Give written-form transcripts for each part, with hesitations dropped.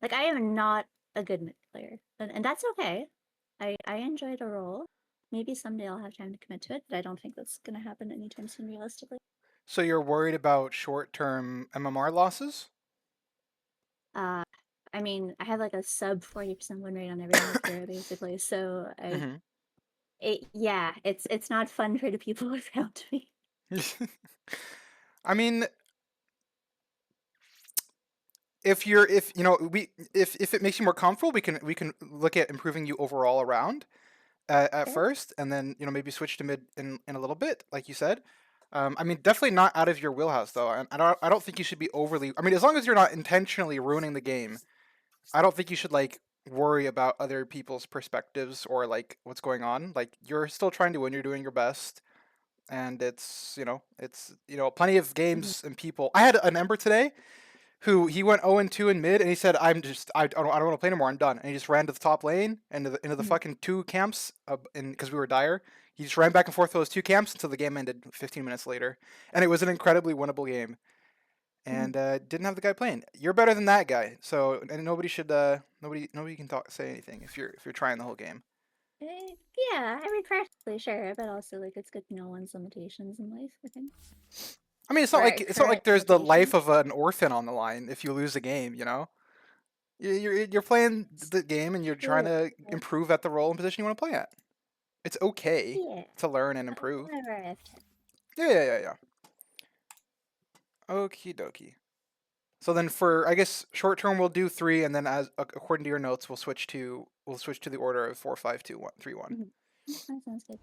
Like, I am not a good mid player, and that's okay. I enjoy the role. Maybe someday I'll have time to commit to it, but I don't think that's gonna happen anytime soon, realistically. So you're worried about short-term MMR losses? Uh, I mean, I have like a sub 40% win rate on every mid hero basically, so Hmm. yeah, it's not fun for the people around me. I mean, if you know we if it makes you more comfortable, we can look at improving you overall around at Sure. first, and then maybe switch to mid in a little bit, like you said. I mean, definitely not out of your wheelhouse though. And I don't think you should be overly. I mean, as long as you're not intentionally ruining the game, I don't think you should like worry about other people's perspectives or like what's going on. Like you're still trying to win. You're doing your best, and it's plenty of Mhm. games and people. I had an Ember today who he went 0-2 in mid, and he said, I don't want to play anymore. I'm done." And he just ran to the top lane into the Mhm. fucking two camps, because we were dire. He just ran back and forth to those two camps until the game ended 15 minutes later, and it was an incredibly winnable game. Mhm. And didn't have the guy playing. You're better than that guy, so and nobody should nobody can say anything if you're trying the whole game. Eh, yeah, I mean, practically sure, but also like it's good to know one's limitations in life, I think. I mean, it's not Or like it's not like current there's the life of limitations. an orphan on the line if you lose a game. You're playing the game and you're trying True. to improve at the role and position you want to play at. It's okay Yeah. to learn and improve. Whenever I have time. Yeah, yeah, yeah, yeah. Okie dokie. So then for I guess short term we'll do three, and then as according to your notes we'll switch to the order of 4-5-2-1-3-1. Mhm. That sounds good.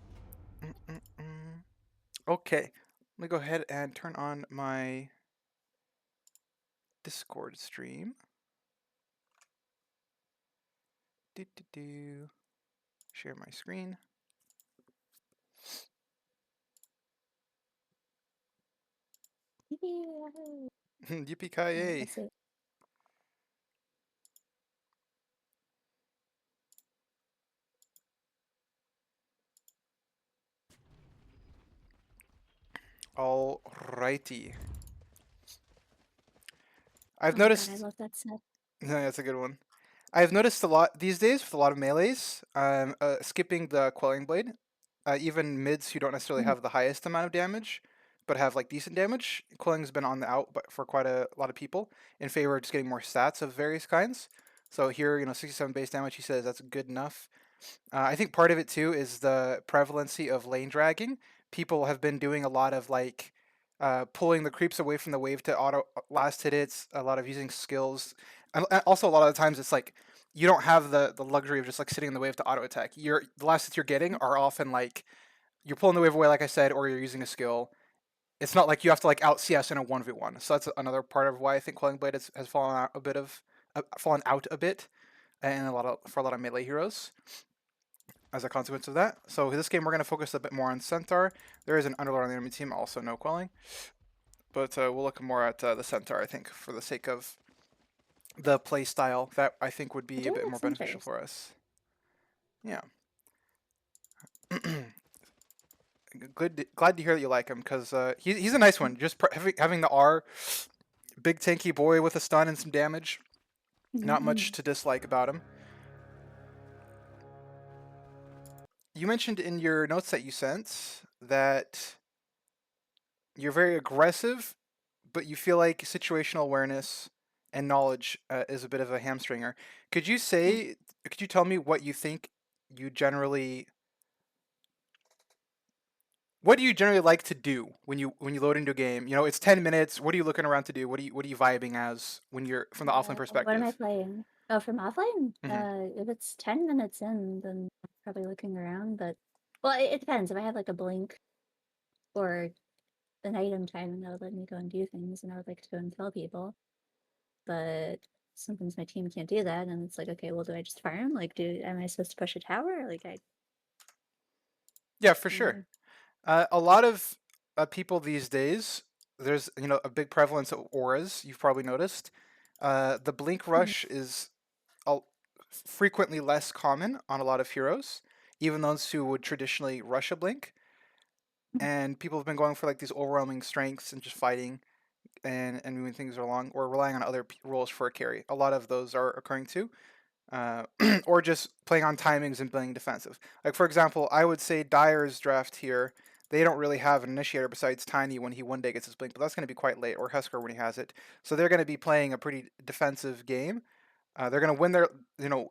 Mm-mm-mm. Okay, let me go ahead and turn on my Discord stream. Do do do. Share my screen. Yippee! Yippee Alright, ki let's see. Alrighty. Oh I've my god, I noticed. love that set. That's a good one. I've noticed a lot these days with a lot of melees, skipping the quelling blade. Even mids who don't necessarily Mhm. have the highest amount of damage, but have like decent damage. Quelling's been on the out, but for quite a lot of people, in favor of just getting more stats of various kinds. So here, 67 base damage. He says that's good enough. I think part of it too is the prevalency of lane dragging. People have been doing a lot of like pulling the creeps away from the wave to auto last hit hits. A lot of using skills, and also a lot of the times it's like you don't have the luxury of just like sitting in the wave to auto attack. The last hits you're getting are often like you're pulling the wave away, like I said, or you're using a skill. It's not like you have to like out CS in a 1v1. So that's another part of why I think Quelling Blade has fallen out a bit, and for a lot of melee heroes as a consequence of that. So this game we're going to focus a bit more on Centaur. There is an Underlord on the enemy team, also no quelling, but we'll look more at the Centaur, I think, for the sake of the play style that I think would I be a do bit like more beneficial Centaurs. for us. Yeah. Good. Glad to hear that you like him because he's a nice one. Just having the R, big tanky boy with a stun and some damage. Not much Mhm. to dislike about him. You mentioned in your notes that you sent that you're very aggressive, but you feel like situational awareness and knowledge is a bit of a hamstringer. Could you Mhm. say? Could you tell me what you think you generally? What do you generally like to do when you load into a game? It's 10 minutes. What are you looking around to do? What are you vibing as when you're from the offline What am I perspective? playing? Oh, from offline? Hmm. If it's 10 minutes in, then I'm probably looking around, but well, it depends. If I have like a blink or an item time, that would let me go and do things, and I would like to go and kill people. But sometimes my team can't do that, and it's like, okay, well, do I just farm? Like, am I supposed to push a tower? Like, Yeah, for uh, sure. A lot of people these days, there's a big prevalence of auras. You've probably noticed. The blink mhm, rush is frequently less common on a lot of heroes, even those who would traditionally rush a blink. mhm, And people have been going for like these overwhelming strengths and just fighting. and moving things along, or relying on other roles for a carry. A lot of those are occurring too. Uh, or just playing on timings and playing defensive. Like for example, I would say Dyer's draft here. They don't really have an initiator besides Tiny when he one day gets his blink, but that's going to be quite late. Or Husker when he has it. So they're going to be playing a pretty defensive game. They're going to win their,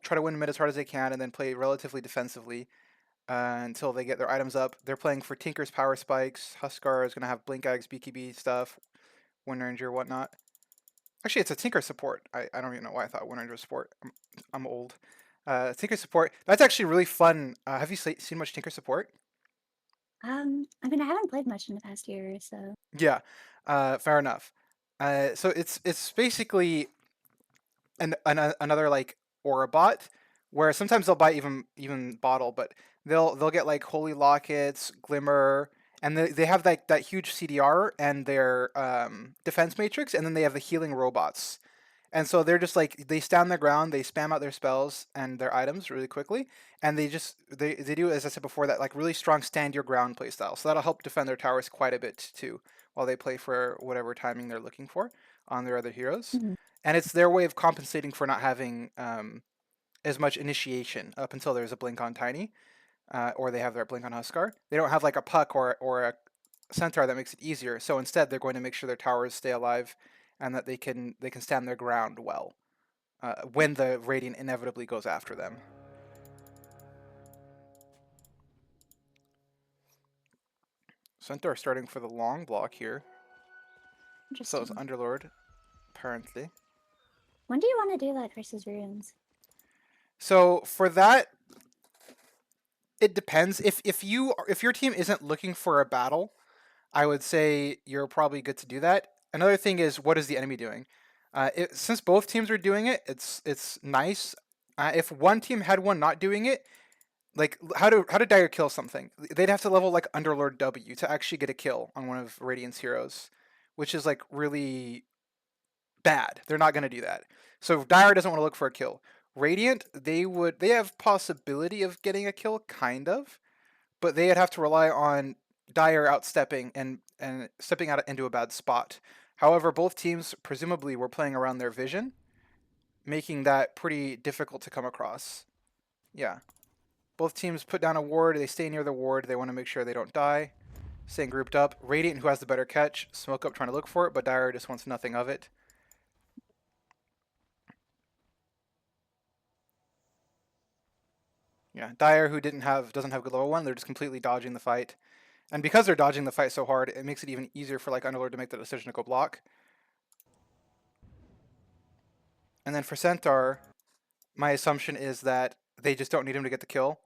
try to win mid as hard as they can, and then play relatively defensively until they get their items up. They're playing for Tinker's power spikes. Huskar is going to have blink eggs, BKB stuff, Wind Ranger, whatnot. Actually, it's a Tinker support. I don't even know why I thought Wind Ranger was support. I'm old. Tinker support. That's actually really fun. Have you seen much Tinker support? I mean, I haven't played much in the past year, so. Yeah. Fair enough. So it's basically another like aura bot where sometimes they'll buy even bottle, but they'll get like holy lockets, glimmer, and they have like that huge CDR and their defense matrix, and then they have the healing robots. And so they're just like they stand their ground, they spam out their spells and their items really quickly, and they do, as I said before, that like really strong stand your ground playstyle. So that'll help defend their towers quite a bit too, while they play for whatever timing they're looking for on their other heroes. Mhm. And it's their way of compensating for not having as much initiation up until there's a blink on Tiny, or they have their blink on Huskar. They don't have like a puck or a Centaur that makes it easier. So instead, they're going to make sure their towers stay alive, and that they can stand their ground well when the Radiant inevitably goes after them. Centaur starting for the long block here. So it's Interesting. Underlord, apparently. When do you want to do that versus runes? So for that, it depends. If your team isn't looking for a battle, I would say you're probably good to do that. Another thing is, what is the enemy doing? Since both teams are doing it, it's nice. If one team had one not doing it, like how to Dire kill something? They'd have to level like Underlord W to actually get a kill on one of Radiant's heroes, which is like really bad. They're not going to do that. So if Dire doesn't want to look for a kill, Radiant they have possibility of getting a kill, kind of, but they'd have to rely on Dire outstepping and stepping out into a bad spot. However, both teams presumably were playing around their vision, making that pretty difficult to come across. Yeah. Both teams put down a ward, they stay near the ward, they want to make sure they don't die. Staying grouped up. Radiant, who has the better catch, smoke up trying to look for it, but Dire just wants nothing of it. Yeah, Dire, who doesn't have good level 1, they're just completely dodging the fight. And because they're dodging the fight so hard, it makes it even easier for like Underlord to make the decision to go block. And then for Centaur, my assumption is that they just don't need him to get the kill,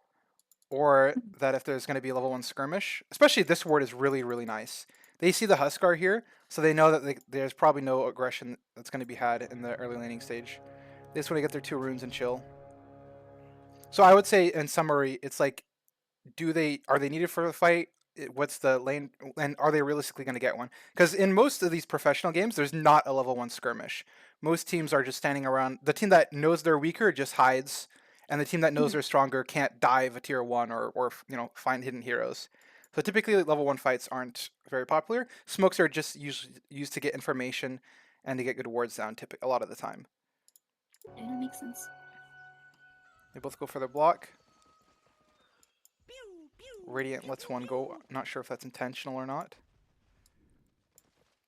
or Mhm. that if there's going to be a level 1 skirmish, especially this ward is really, really nice. They see the Huskar here, so they know that there's probably no aggression that's going to be had in the early laning stage. They just want to get their 2 runes and chill. So I would say, in summary, it's like, are they needed for the fight? What's the lane, and are they realistically going to get one? Because in most of these professional games, there's not a level 1 skirmish. Most teams are just standing around. The team that knows they're weaker just hides, and the team that knows Mhm. they're stronger can't dive a tier 1 or find hidden heroes. So typically, level 1 fights aren't very popular. Smokes are just used to get information and to get good wards down a lot of the time. Yeah, that makes sense. They both go for the block. Radiant lets one go. Not sure if that's intentional or not.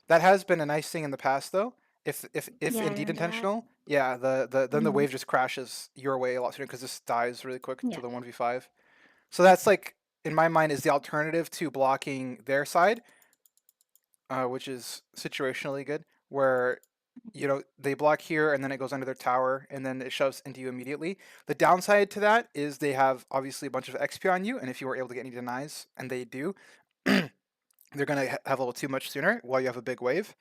That has been a nice thing in the past, though. If Yeah, I indeed remember that. intentional, yeah, then the Mhm. wave just crashes your way a lot sooner because this dies really quick to Yeah. the 1v5. So that's like, in my mind, is the alternative to blocking their side, which is situationally good, where they block here and then it goes under their tower and then it shoves into you immediately. The downside to that is they have obviously a bunch of XP on you, and if you were able to get any denies, and they do, they're gonna have level 2 much sooner while you have a big wave.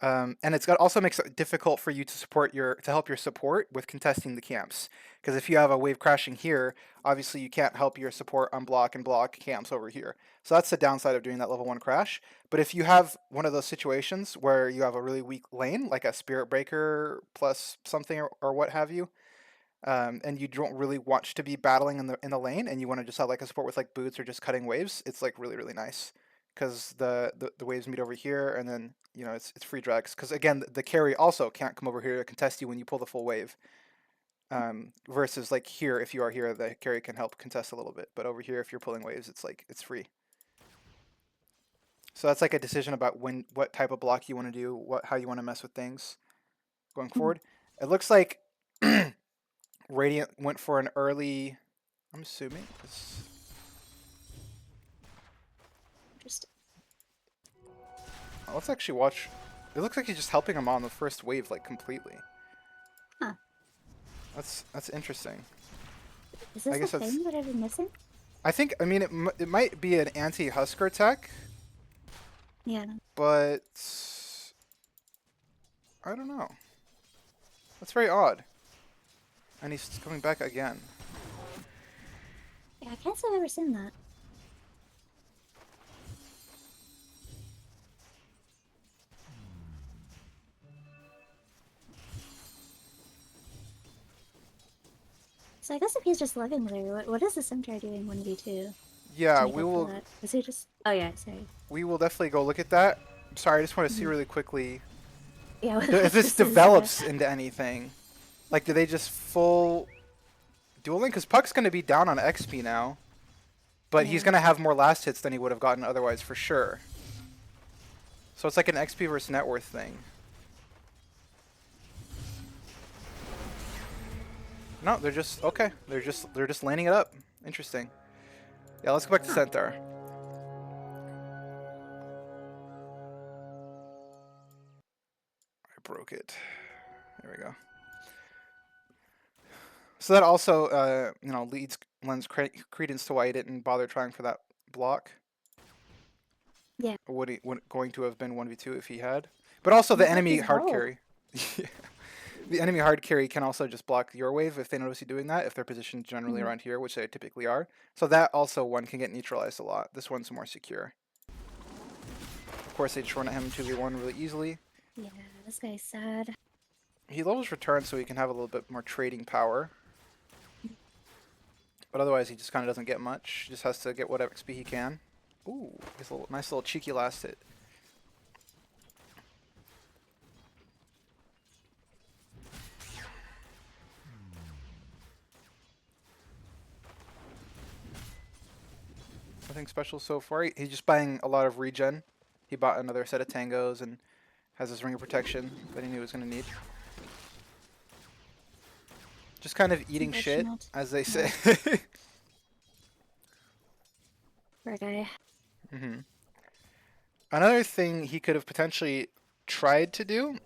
And also makes it difficult for you to help your support with contesting the camps, because if you have a wave crashing here, obviously you can't help your support unblock and block camps over here. So that's the downside of doing that level 1 crash. But if you have one of those situations where you have a really weak lane, like a Spirit Breaker plus something or what have you, and you don't really want to be battling in the lane, and you want to just have like a support with like boots or just cutting waves, it's like really, really nice because the waves meet over here, and then it's free drags. Because again, the carry also can't come over here to contest you when you pull the full wave. Versus like here, if you are here, the carry can help contest a little bit. But over here, if you're pulling waves, it's free. So that's like a decision about what type of block you want to do, how you want to mess with things going forward. It looks like Radiant went for an early. I'm assuming. Interesting. Let's actually watch. It looks like he's just helping him on the first wave like completely. Huh. That's interesting. Is this the thing that I've been missing? I mean, it might be an anti-Husker tech. Yeah. But I don't know. That's very odd. And he's coming back again. Yeah, I can't say I've ever seen that. So I guess if he's just living there, what is the Centaur doing 1v2? Yeah, we will. Is he just? Oh yeah, sorry. We will definitely go look at that. I'm sorry, I just want to see really quickly. Yeah. If this develops into anything, like, do they just full dueling? Because Puck's going to be down on XP now, but he's going to have more last hits than he would have gotten otherwise for sure. So it's like an XP versus net worth thing. No, they're just okay. They're just laning it up. Interesting. Yeah, let's go back to Centaur. I broke it. There we go. So that also, lends credence to why he didn't bother trying for that block. Yeah. Would going to have been 1v2 if he had. But also the enemy hard carry. The enemy hard carry can also just block your wave if they notice you doing that, if they're positioned generally around here, which they typically are. So that also one can get neutralized a lot. This one's more secure. Of course, they just run at him 2v1 really easily. Yeah, this guy's sad. He levels return so he can have a little bit more trading power. But otherwise, he just kind of doesn't get much. He just has to get whatever XP he can. Ooh, gets a nice little cheeky last hit. Nothing special so far. He's just buying a lot of regen. He bought another set of tangos and has his ring of protection that he knew he was going to need. Just kind of eating shit, as they say. Poor guy. Another thing he could have potentially tried to do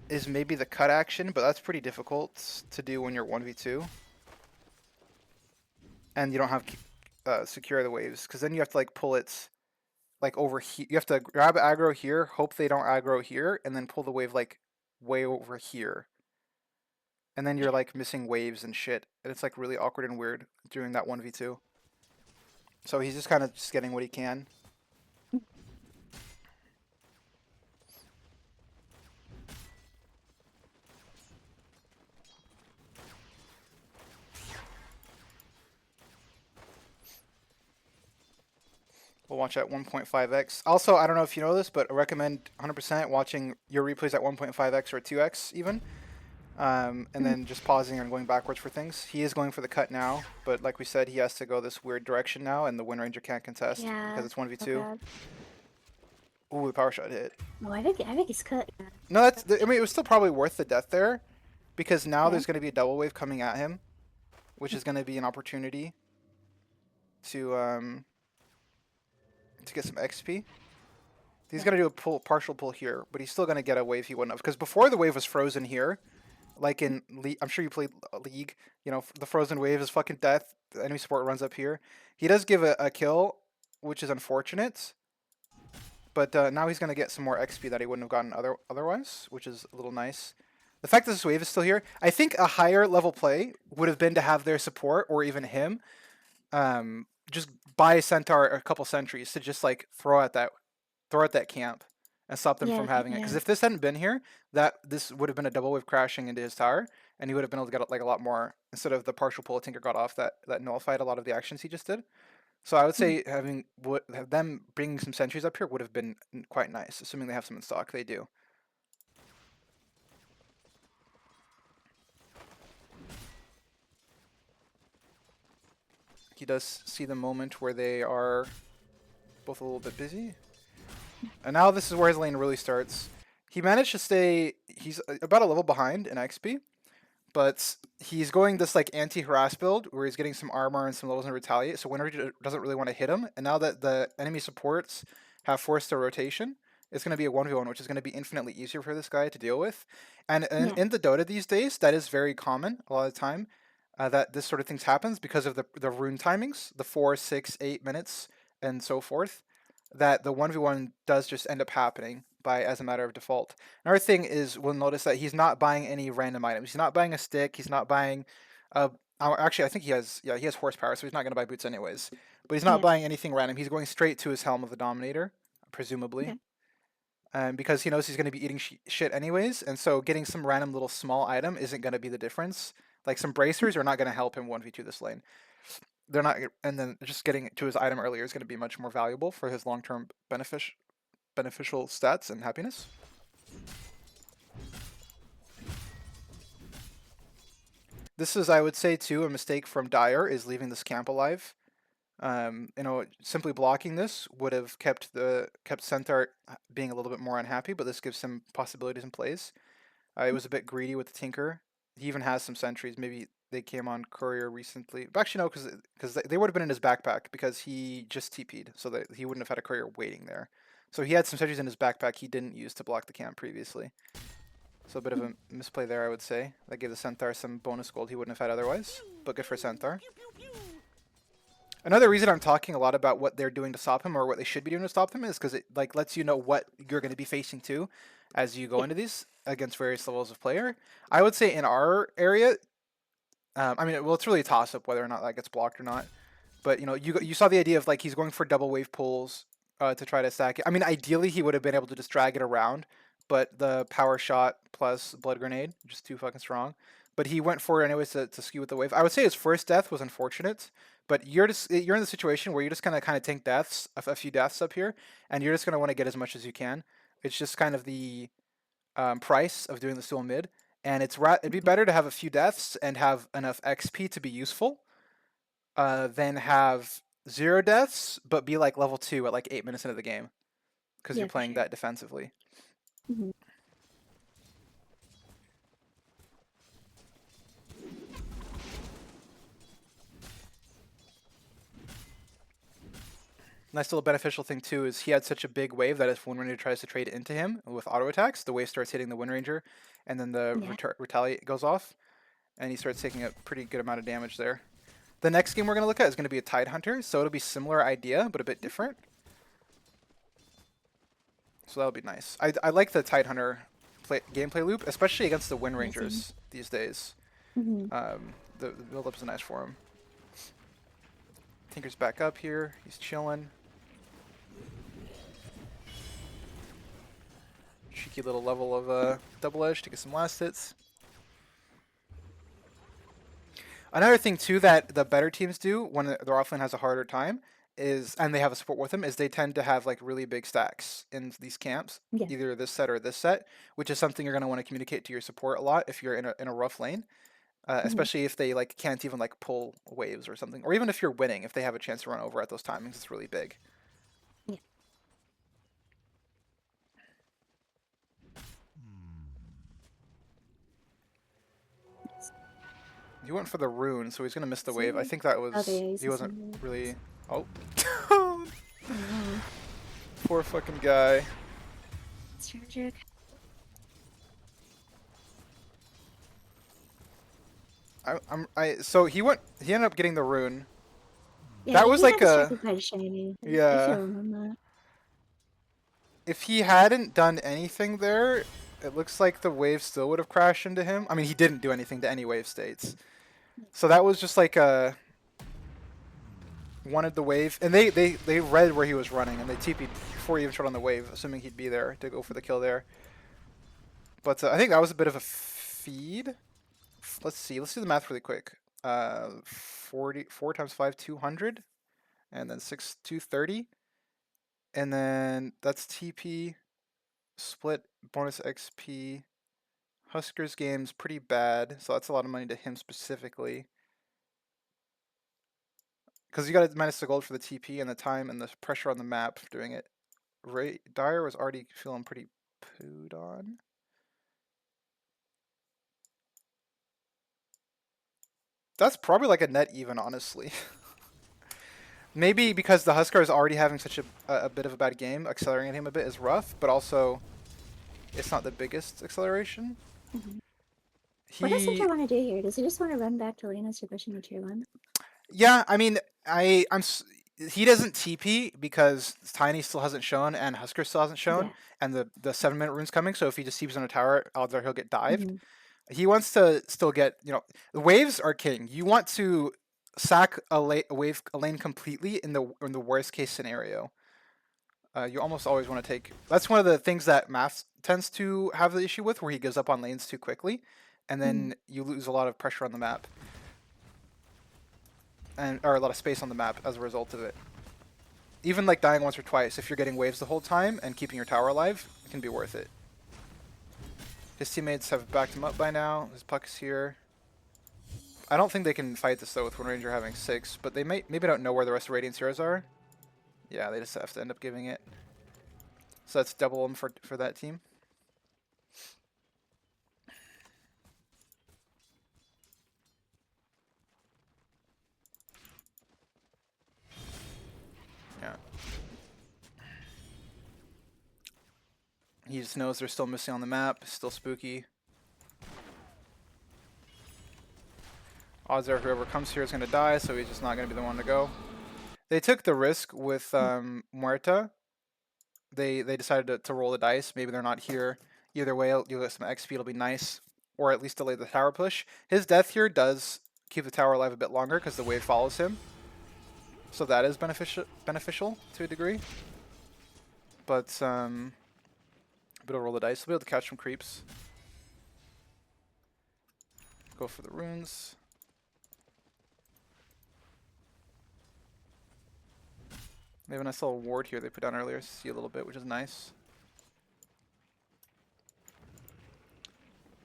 is maybe the cut action, but that's pretty difficult to do when you're 1v2. And you don't have secure the waves, because then you have to like pull it like over here. You have to grab aggro here, hope they don't aggro here, and then pull the wave like way over here. And then you're like missing waves and shit. And it's like really awkward and weird doing that 1v2. So he's just kind of just getting what he can. We'll watch at 1.5x. Also, I don't know if you know this, but I recommend 100% watching your replays at 1.5x or 2x even. And then just pausing and going backwards for things. He is going for the cut now, but like we said, he has to go this weird direction now, and the Wind Ranger can't contest because it's 1v2. Ooh, the power shot hit. Oh, I think he's cut. No, I mean, it was still probably worth the death there, because now there's going to be a double wave coming at him, which is going to be an opportunity to get some XP. He's going to do a partial pull here, but he's still going to get a wave he wouldn't have, because before the wave was frozen here, like in I'm sure you played League, the frozen wave is fucking death. The enemy support runs up here. He does give a kill, which is unfortunate. But now he's going to get some more XP that he wouldn't have gotten otherwise, which is a little nice. The fact that this wave is still here, I think a higher level play would have been to have their support, or even him, just buy Centaur a couple sentries to just like throw at that camp and stop them from having it. Because if this hadn't been here, this would have been a double wave crashing into his tower, and he would have been able to get like a lot more instead of the partial pull Tinker got off that nullified a lot of the actions he just did. So I would say have them bringing some sentries up here would have been quite nice, assuming they have some in stock. They do. He does see the moment where they are both a little bit busy. And now this is where his lane really starts. He managed to stay, he's about a level behind in XP, but he's going this like anti-harass build where he's getting some armor and some levels in retaliate, so Winter doesn't really want to hit him. And now that the enemy supports have forced a rotation, it's going to be a 1v1, which is going to be infinitely easier for this guy to deal with. And Yeah. in the Dota these days, that is very common a lot of the time, that this sort of things happens because of the rune timings, the 4, 6, 8 minutes, and so forth, that the 1v1 does just end up happening by as a matter of default. Another thing is we'll notice that he's not buying any random items. He's not buying a stick. He's not buying. Actually, I think he has horsepower, so he's not going to buy boots anyways. But he's not Yeah. buying anything random. He's going straight to his helm of the Dominator, presumably, Okay. because he knows he's going to be eating shit anyways. And so getting some random little small item isn't going to be the difference. Like some bracers are not going to help him 1v2 this lane. They're not, and then just getting to his item earlier is going to be much more valuable for his long-term beneficial stats and happiness. This is, I would say, too, a mistake from Dyer is leaving this camp alive. Simply blocking this would have kept Centaur being a little bit more unhappy, but this gives him possibilities in plays. It was a bit greedy with the Tinker. He even has some sentries. Maybe they came on Courier recently. But actually, no, because they would have been in his backpack because he just TP'd, so that he wouldn't have had a Courier waiting there. So he had some sentries in his backpack he didn't use to block the camp previously. So a bit of a misplay there, I would say. That gave the Centaur some bonus gold he wouldn't have had otherwise, but good for Centaur. Another reason I'm talking a lot about what they're doing to stop him, or what they should be doing to stop him, is because it lets you know what you're going to be facing too as you go into these against various levels of player. I would say in our area, it's really a toss-up whether or not that gets blocked or not. But you saw the idea of like he's going for double wave pulls to try to stack it. I mean, ideally he would have been able to just drag it around, but the power shot plus blood grenade just too fucking strong. But he went for it anyways to skew with the wave. I would say his first death was unfortunate, but you're in the situation where you're just gonna kind of tank deaths, a few deaths up here, and you're just gonna want to get as much as you can. It's just kind of the price of doing the dual mid, and it'd be better to have a few deaths and have enough XP to be useful, than have 0 deaths but be like level 2 at like 8 minutes into the game because you're playing that defensively. Mm-hmm. Nice little beneficial thing too is he had such a big wave that if Wind Ranger tries to trade into him with auto attacks, the wave starts hitting the Wind Ranger, and then the retaliate goes off, and he starts taking a pretty good amount of damage there. The next game we're going to look at is going to be a Tidehunter, so it'll be similar idea, but a bit different. So that'll be nice. I like the Tidehunter gameplay loop, especially against the Wind Rangers these days. Mm-hmm. The build-up is nice for him. Tinker's back up here. He's chilling. Cheeky little level of double edge to get some last hits. Another thing too that the better teams do when their offlane has a harder time and they have a support with them, is they tend to have like really big stacks in these camps, either this set or this set, which is something you're going to want to communicate to your support a lot if you're in a rough lane, especially if they like can't even like pull waves or something, or even if you're winning, if they have a chance to run over at those timings, it's really big. Yeah. He went for the rune, so he's gonna miss the wave. I think that was he wasn't really. Oh, poor fucking guy. It's tragic. So he ended up getting the rune. Yeah, that was like a quite shiny. yeah. I feel him on that. If he hadn't done anything there, it looks like the wave still would have crashed into him. I mean, he didn't do anything to any wave states. So that was just like wanted the wave, and they read where he was running, and they TP'd before he even shot on the wave, assuming he'd be there to go for the kill there. But I think that was a bit of a feed. Let's do the math really quick. 4 times 5, 200. and then 230. And then that's TP, split, bonus XP. Huskers game's pretty bad, so that's a lot of money to him specifically. Because you got to minus the gold for the TP and the time and the pressure on the map for doing it. Dyer was already feeling pretty pooed on. That's probably like a net even, honestly. Maybe because the Husker is already having such a bit of a bad game, accelerating him a bit is rough, but also it's not the biggest acceleration. Mhm. What does He, Centaur want to do here? Does he just want to run back to Lena's to push into tier 1? yeah, I mean, he doesn't TP because Tiny still hasn't shown and Husker still hasn't shown, Yeah. and the 7-minute rune's coming. So if he just TPs on a tower, odds are he'll get dived. Mhm. He wants to still get, the waves are king. You want to sack a lane completely in the worst case scenario. You almost always want to take. That's one of the things that Math tends to have the issue with, where he gives up on lanes too quickly, and then you lose a lot of pressure on the map, or a lot of space on the map as a result of it. Even like dying once or twice, if you're getting waves the whole time and keeping your tower alive, it can be worth it. His teammates have backed him up by now. His puck is here. I don't think they can fight this though with Wind Ranger having 6, but they maybe don't know where the rest of Radiant's heroes are. Yeah, they just have to end up giving it. So that's double them for that team. Yeah. He just knows they're still missing on the map, still spooky. Odds are whoever comes here is going to die, so he's just not going to be the one to go. They took the risk with Muerta. They decided to roll the dice. Maybe they're not here. Either way, you'll get some XP, it'll be nice. Or at least delay the tower push. His death here does keep the tower alive a bit longer because the wave follows him. So that is beneficial to a degree. But it'll roll the dice. We'll be able to catch some creeps. Go for the runes. They have a nice little ward here they put down earlier. See a little bit, which is nice.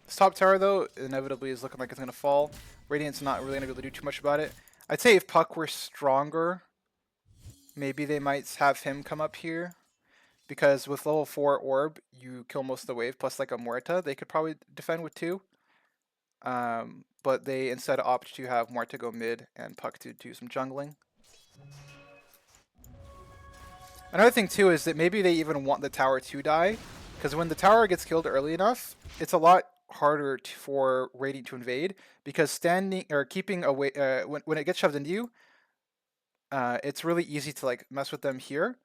This top tower, though, inevitably is looking like it's going to fall. Radiant's not really going to be able to do too much about it. I'd say if Puck were stronger, maybe they might have him come up here. Because with level 4 orb, you kill most of the wave, plus like a Muerta, they could probably defend with 2. But they instead opt to have Muerta go mid and Puck to do some jungling. Another thing too is that maybe they even want the tower to die, because when the tower gets killed early enough, it's a lot harder for Radiant to invade, because standing or keeping away when it gets shoved into you, it's really easy to like mess with them here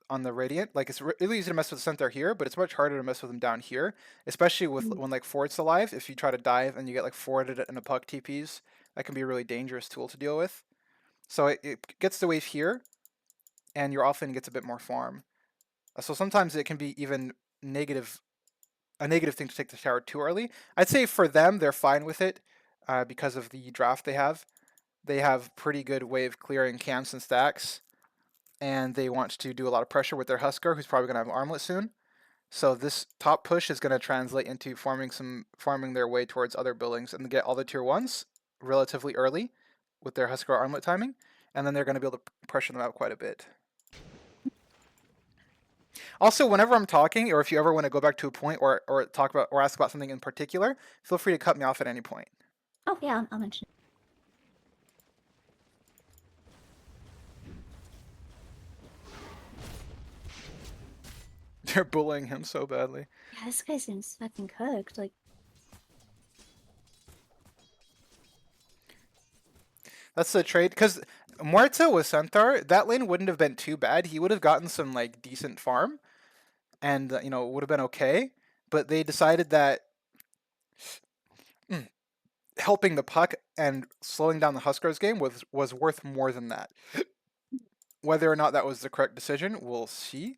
on the Radiant. Like it's really easy to mess with the Centaur here, but it's much harder to mess with them down here, especially with when like Ford's alive. If you try to dive and you get like Forded and a Puck TPs, that can be a really dangerous tool to deal with. So it gets the wave here, and your offlane gets a bit more farm. So sometimes it can be even a negative thing to take the tower too early. I'd say for them, they're fine with it because of the draft they have. They have pretty good wave clearing camps and stacks, and they want to do a lot of pressure with their Husker, who's probably going to have Armlet soon. So this top push is going to translate into farming their way towards other buildings and get all the tier 1s relatively early with their Husker Armlet timing, and then they're going to be able to pressure them out quite a bit. Also, whenever I'm talking, or if you ever want to go back to a point or talk about or ask about something in particular, feel free to cut me off at any point. Oh, yeah, I'll mention They're bullying him so badly. it. Yeah, this guy seems fucking cooked. Like, That's the trade, because Muerta with Centaur, that lane wouldn't have been too bad. He would have gotten some like decent farm, and it would have been okay. But they decided that helping the Puck and slowing down the Huskers game was worth more than that. Whether or not that was the correct decision, we'll see.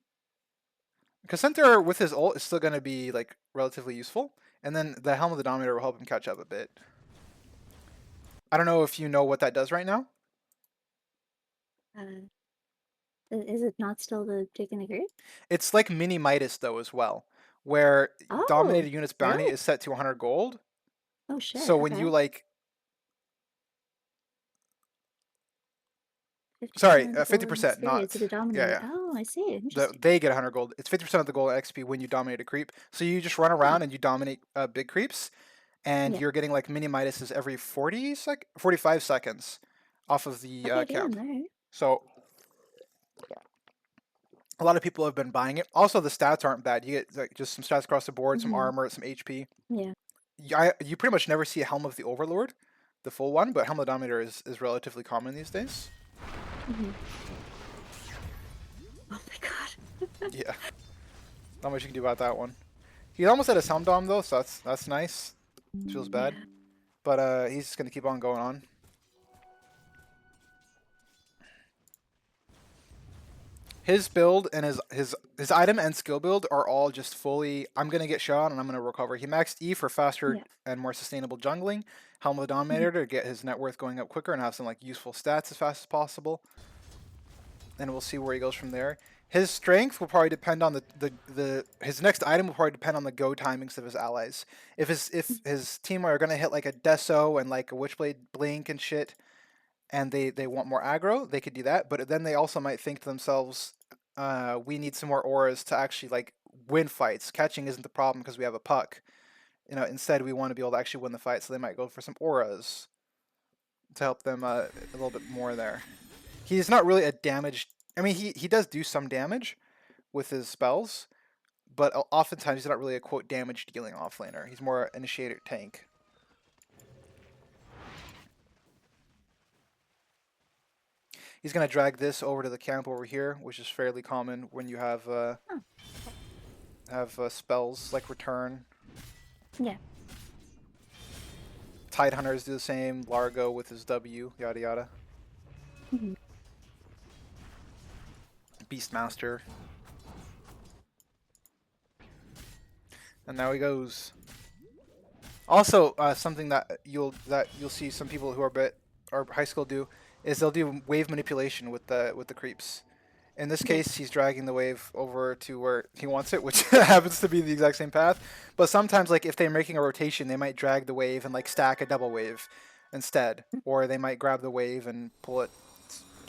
Because Centaur with his ult is still going to be like relatively useful, and then the Helm of the Dominator will help him catch up a bit. I don't know if you know what that does right now. Is it not still the taking the group? It's like mini Midas though as well, where Oh, dominated units bounty really? is set to 100 gold. Oh shit. So when you Okay. like, sorry, 50% of the gold and 50%, XP not, to the yeah, dominator. yeah. Oh, I see. Interesting. They get 100 gold. It's 50% of the gold XP when you dominate a creep. So you just run Huh. around and you dominate big creeps, and Yeah. you're getting like mini Midases every 45 seconds off of the Okay, damn, camp. alright. So a lot of people have been buying it. Also, the stats aren't bad. You get like just some stats across the board, some Mm-hmm. armor, some HP. Yeah. You pretty much never see a Helm of the Overlord, the full one, but Helm of the Dominator is relatively common these days. Mm-hmm. Oh my god. Yeah, not much you can do about that one. He almost had a Helm Dom though, so that's nice. Feels bad, Yeah. but he's just gonna keep on going on. His build and his item and skill build are all just fully. I'm gonna get shot and I'm gonna recover. He maxed E for faster Yeah. and more sustainable jungling. Helm of the Mm-hmm. Dominator to get his net worth going up quicker and have some like useful stats as fast as possible. And we'll see where he goes from there. His strength will probably depend on his next item will probably depend on the go timings of his allies. If his team are gonna hit like a Deso and like a Witchblade Blink and shit, and they want more aggro, they could do that. But then they also might think to themselves, we need some more auras to actually like win fights. Catching isn't the problem because we have a puck. Instead we want to be able to actually win the fight, so they might go for some auras to help them a little bit more there. He's not really a damage. I mean, he does do some damage with his spells, but oftentimes he's not really a quote damage dealing offlaner. He's more initiator tank. He's gonna drag this over to the camp over here, which is fairly common when you have Oh. spells like return. Yeah. Tidehunters do the same. Largo with his W, yada yada. Mm-hmm. Beastmaster. And now he goes. Also, something that you'll see some people who are high school do is they'll do wave manipulation with the creeps. In this Yeah. case, he's dragging the wave over to where he wants it, which happens to be the exact same path. But sometimes, like if they're making a rotation, they might drag the wave and like stack a double wave instead, or they might grab the wave and pull it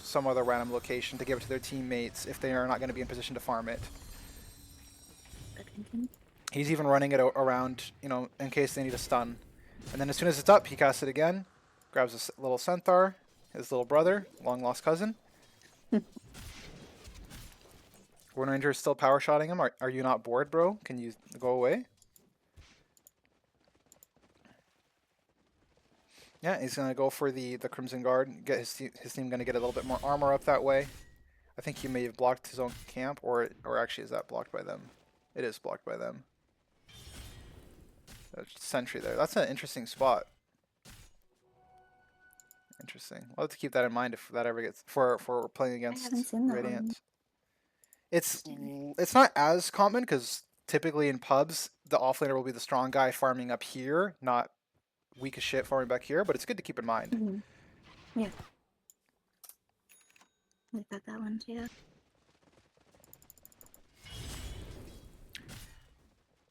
some other random location to give it to their teammates if they are not going to be in position to farm it. Okay. He's even running it around, in case they need a stun. And then as soon as it's up, he casts it again, grabs a little Centaur, his little brother, long lost cousin. Wind Ranger is still power shotting him. Are you not bored, bro? Can you go away? Yeah, he's gonna go for the Crimson Guard. Get his team gonna get a little bit more armor up that way. I think he may have blocked his own camp, or actually is that blocked by them? It is blocked by them. Sentry there. That's an interesting spot. Interesting. We'll have to keep that in mind if that ever gets for playing I haven't against seen that one. Radiant. It's not as common because typically in pubs the offlaner will be the strong guy farming up here, not weak as shit farming back here. But it's good to keep in mind. Mm-hmm. Yeah. I got that one too.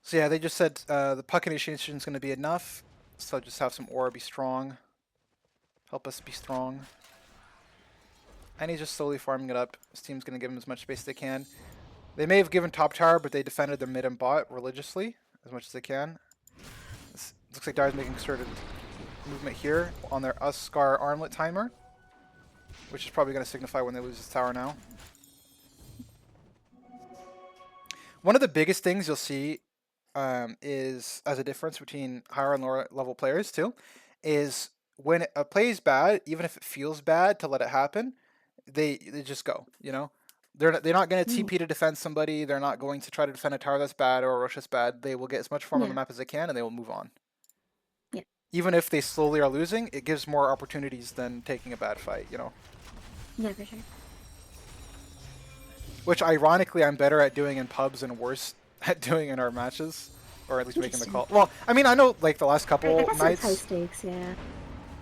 So yeah, they just said the puck initiation is going to be enough. So just have some aura be strong. Help us be strong. And he's just slowly farming it up. His team's going to give him as much space as they can. They may have given top tower, but they defended their mid and bot religiously as much as they can. Looks like Dyer's making concerted movement here on their Uskar armlet timer, which is probably going to signify when they lose this tower now. One of the biggest things you'll see is, as a difference between higher and lower level players too, is when a play is bad, even if it feels bad to let it happen, they just go, They're not going to TP to defend somebody. They're not going to try to defend a tower that's bad or a rush that's bad. They will get as much farm on the map as they can, and they will move on. Yeah. Even if they slowly are losing, it gives more opportunities than taking a bad fight, Yeah, for sure. Which, ironically, I'm better at doing in pubs and worse at doing in our matches. Or at least making the call. Well, I mean, I know, like, the last couple I guess nights... it's high stakes, yeah.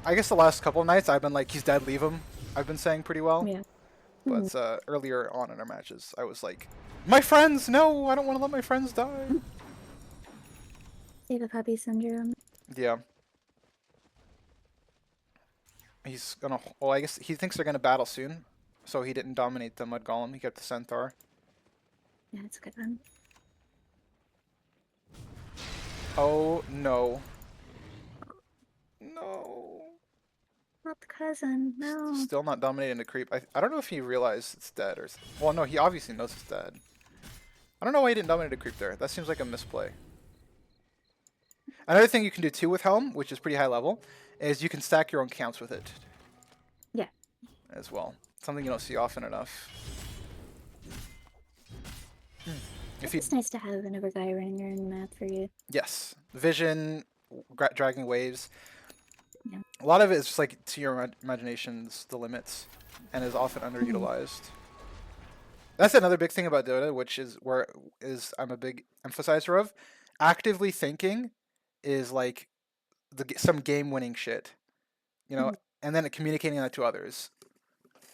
I guess the last couple of nights I've been like, he's dead, leave him. I've been saying pretty well. Yeah. Hmm. But earlier on in our matches, I was like, my friends, no, I don't want to let my friends die. Save a puppy syndrome. Yeah. He's gonna. Well, I guess he thinks they're gonna battle soon, so he didn't dominate the Mud Golem. He kept the Centaur. Yeah, it's a good one. Oh no. No. Not the cousin. No. Still not dominating the creep. I don't know if he realized it's dead or. Well, no, he obviously knows it's dead. I don't know why he didn't dominate the creep there. That seems like a misplay. Another thing you can do too with Helm, which is pretty high level, is you can stack your own counts with it. Yeah. As well. Something you don't see often enough. If you It's nice to have another guy running around the map for you. Yes, vision, dragging waves. Yeah. A lot of it is just like to your imagination's the limits, and is often underutilized. That's another big thing about Dota, which is where is I'm a big emphasizer of. Actively thinking is like some game-winning shit, you know, and then communicating that to others,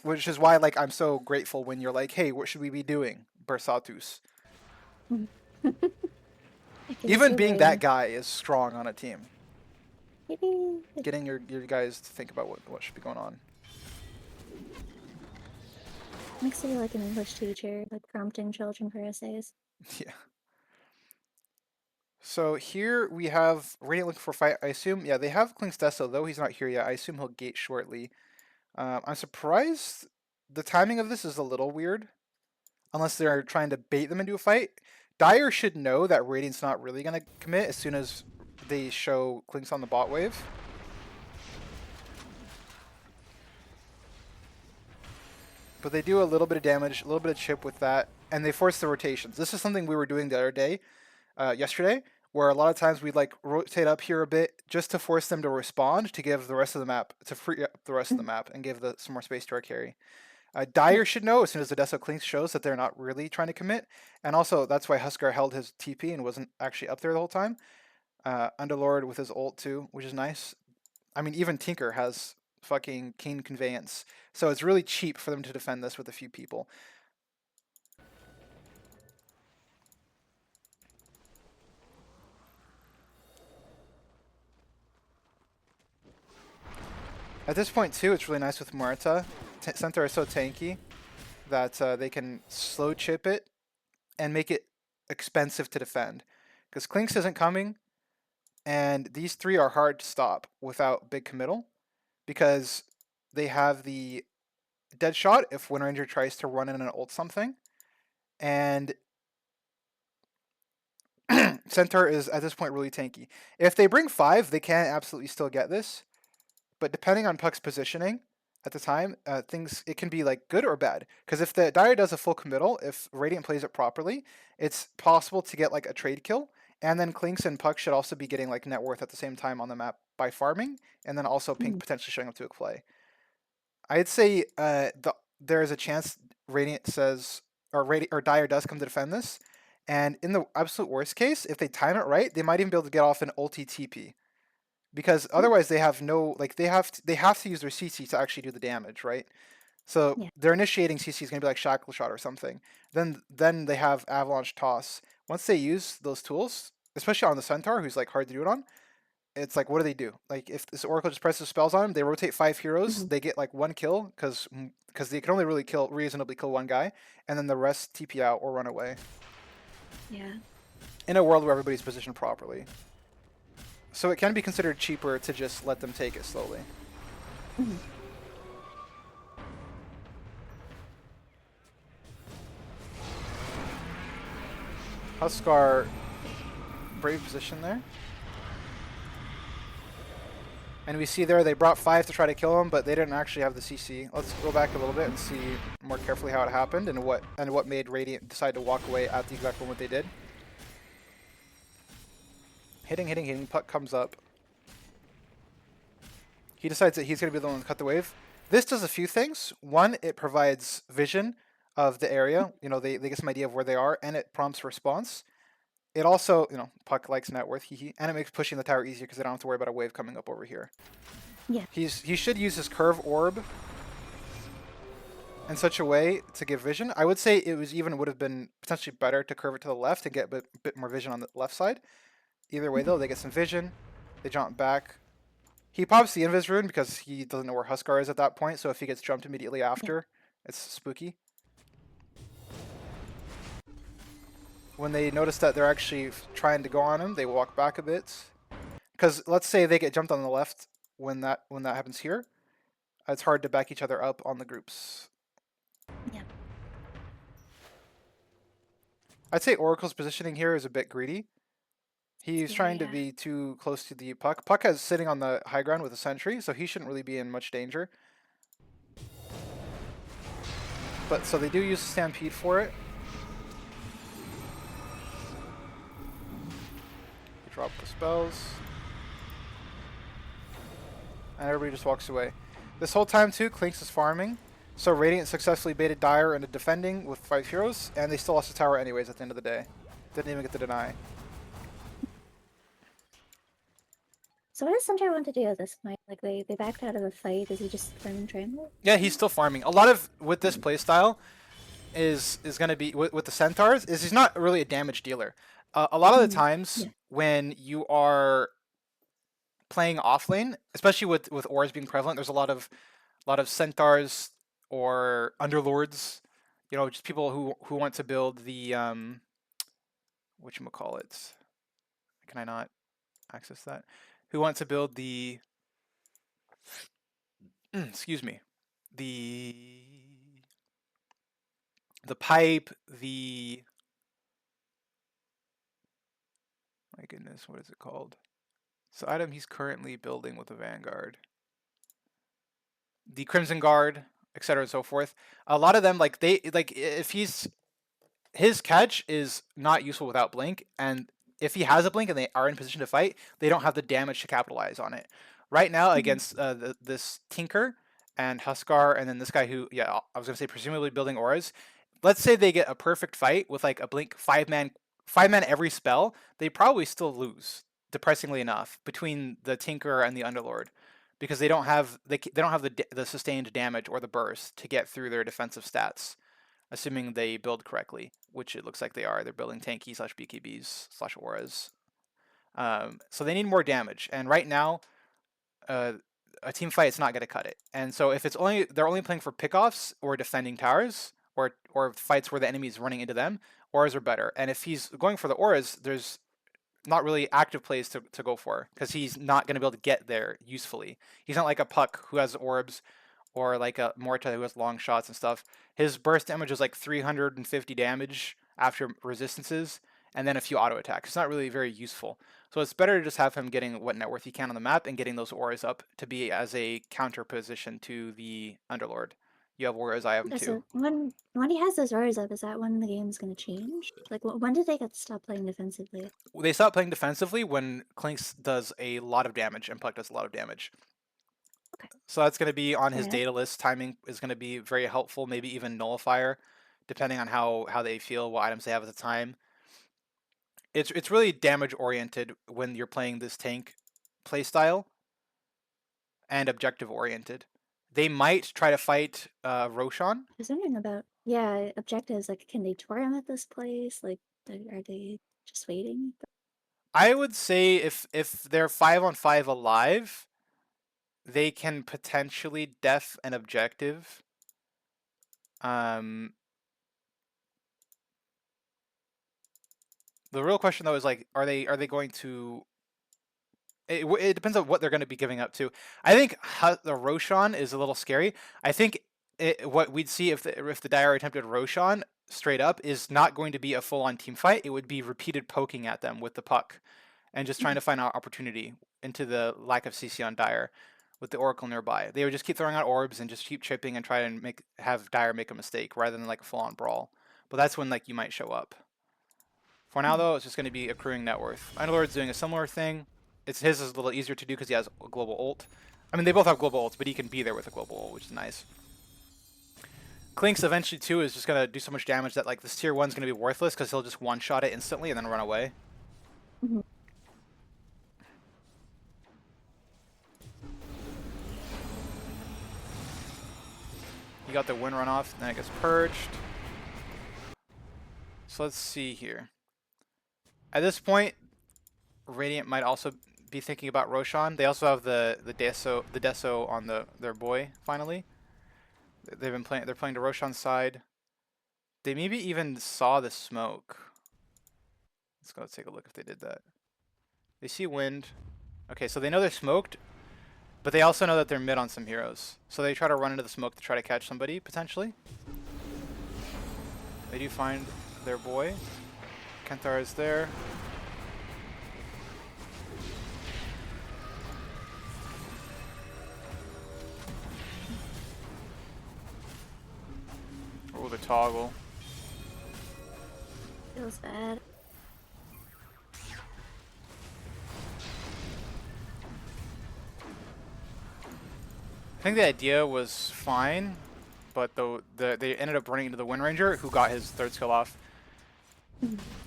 which is why like I'm so grateful when you're like, hey, what should we be doing, Bersatus? Even being that guy is strong on a team. Getting your guys to think about what should be going on. Makes me like an English teacher, like prompting children for essays. Yeah. So here we have Radiant looking for fight. I assume, yeah, they have Klingstesso, though he's not here yet. I assume he'll gate shortly. I'm surprised the timing of this is a little weird, unless they're trying to bait them into a fight. Dire should know that Radiant's not really going to commit as soon as they show Klinks on the bot wave. But they do a little bit of damage, a little bit of chip with that, and they force the rotations. This is something we were doing the other day, yesterday, where a lot of times we'd like rotate up here a bit just to force them to respond, to give the rest of the map, to free up the rest of the map and give some more space to our carry. Dire should know as soon as the Deso Clinks shows that they're not really trying to commit, and also that's why Huskar held his TP and wasn't actually up there the whole time. Underlord with his ult too, which is nice. I mean, even Tinker has fucking Keen Conveyance, so it's really cheap for them to defend this with a few people. At this point too, it's really nice with Muerta. Centaur is so tanky that they can slow chip it and make it expensive to defend. Because Klinks isn't coming, and these three are hard to stop without big committal, because they have the dead shot if Wind Ranger tries to run in and ult something, and Centaur is at this point really tanky. If they bring 5, they can absolutely still get this, but depending on Puck's positioning at the time, it can be like good or bad. Because if the Dire does a full committal, if Radiant plays it properly, it's possible to get like a trade kill, and then Klinks and Puck should also be getting like net worth at the same time on the map by farming, and then also Pink potentially showing up to a play. I'd say there is a chance Radiant says, or Dire does come to defend this, and in the absolute worst case, if they time it right, they might even be able to get off an ulti TP. Because otherwise they have no, like, they have to use their CC to actually do the damage, right? So their initiating CC is going to be like Shackle Shot or something. Then they have Avalanche Toss. Once they use those tools, especially on the Centaur, who's like hard to do it on, it's like, what do? Like, if this Oracle just presses spells on them, they rotate 5 heroes, they get like 1 kill, because they can only really reasonably kill 1 guy, and then the rest TP out or run away. Yeah. In a world where everybody's positioned properly. So it can be considered cheaper to just let them take it slowly. Huskar, brave position there. And we see there they brought 5 to try to kill him, but they didn't actually have the CC. Let's go back a little bit and see more carefully how it happened and what made Radiant decide to walk away at the exact moment they did. Hitting. Puck comes up. He decides that he's going to be the one to cut the wave. This does a few things. One, it provides vision of the area. You know, they get some idea of where they are, and it prompts response. It also, you know, Puck likes net worth, and it makes pushing the tower easier because they don't have to worry about a wave coming up over here. Yeah. He should use his curve orb in such a way to give vision. I would say it would have been potentially better to curve it to the left and get a bit more vision on the left side. Either way, though, they get some vision. They jump back. He pops the invis rune because he doesn't know where Huskar is at that point. So if he gets jumped immediately after, it's spooky. When they notice that they're actually trying to go on him, they walk back a bit. Because let's say they get jumped on the left when that happens here, it's hard to back each other up on the groups. Yeah. I'd say Oracle's positioning here is a bit greedy. He's Yeah, trying to yeah. be too close to the Puck. Puck is sitting on the high ground with a sentry, so he shouldn't really be in much danger. But so they do use Stampede for it. They drop the spells. And everybody just walks away. This whole time too, Clinks is farming. So Radiant successfully baited Dire into defending with 5 heroes, and they still lost the tower anyways at the end of the day. Didn't even get the deny. So what does Centaur want to do at this point? Like they backed out of a fight. Is he just farming triangle? Yeah, he's still farming. A lot of with this playstyle is going to be with the Centaurs is he's not really a damage dealer. A lot of the times when you are playing off lane, especially with auras being prevalent, there's a lot of Centaurs or Underlords, you know, just people who want to build the whatchamacallit. Can I not access that? Who want to build the excuse me, the pipe, my goodness, what is it called? So item he's currently building with the Vanguard. The Crimson Guard, etc. and so forth. A lot of them, like if his catch is not useful without blink, and if he has a blink and they are in position to fight, they don't have the damage to capitalize on it. Right now against this Tinker and Huskar, and then this guy who, yeah, I was gonna say presumably building auras. Let's say they get a perfect fight with like a blink 5-man every spell, they probably still lose, depressingly enough, between the Tinker and the Underlord, because they don't have the sustained damage or the burst to get through their defensive stats, assuming they build correctly, which it looks like they are. They're building tanky / BKBs / auras. So they need more damage, and right now, a team fight is not going to cut it. And so if they're only playing for pickoffs or defending towers or fights where the enemy is running into them, auras are better. And if he's going for the auras, there's not really active plays to go for, because he's not going to be able to get there usefully. He's not like a Puck who has orbs, or like a Morta who has long shots and stuff. His burst damage is like 350 damage after resistances, and then a few auto attacks. It's not really very useful. So it's better to just have him getting what net worth he can on the map and getting those auras up to be as a counter position to the Underlord. You have auras, I have them too. So when he has those auras up, is that when the game's going to change? Like when did they get stop playing defensively? They stop playing defensively when Clinks does a lot of damage and Puck does a lot of damage. Okay. So that's going to be on his data list. Timing is going to be very helpful, maybe even nullifier, depending on how they feel, what items they have at the time. It's really damage oriented when you're playing this tank playstyle, and objective oriented. They might try to fight Roshan. I was wondering about objectives. Like, can they tour him at this place? Like, are they just waiting? I would say if they're 5-on-5 alive, they can potentially def an objective. The real question though is like, are they going to? It depends on what they're going to be giving up to. I think the Roshan is a little scary. I think what we'd see if the Dire attempted Roshan straight up is not going to be a full-on team fight. It would be repeated poking at them with the Puck, and just trying to find out opportunity into the lack of CC on Dire with the Oracle nearby. They would just keep throwing out orbs and just keep chipping and try and have Dire make a mistake rather than like a full-on brawl. But that's when like you might show up. For now though, it's just going to be accruing net worth. Underlord's doing a similar thing. His is a little easier to do because he has a global ult. I mean, they both have global ults, but he can be there with a global ult, which is nice. Clinks eventually too is just going to do so much damage that like this tier 1's going to be worthless, because he'll just one-shot it instantly and then run away. He got the wind run off, then it gets purged. So let's see here. At this point, Radiant might also be thinking about Roshan. They also have the Deso on their boy finally. They're playing to Roshan's side. They maybe even saw the smoke. Let's go take a look if they did that. They see wind. Okay, so they know they're smoked, but they also know that they're mid on some heroes. So they try to run into the smoke to try to catch somebody, potentially. They do find their boy. Centaur is there. Oh, the toggle. Feels bad. I think the idea was fine, but they ended up running into the Wind Ranger, who got his third skill off.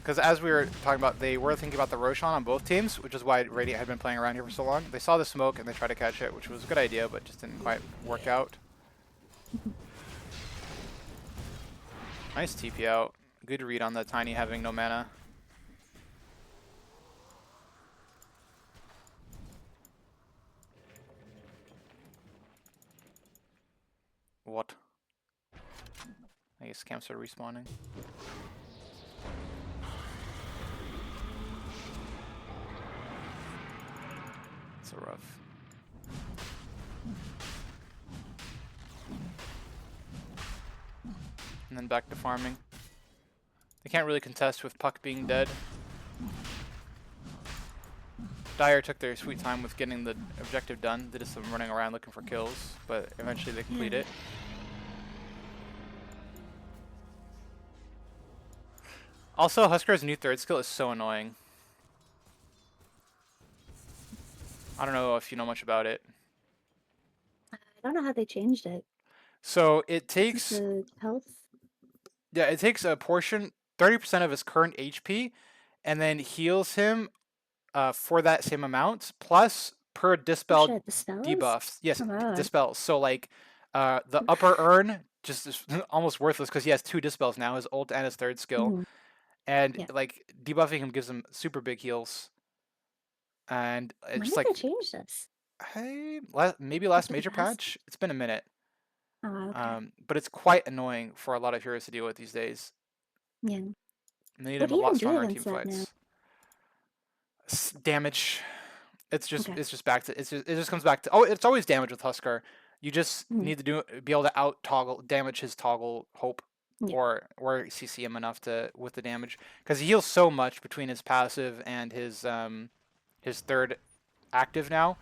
Because as we were talking about, they were thinking about the Roshan on both teams, which is why Radiant had been playing around here for so long. They saw the smoke and they tried to catch it, which was a good idea, but just didn't quite work out. Nice TP out. Good read on the Tiny having no mana. What? I guess camps are respawning. It's a rough. And then back to farming. They can't really contest with Puck being dead. Dire took their sweet time with getting the objective done. They did some running around looking for kills, but eventually they complete it. Also, Huskar's new third skill is so annoying. I don't know if you know much about it. I don't know how they changed it. So it takes... The health? Yeah, it takes a portion, 30% of his current HP, and then heals him for that same amount, plus per dispelled debuffs. Yes, dispels. So like the upper urn just is almost worthless because he has 2 dispels now, his ult and his third skill. And like debuffing him gives him super big heals. And it's when just did like they change this? Hey, maybe last major patch. It's been a minute. Oh, okay. But it's quite annoying for a lot of heroes to deal with these days. Yeah. And they need What him do a you lot even do stronger in team against that now? fights. Damage. It's just back to it just comes back to it's always damage with Huskar. You just need to be able to out toggle damage his toggle hope or CC him enough to with the damage because he heals so much between his passive and his third active now.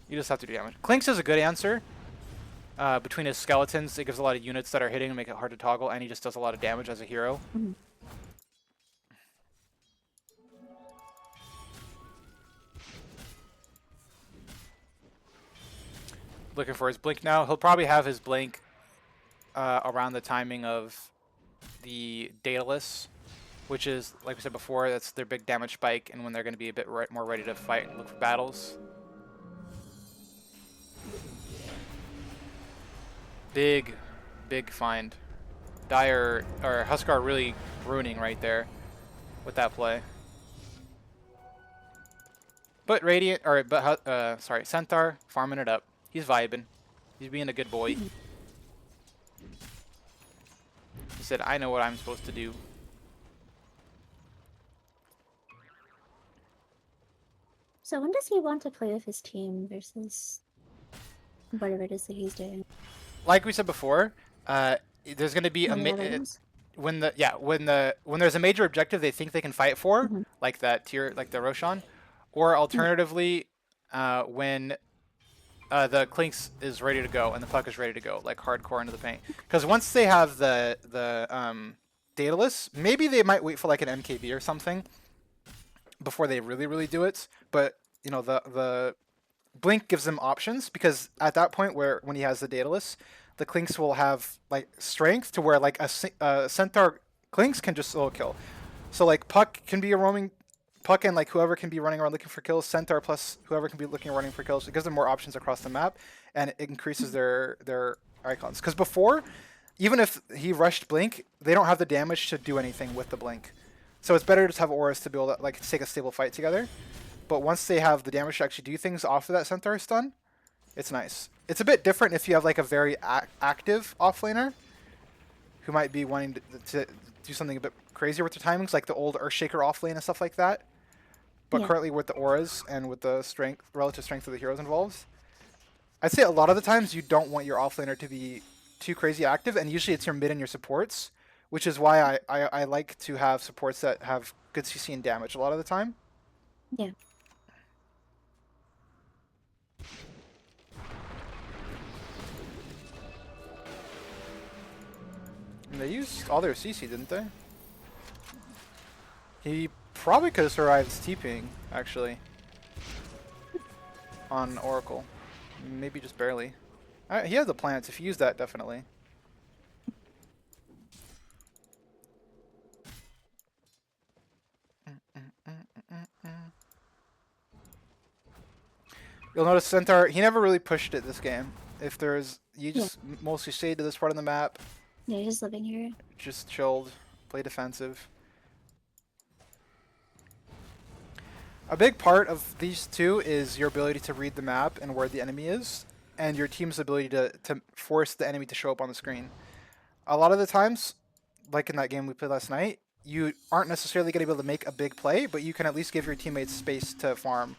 You just have to do damage. Clinks is a good answer. Between his skeletons, it gives a lot of units that are hitting and make it hard to toggle, and he just does a lot of damage as a hero. Looking for his blink now. He'll probably have his blink around the timing of the Daedalus, which is, like we said before, that's their big damage spike, and when they're going to be a bit more ready to fight and look for battles. Big find. Dire or Huskar really ruining right there with that play. But Centaur farming it up. He's vibing. He's being a good boy. He said, "I know what I'm supposed to do." So when does he want to play with his team versus whatever it is that he's doing? Like we said before, there's going to be when there's a major objective they think they can fight for, like that tier, like the Roshan, or alternatively, when the Clinks is ready to go and the Puck is ready to go, like hardcore into the paint. Because once they have the Daedalus, maybe they might wait for like an MKB or something before they really do it. But you know the Blink gives them options because at that point when he has the Daedalus, the Clinks will have like strength to where like a Centaur Clinks can just solo kill. So like Puck can be a roaming Puck and like whoever can be running around looking for kills, Centaur plus whoever can be looking running for kills, it gives them more options across the map, and it increases their icons. Because before, even if he rushed Blink, they don't have the damage to do anything with the Blink. So it's better to just have auras to be able to like take a stable fight together. But once they have the damage to actually do things off of that Centaur stun, it's nice. It's a bit different if you have like a very active offlaner who might be wanting to do something a bit crazier with their timings, like the old Earthshaker offlane and stuff like that. But Yeah. currently with the auras and with the relative strength of the heroes involved, I'd say a lot of the times you don't want your offlaner to be too crazy active, and usually it's your mid and your supports, which is why I like to have supports that have good CC and damage a lot of the time. Yeah. And they used all their CC, didn't they? He probably could have survived TPing, actually, on Oracle. Maybe just barely. He has the plants. If he used that, definitely. You'll notice Centaur, he never really pushed it this game. If there's, you just mostly stayed to this part of the map, Yeah, just living here. just chilled, play defensive. A big part of these two is your ability to read the map and where the enemy is, and your team's ability to force the enemy to show up on the screen. A lot of the times, like in that game we played last night, you aren't necessarily going to be able to make a big play, but you can at least give your teammates space to farm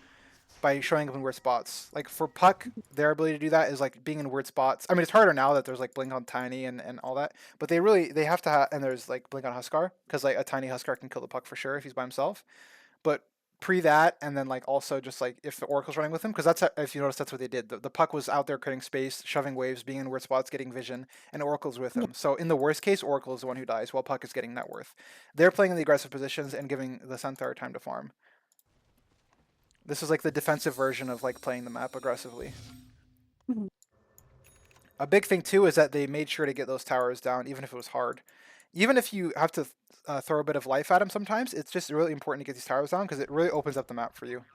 by showing up in weird spots. Like for Puck, their ability to do that is like being in weird spots. I mean, it's harder now that there's like Blink on Tiny and all that, but they have to have, and there's like Blink on Huskar, because like a Tiny Huskar can kill the Puck for sure if he's by himself. But pre that, and then like also just like if the Oracle's running with him, because that's, if you notice, that's what they did. The Puck was out there creating space, shoving waves, being in weird spots, getting vision, and Oracle's with him. Yeah. So in the worst case, Oracle is the one who dies while Puck is getting net worth. They're playing in the aggressive positions and giving the Centaur time to farm. This is like the defensive version of like playing the map aggressively. Mhm. A big thing too is that they made sure to get those towers down, even if it was hard. Even if you have to throw a bit of life at them sometimes, it's just really important to get these towers down because it really opens up the map for you.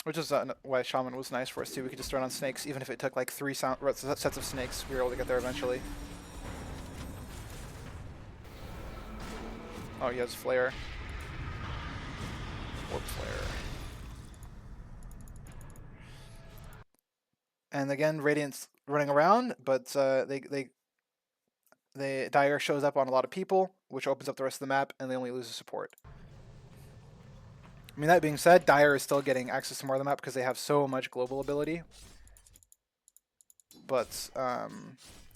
Which is why Shaman was nice for us too. We could just run on snakes, even if it took like 3 sets of snakes. We were able to get there eventually. Oh, he has flare. Warp flare. And again, Radiant's running around, but the Dire shows up on a lot of people, which opens up the rest of the map, and they only lose the support. I mean, that being said, Dire is still getting access to more of the map because they have so much global ability. But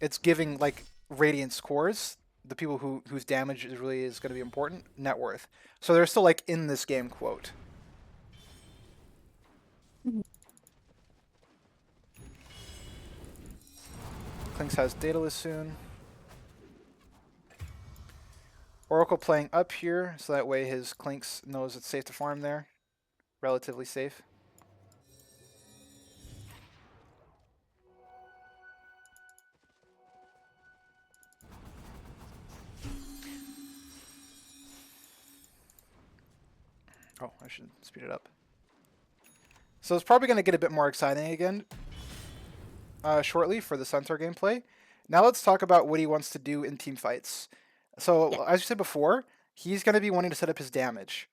it's giving like Radiant scores, the people whose damage is really is going to be important, net worth. So they're still like in this game, quote. Mhm. Clinks has Daedalus soon. Oracle playing up here, so that way his Clinks knows it's safe to farm there. Relatively safe. Oh, I should speed it up. So it's probably going to get a bit more exciting again shortly for the Centaur gameplay. Now let's talk about what he wants to do in team fights. So as you said before, he's going to be wanting to set up his damage,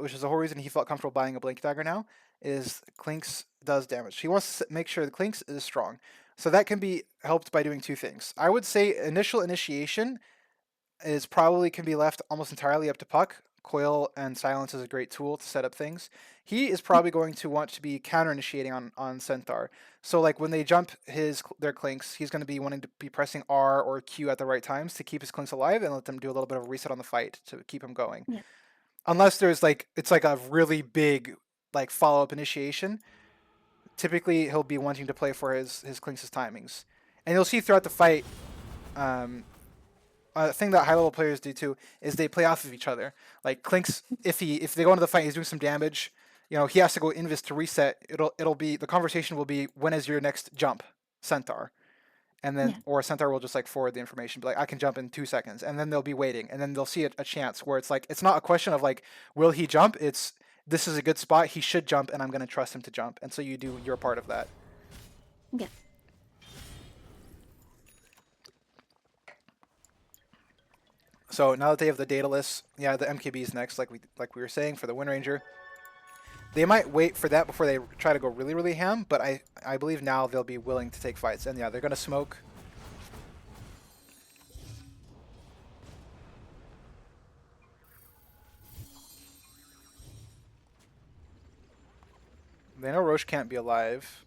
which is the whole reason he felt comfortable buying a Blink Dagger now, is Clinks does damage. He wants to make sure the Clinks is strong. So that can be helped by doing 2 things. I would say initial initiation is probably can be left almost entirely up to Puck. Coil and Silence is a great tool to set up things. He is probably going to want to be counter-initiating on Centaur. So like when they jump their Clinks, he's going to be wanting to be pressing R or Q at the right times to keep his Clinks alive and let them do a little bit of a reset on the fight to keep him going. Yeah. Unless there's like, it's like a really big like follow-up initiation. Typically he'll be wanting to play for his Clinks' timings. And you'll see throughout the fight, a thing that high level players do too is they play off of each other. Like Clinks, if they go into the fight, he's doing some damage. You know, he has to go invis to reset. It'll be the conversation will be, when is your next jump, Centaur? and then Yeah. or Centaur will just like forward the information, be like, I can jump in 2 seconds, and then they'll be waiting, and then they'll see a chance where it's like it's not a question of like will he jump, it's this is a good spot, he should jump, and I'm gonna trust him to jump, and so you do your part of that. Yeah. So now that they have the data list, yeah, the MKB is next, like we were saying for the Wind Ranger. They might wait for that before they try to go really, really ham, but I believe now they'll be willing to take fights. And yeah, they're going to smoke. They know Roche can't be alive.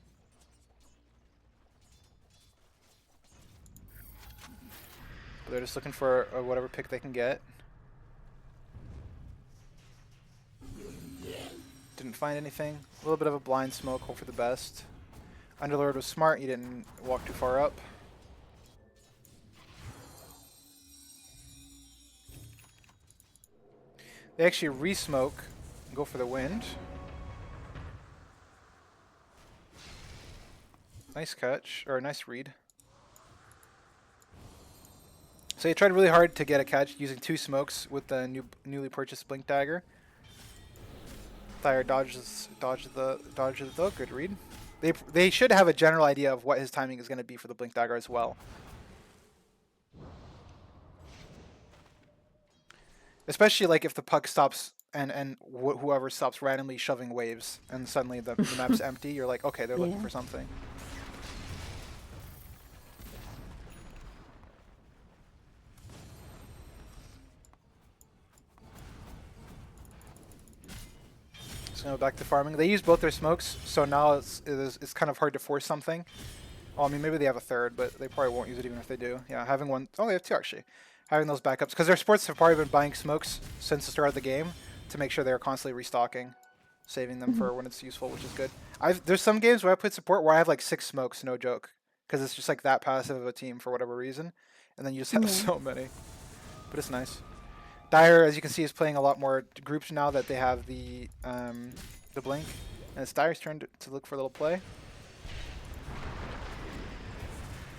But they're just looking for whatever pick they can get. Didn't find anything. A little bit of a blind smoke, hope for the best. Underlord was smart, he didn't walk too far up. They actually re-smoke and go for the wind. Nice catch, or nice read. So he tried really hard to get a catch using 2 smokes with the newly purchased Blink Dagger. Thyre dodges though. Good read. They should have a general idea of what his timing is going to be for the Blink Dagger as well. Especially like if the puck stops and whoever stops randomly shoving waves and suddenly the map's empty, you're like, okay, they're looking for something. So back to farming. They use both their smokes, so now it's kind of hard to force something. Well, I mean, maybe they have a third, but they probably won't use it even if they do. Yeah, having one. Oh, they have 2 actually. Having those backups, because their sports have probably been buying smokes since the start of the game to make sure they're constantly restocking, saving them for when it's useful, which is good. There's some games where I put support where I have like 6 smokes, no joke, because it's just like that passive of a team for whatever reason, and then you just have so many. But it's nice. Dire, as you can see, is playing a lot more groups now that they have the blink, and it's Dire's turn to look for a little play.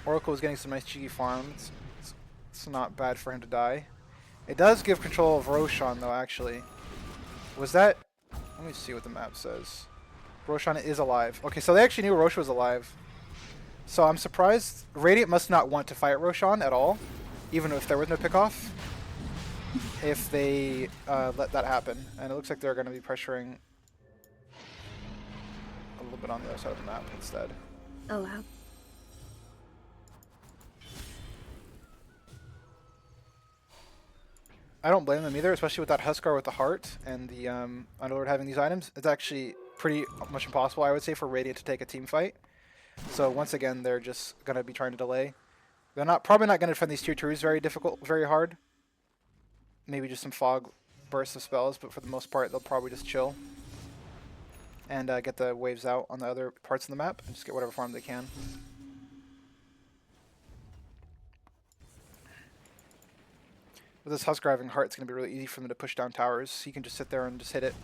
Oracle is getting some nice cheeky farms. It's not bad for him to die. It does give control of Roshan though, actually. Was that... Let me see what the map says. Roshan is alive. Okay, so they actually knew Roshan was alive. So I'm surprised. Radiant must not want to fight Roshan at all, even if there was no pickoff, if they let that happen. And it looks like they're going to be pressuring a little bit on the other side of the map instead. Oh, wow. I don't blame them either, especially with that Huskar with the heart and the Underlord having these items. It's actually pretty much impossible, I would say, for Radiant to take a team fight. So once again, they're just going to be trying to delay. They're probably not going to defend these tier 2s very hard. Maybe just some fog bursts of spells, but for the most part, they'll probably just chill and get the waves out on the other parts of the map and just get whatever farm they can. With this Huskar having heart, it's going to be really easy for them to push down towers. He can just sit there and just hit it.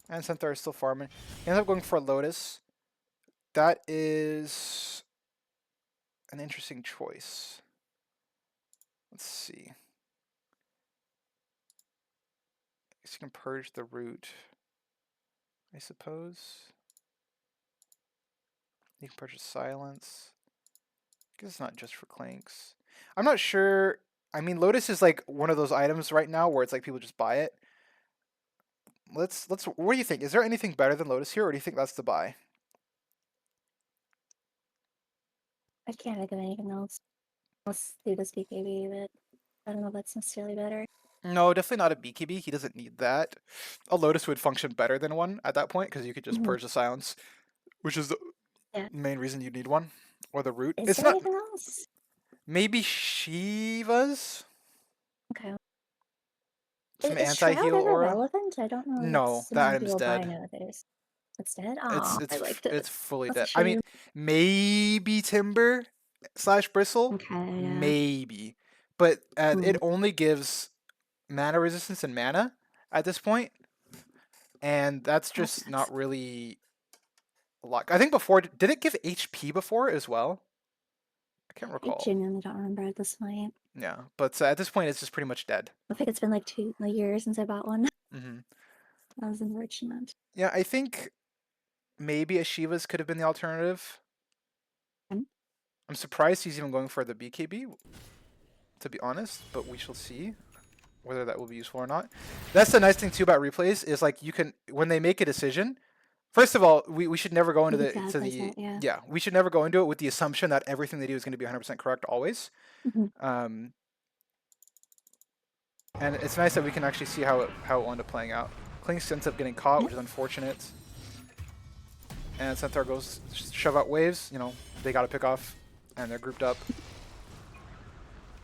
And Centaur is still farming. He ends up going for a Lotus. That is an interesting choice. Let's see. I guess you can purge the root, I suppose. You can purchase silence. I guess it's not just for clanks. I'm not sure. I mean, Lotus is like one of those items right now where it's like people just buy it. Let's. What do you think? Is there anything better than Lotus here, or do you think that's the buy? I can't think of anything else. Let's do this BKB, but I don't know if that's necessarily better. No, definitely not a BKB. He doesn't need that. A Lotus would function better than one at that point because you could just purge the silence, which is the main reason you need one, or the root. Is It's there not. anything else? Maybe Shiva's. Okay. Some Is Shroud anti-heal ever aura. relevant? I don't know. No, That's that something item's people buy dead. nowadays. It's dead? Aw, I liked it. It's fully That's a dead. I mean, shame. maybe Timber / Bristle, Okay, yeah. maybe, but it only gives mana resistance and mana at this point, and that's just not really a lot. I think before, did it give HP before as well? I can't I recall. genuinely don't remember at this point. Yeah, but at this point, it's just pretty much dead. I think it's been like 2 years since I bought one. Hmm. That was unfortunate. Yeah, I think maybe a Shiva's could have been the alternative. Hmm? I'm surprised he's even going for the BKB, to be honest, but we shall see whether that will be useful or not. That's the nice thing too about replays is like you can, when they make a decision, first of all, we should never go into You the can to advise the that, yeah. yeah, we should never go into it with the assumption that everything they do is going to be 100% correct always. Mhm. And it's nice that we can actually see how it will end up playing out. Klinks ends up getting caught, which is unfortunate. And Centaur goes shove out waves. You know, they got to pick off, and they're grouped up.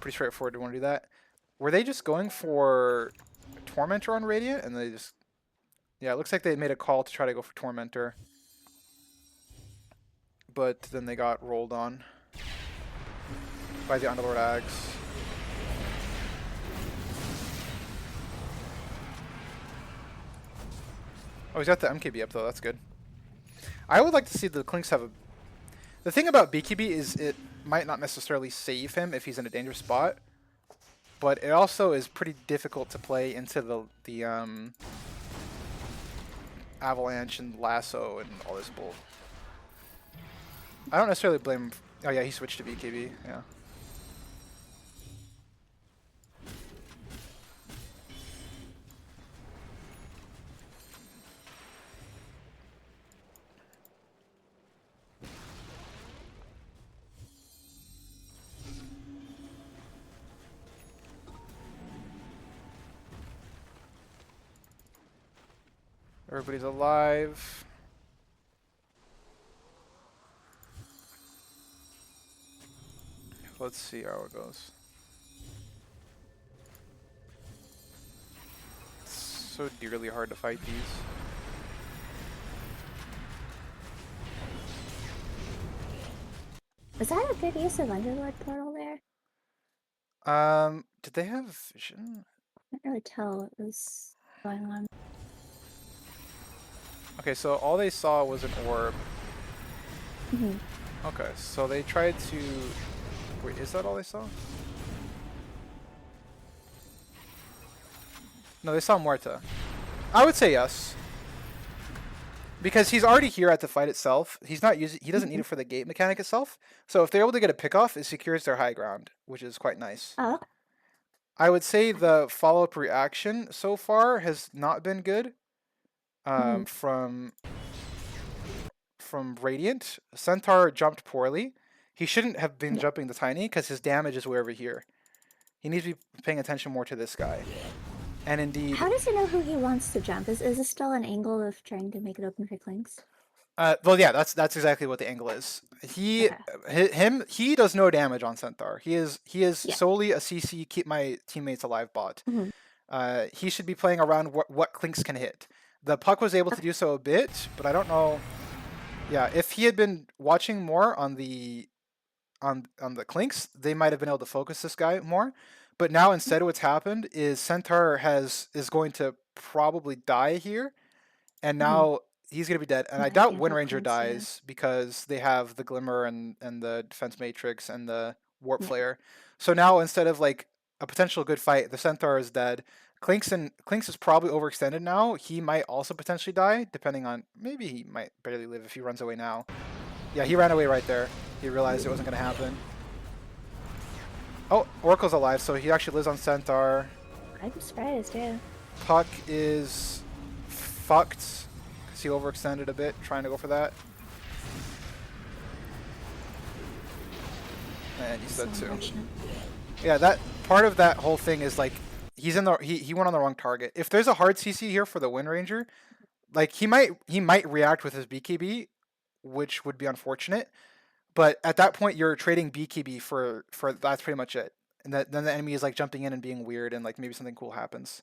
Pretty straightforward to want to do that. Were they just going for Tormentor on Radiant? And they just... Yeah, it looks like they made a call to try to go for Tormentor. But then they got rolled on by the Underlord Ags. Oh, he's got the MKB up, though. That's good. I would like to see the Klinks have a... The thing about BKB is it might not necessarily save him if he's in a dangerous spot, but it also is pretty difficult to play into the Avalanche and Lasso and all this bull. I don't necessarily blame him. Oh yeah, he switched to BKB, yeah. Everybody's alive. Let's see how it goes. It's so dearly hard to fight these. Was that a good use of Underlord Portal there? Did they have vision? I can't really tell what was going on. Okay, so all they saw was an orb. Mhm. Okay, so they tried to... Wait, is that all they saw? No, they saw Muerta. I would say yes. Because he's already here at the fight itself. He's not using... He doesn't need it for the gate mechanic itself. So if they're able to get a pickoff, it secures their high ground, which is quite nice. Oh, okay. I would say the follow-up reaction so far has not been good. From Radiant. Centaur jumped poorly. He shouldn't have been jumping the Tiny because his damage is way over here. He needs to be paying attention more to this guy. And indeed... How does he know who he wants to jump? Is this still an angle of trying to make it open for Klinks? well, yeah, that's exactly what the angle is. He does no damage on Centaur. He is solely a CC keep my teammates alive bot. He should be playing around what Klinks can hit. The puck was able to do so a bit, but I don't know. Yeah, if he had been watching more on the Klinks, they might have been able to focus this guy more. But now instead what's happened is Centaur is going to probably die here, and now he's going to be dead. And I doubt Wind Ranger dies because they have the Glimmer and the Defense Matrix and the Warp Flare. So now instead of like a potential good fight, the Centaur is dead. Klinks is probably overextended now. He might also potentially die, depending on... Maybe he might barely live if he runs away now. Yeah, he ran away right there. He realized it wasn't going to happen. Oh, Oracle's alive, so he actually lives on Centaur. I'm surprised, yeah. Puck is fucked because he overextended a bit trying to go for that. And he's dead too. Yeah, that part of that whole thing is like he's in the he went on the wrong target. If there's a hard CC here for the Wind Ranger, like he might react with his BKB, which would be unfortunate. But at that point, you're trading BKB for that's pretty much it. And then the enemy is like jumping in and being weird, and like maybe something cool happens.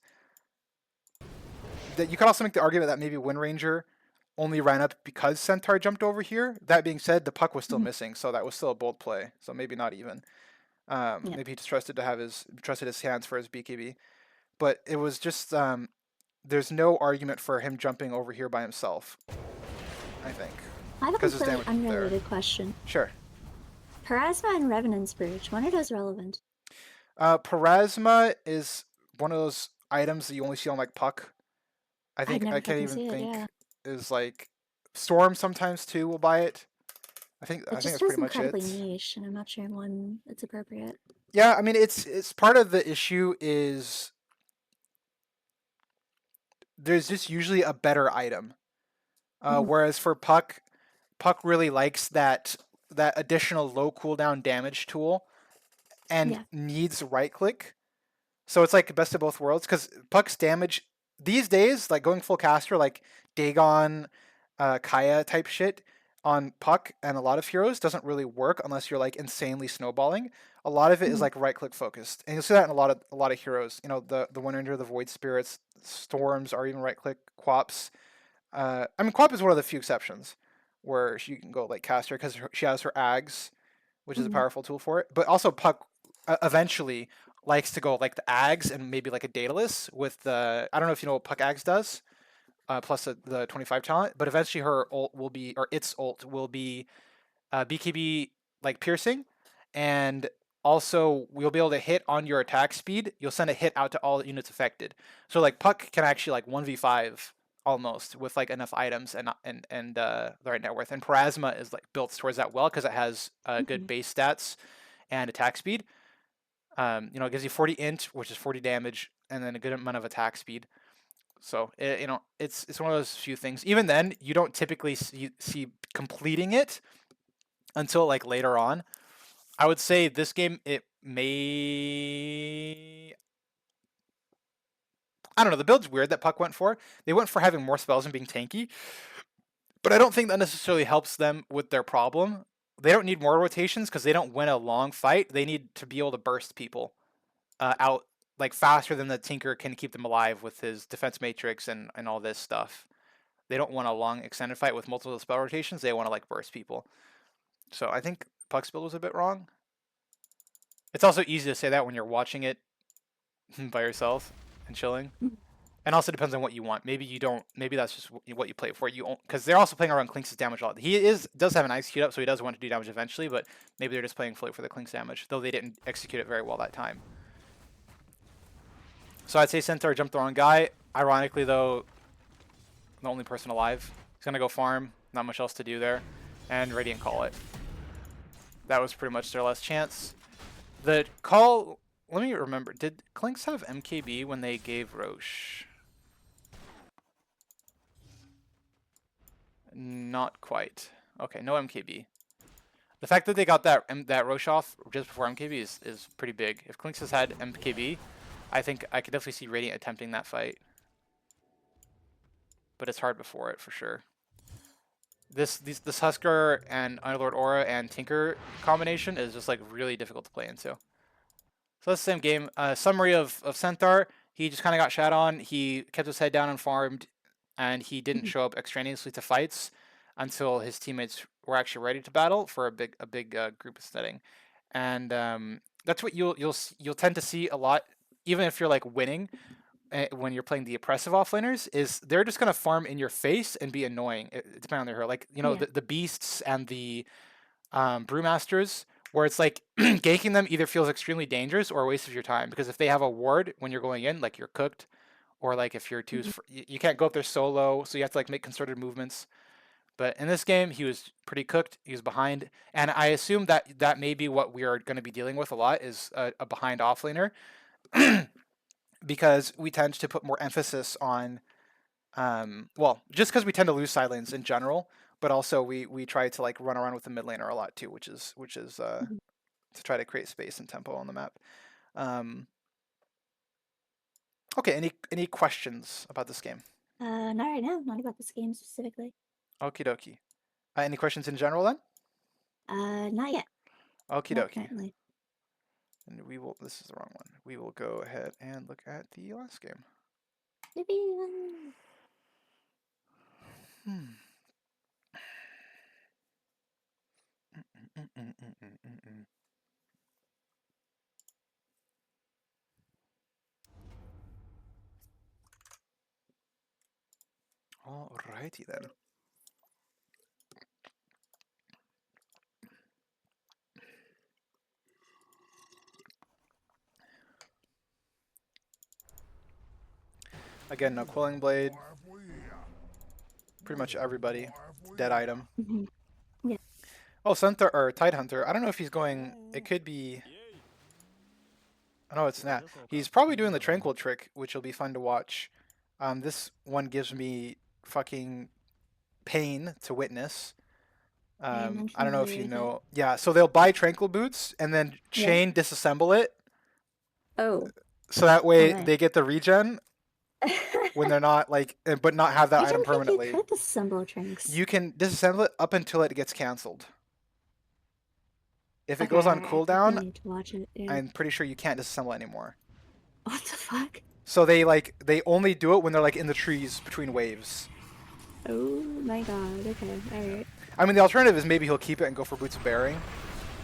That you could also make the argument that maybe Wind Ranger only ran up because Centaur jumped over here. That being said, the puck was still missing, so that was still a bold play. So maybe not even. Maybe he just trusted his hands for his BKB. But it was just there's no argument for him jumping over here by himself, I think. I have a because his completely damage is there. unrelated question. Sure. Parasma and Revenant's Brooch, when are those relevant? Parasma is one of those items that you only see on like Puck. I'd I never can't fucking even see it, yeah. think is like Storm sometimes too will buy it. It I think just that's feels pretty much incredibly it. niche, and I'm not sure when it's appropriate. Yeah, I mean it's part of the issue is there's just usually a better item. Mhm. Whereas for Puck, Puck really likes that additional low cooldown damage tool and Yeah. needs right click. So it's like best of both worlds because Puck's damage these days, like going full caster, like Dagon, Kaya type shit on Puck and a lot of heroes doesn't really work unless you're like insanely snowballing. A lot of it is Mhm. like right click focused, and you'll see that in a lot of heroes. You know, the Wind Ranger, the Void Spirits, Storms are even right click. Quaps. I mean, Quap is one of the few exceptions where she can go like caster because she has her Ags, which is a Mhm. powerful tool for it. But also Puck eventually likes to go like the Ags and maybe like a Daedalus with the I don't know if you know what Puck Ags does, plus the 25 talent. But eventually her ult will be or its ult will be BKB like piercing, and also we'll be able to hit on your attack speed. You'll send a hit out to all units affected. So like Puck can actually like 1v5 almost with like enough items and the right net worth. And Parasma is like built towards that well because it has good Mhm. base stats and attack speed. You know, it gives you 40 int, which is 40 damage, and then a good amount of attack speed. So you know, it's one of those few things. Even then, you don't typically see completing it until like later on. I would say this game it may I don't know, the build's weird that Puck went for. They went for having more spells and being tanky, but I don't think that necessarily helps them with their problem. They don't need more rotations because they don't win a long fight. They need to be able to burst people out like faster than the Tinker can keep them alive with his defense matrix and all this stuff. They don't want a long extended fight with multiple spell rotations. They want to like burst people. So I think Puck's build was a bit wrong. It's also easy to say that when you're watching it by yourself and chilling. Mhm. And also depends on what you want. Maybe you don't. Maybe that's just what you play for. You because they're also playing around Clinks' damage a lot. He does have an ice queued up, so he does want to do damage eventually. But maybe they're just playing fully for the Clinks damage, though they didn't execute it very well that time. So I'd say Centaur jumped the wrong guy. Ironically, though, the only person alive. He's gonna go farm. Not much else to do there, and Radiant call it. That was pretty much their last chance. The call. Let me remember. Did Clinks have MKB when they gave Roche? Not quite. Okay, no MKB. The fact that they got that Roche off just before MKB is pretty big. If Clinks has had MKB, I think I could definitely see Radiant attempting that fight. But it's hard before it for sure. This Husker and Underlord Aura and Tinker combination is just like really difficult to play into. So that's the same game. Summary of Centaur. He just kind of got shat on. He kept his head down and farmed, and he didn't Mhm. show up extraneously to fights until his teammates were actually ready to battle for a big group setting. And that's what you'll tend to see a lot, even if you're like winning when you're playing the oppressive offlaners. Is they're just gonna farm in your face and be annoying, depending on their hero. Like you know Yeah. the beasts and the brewmasters, where it's like ganking them either feels extremely dangerous or a waste of your time because if they have a ward when you're going in, like you're cooked, or like if you're too, Mhm. you can't go up there solo, so you have to like make concerted movements. But in this game, he was pretty cooked. He was behind, and I assume that that may be what we are going to be dealing with a lot is a behind offlaner, because we tend to put more emphasis on well, just because we tend to lose side lanes in general, but also we try to like run around with the mid laner a lot too, which is Mhm. to try to create space and tempo on the map. Um, okay, any questions about this game? Not right now. Not about this game specifically. Okie dokie. Any questions in general then? Not yet. Okie Not dokie. currently. And we will. This is the wrong one. We will go ahead and look at the last game. Yippee! Hmm. Mm-mm-mm-mm-mm-mm-mm. Alrighty then. Again, no Quelling Blade. Pretty much everybody. Dead item. Mhm. Yeah. Oh, Centaur or Tidehunter. I don't know if he's going. It could be. No, it's not. He's probably doing the Tranquil trick, which will be fun to watch. This one gives me fucking pain to witness. I am I don't know if unfamiliar you with it. know. Yeah, so they'll buy Tranquil boots and then Yeah. chain disassemble it, Oh. so that Oh way my. they get the regen when they're not like, but not have that I item don't think you permanently. could disassemble drinks. You can disassemble it up until it gets canceled. If it Okay, goes on I cooldown, need to watch it. Yeah. I'm pretty sure you can't disassemble anymore. What the fuck? So they only do it when they're like in the trees between waves. Oh my god. Okay. Yeah. Alright. I mean, the alternative is maybe he'll keep it and go for Boots of Bearing.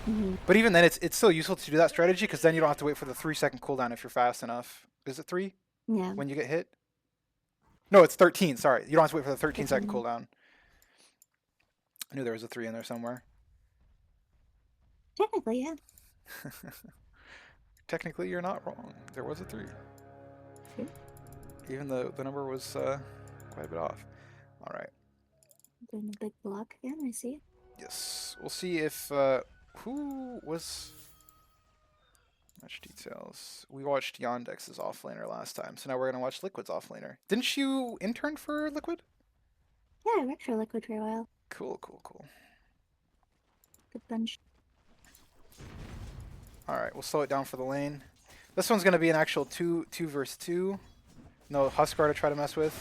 Mm-hmm. But even then, it's still useful to do that strategy because then you don't have to wait for the 3-second cooldown if you're fast enough. Is it 3 Yeah. when you get hit? No, it's 13. Sorry, you don't have to wait for the 13-second 13. cooldown. I knew there was a 3 in there somewhere. Technically, yeah. Technically, you're not wrong. There was a 3. True. Even though the number was quite a bit off. All right. Doing a big block again, I see. Yes. We'll see if who was match details. We watched Yandex's offlaner last time, so now we're gonna watch Liquid's offlaner. Didn't you intern for Liquid? Yeah, I worked for Liquid for a while. Cool, cool, cool. Good bunch. All right, we'll slow it down for the lane. This one's gonna be an actual 2 versus 2. No Huskar to try to mess with.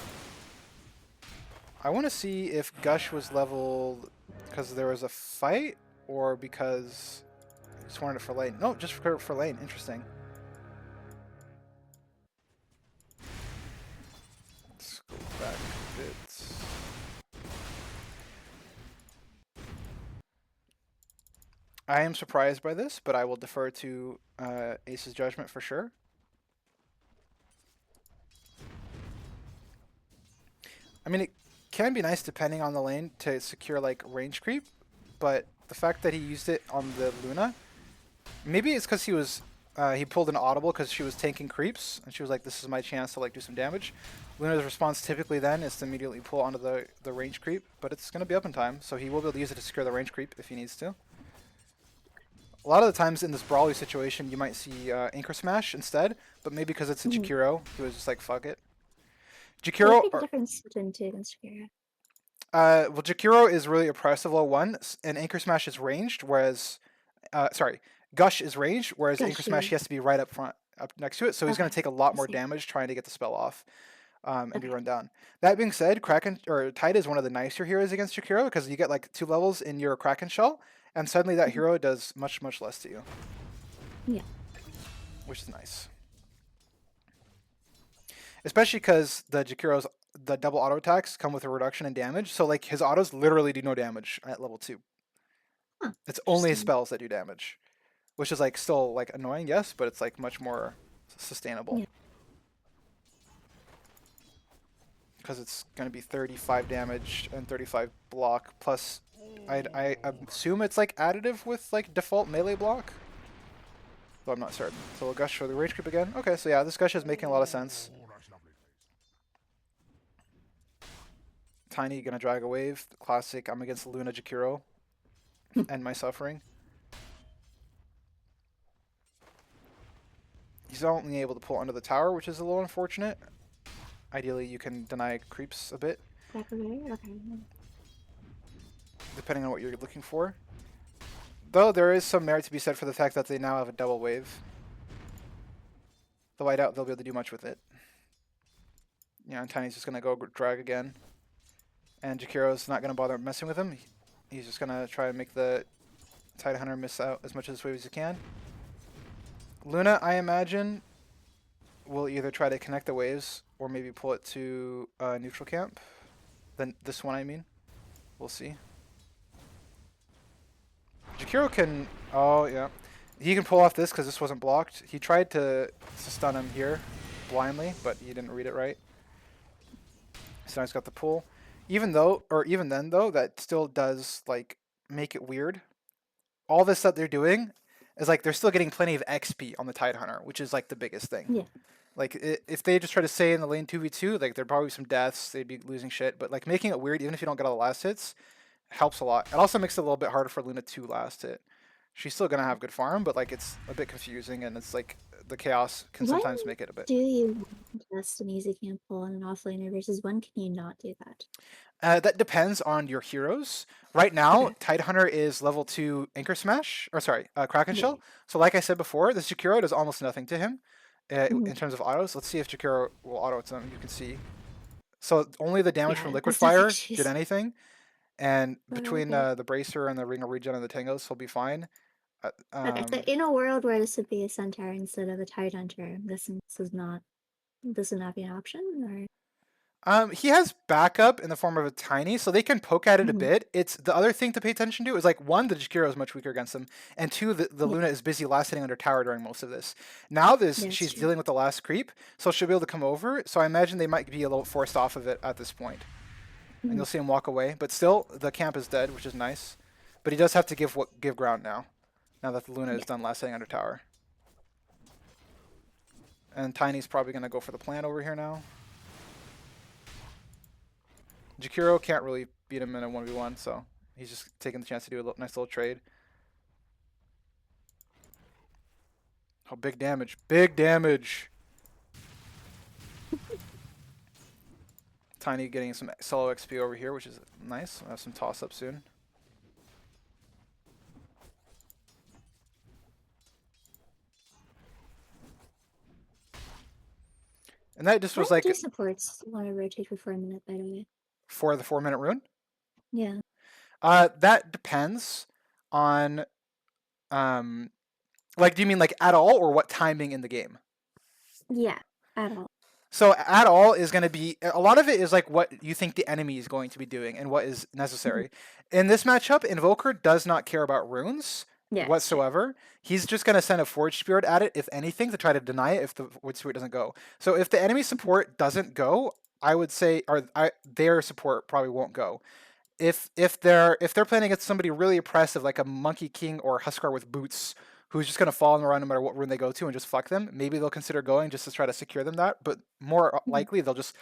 I want to see if Gush was leveled because there was a fight or because I just wanted it for lane. No, just for lane. Interesting. Let's go back a bit. I am surprised by this, but I will defer to Ace's judgment for sure. I mean, it can be nice depending on the lane to secure like range creep, but the fact that he used it on the Luna, maybe it's because he pulled an audible because she was tanking creeps and she was like, this is my chance to like do some damage. Luna's response typically then is to immediately pull onto the range creep, but it's going to be up in time, so he will be able to use it to secure the range creep if he needs to. A lot of the times in this brawly situation, you might see Anchor Smash instead, but maybe because it's a Jakiro, he was just like, fuck it. Jakiro, What the difference between two and Shakira? well, Jakiro is really oppressive low 1, and Anchor Smash is ranged, whereas, sorry, Gush is ranged, whereas Anchor Smash he has to be right up front, up next to it, so he's going to take a lot more damage trying to get the spell off and be run down. That being said, Kraken or Tide is one of the nicer heroes against Jakiro because you get like 2 levels in your Kraken shell, and suddenly that hero does much, much less to you. Yeah. Which is nice. Especially because the Jakiro's the double auto attacks come with a reduction in damage, so like his autos literally do no damage at level 2. Huh, it's only his spells that do damage, which is like still like annoying, yes, but it's like much more sustainable. Because it's going to be 35 damage and 35 block, plus I assume it's like additive with like default melee block. Though I'm not certain. So we'll Gush for the range creep again. Okay, so yeah, this Gush is making a lot of sense. Tiny gonna drag a wave. The classic, I'm against Luna Jakiro. End my suffering. He's only able to pull under the tower, which is a little unfortunate. Ideally, you can deny creeps a bit. Okay. Depending on what you're looking for. Though there is some merit to be said for the fact that they now have a double wave. Though I doubt they'll be able to do much with it. Yeah, and Tiny's just gonna go drag again. And Jakiro's not gonna bother messing with him. He's just gonna try and make the Tidehunter miss out as much of this wave as he can. Luna, I imagine, will either try to connect the waves or maybe pull it to neutral camp. Then this one, I mean. We'll see. Jakiro can... Oh, yeah. He can pull off this because this wasn't blocked. He tried to stun him here blindly, but he didn't read it right. So now he's got the pull. Even then, though, that still does, like, make it weird. All this that they're doing is, like, they're still getting plenty of XP on the Tidehunter, which is, like, the biggest thing. Yeah. Like if they just try to stay in the lane 2v2, like there'd probably be some deaths. They'd be losing shit. But like making it weird, even if you don't get all the last hits, helps a lot. It also makes it a little bit harder for Luna to last hit. She's still gonna have good farm, but like it's a bit confusing, and it's like the chaos can When sometimes make it a bit. do you test an easy camp pull on an offlaner versus when can you not do that? That depends on your heroes. Right now, Okay. Tidehunter is level 2 Anchor Smash, or sorry, Kraken Yeah. Shell. So like I said before, this Jakiro does almost nothing to him Mhm. in terms of autos. Let's see if Jakiro will auto it. You can see. So only the damage from Yeah, Liquid that's nothing Fire did she's anything, and between okay. the Bracer and the Ring of Regen and the Tangos, he'll be fine. Uh, Okay, so um, in a world where this would be a Centaur instead of a Tidehunter, I'm guessing this would not be an option, or he has backup in the form of a tiny, so they can poke at it a Mhm. bit. It's the other thing to pay attention to is like one, the Jakiro is much weaker against them, and two, the Yeah, Luna is busy last hitting under tower during most of this. Now this yeah, it's she's true. dealing with the last creep, so she'll be able to come over. So I imagine they might be a little forced off of it at this point, and Mhm. you'll see him walk away. But still, the camp is dead, which is nice. But he does have to give ground now. Now that the Luna is Yeah. done last hitting under tower, and Tiny's probably gonna go for the plant over here now. Jakiro can't really beat him in a 1v1, so he's just taking the chance to do a nice little trade. Oh, big damage. Big damage! Tiny getting some solo XP over here, which is nice. We'll have some toss-up soon. And that just When was like do supports want to rotate for 4 minutes, by the way? for the 4-minute rune. Yeah. That depends on, um, like, do you mean like at all or what timing in the game? Yeah, at all. So at all is going to be a lot of it is like what you think the enemy is going to be doing and what is Mhm. necessary. In this matchup, Invoker does not care about runes Yeah, it's true. whatsoever. He's just going to send a Forge Spirit at it, if anything, to try to deny it if the Forge Spirit doesn't go. So if the enemy Mhm. support doesn't go, I would say, their support probably won't go. If they're playing against somebody really oppressive like a Monkey King or Huskar with boots, who's just gonna follow them around no matter what rune they go to and just fuck them, maybe they'll consider going just to try to secure them that. But more Mhm. likely they'll just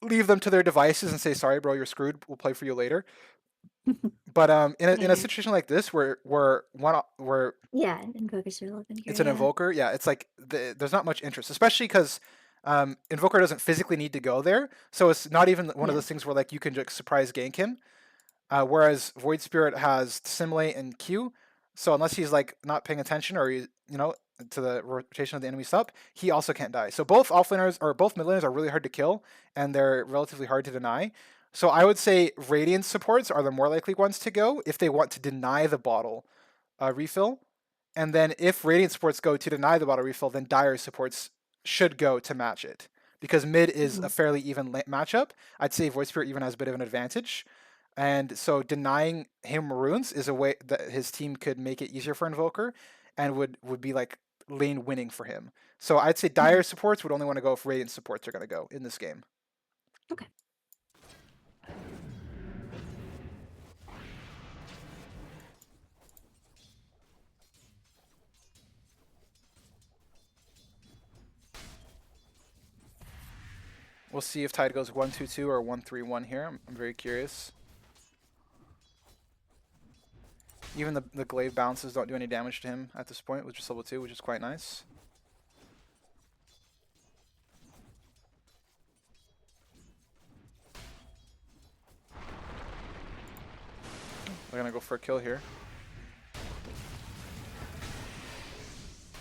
leave them to their devices and say, "Sorry, bro, you're screwed. We'll play for you later." But in a Okay. situation like this where Yeah, and focus your love in here, it's an yeah. invoker, yeah, it's like there's not much interest, especially because invoker doesn't physically need to go there, so it's not even one of Yeah. those things where like you can just surprise gank him. Whereas Void Spirit has Simulate and Q, so unless he's like not paying attention or to the rotation of the enemy sup, he also can't die. So both offlaners or both mid laners are really hard to kill, and they're relatively hard to deny. So I would say Radiant supports are the more likely ones to go if they want to deny the bottle refill. And then if Radiant supports go to deny the bottle refill, then Dire supports should go to match it. Because mid is a Mhm. fairly even matchup. I'd say Void Spirit even has a bit of an advantage. And so denying him runes is a way that his team could make it easier for Invoker and would be like lane winning for him. So I'd say Mhm. Dire supports would only want to go if Radiant supports are going to go in this game. Okay. We'll see if Tide goes 1-2-2 or 1-3-1 here. I'm very curious. Even the glaive bounces don't do any damage to him at this point, which is level 2, which is quite nice. We're going to go for a kill here.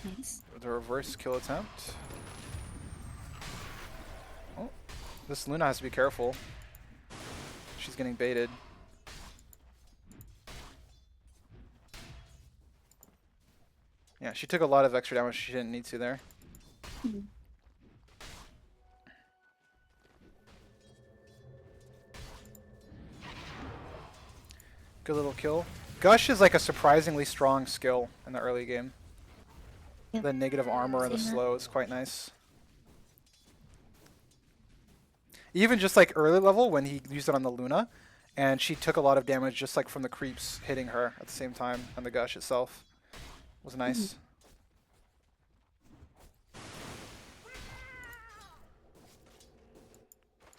Nice. The reverse kill attempt. Oh, this Luna has to be careful. She's getting baited. Yeah, she took a lot of extra damage she didn't need to there. Mhm. Good little kill. Gush is like a surprisingly strong skill in the early game. Yep. The negative armor and the Seeing that. slow is quite nice. Even just like early level when he used it on the Luna, and she took a lot of damage just like from the creeps hitting her at the same time, and the Gush itself was Mhm. nice.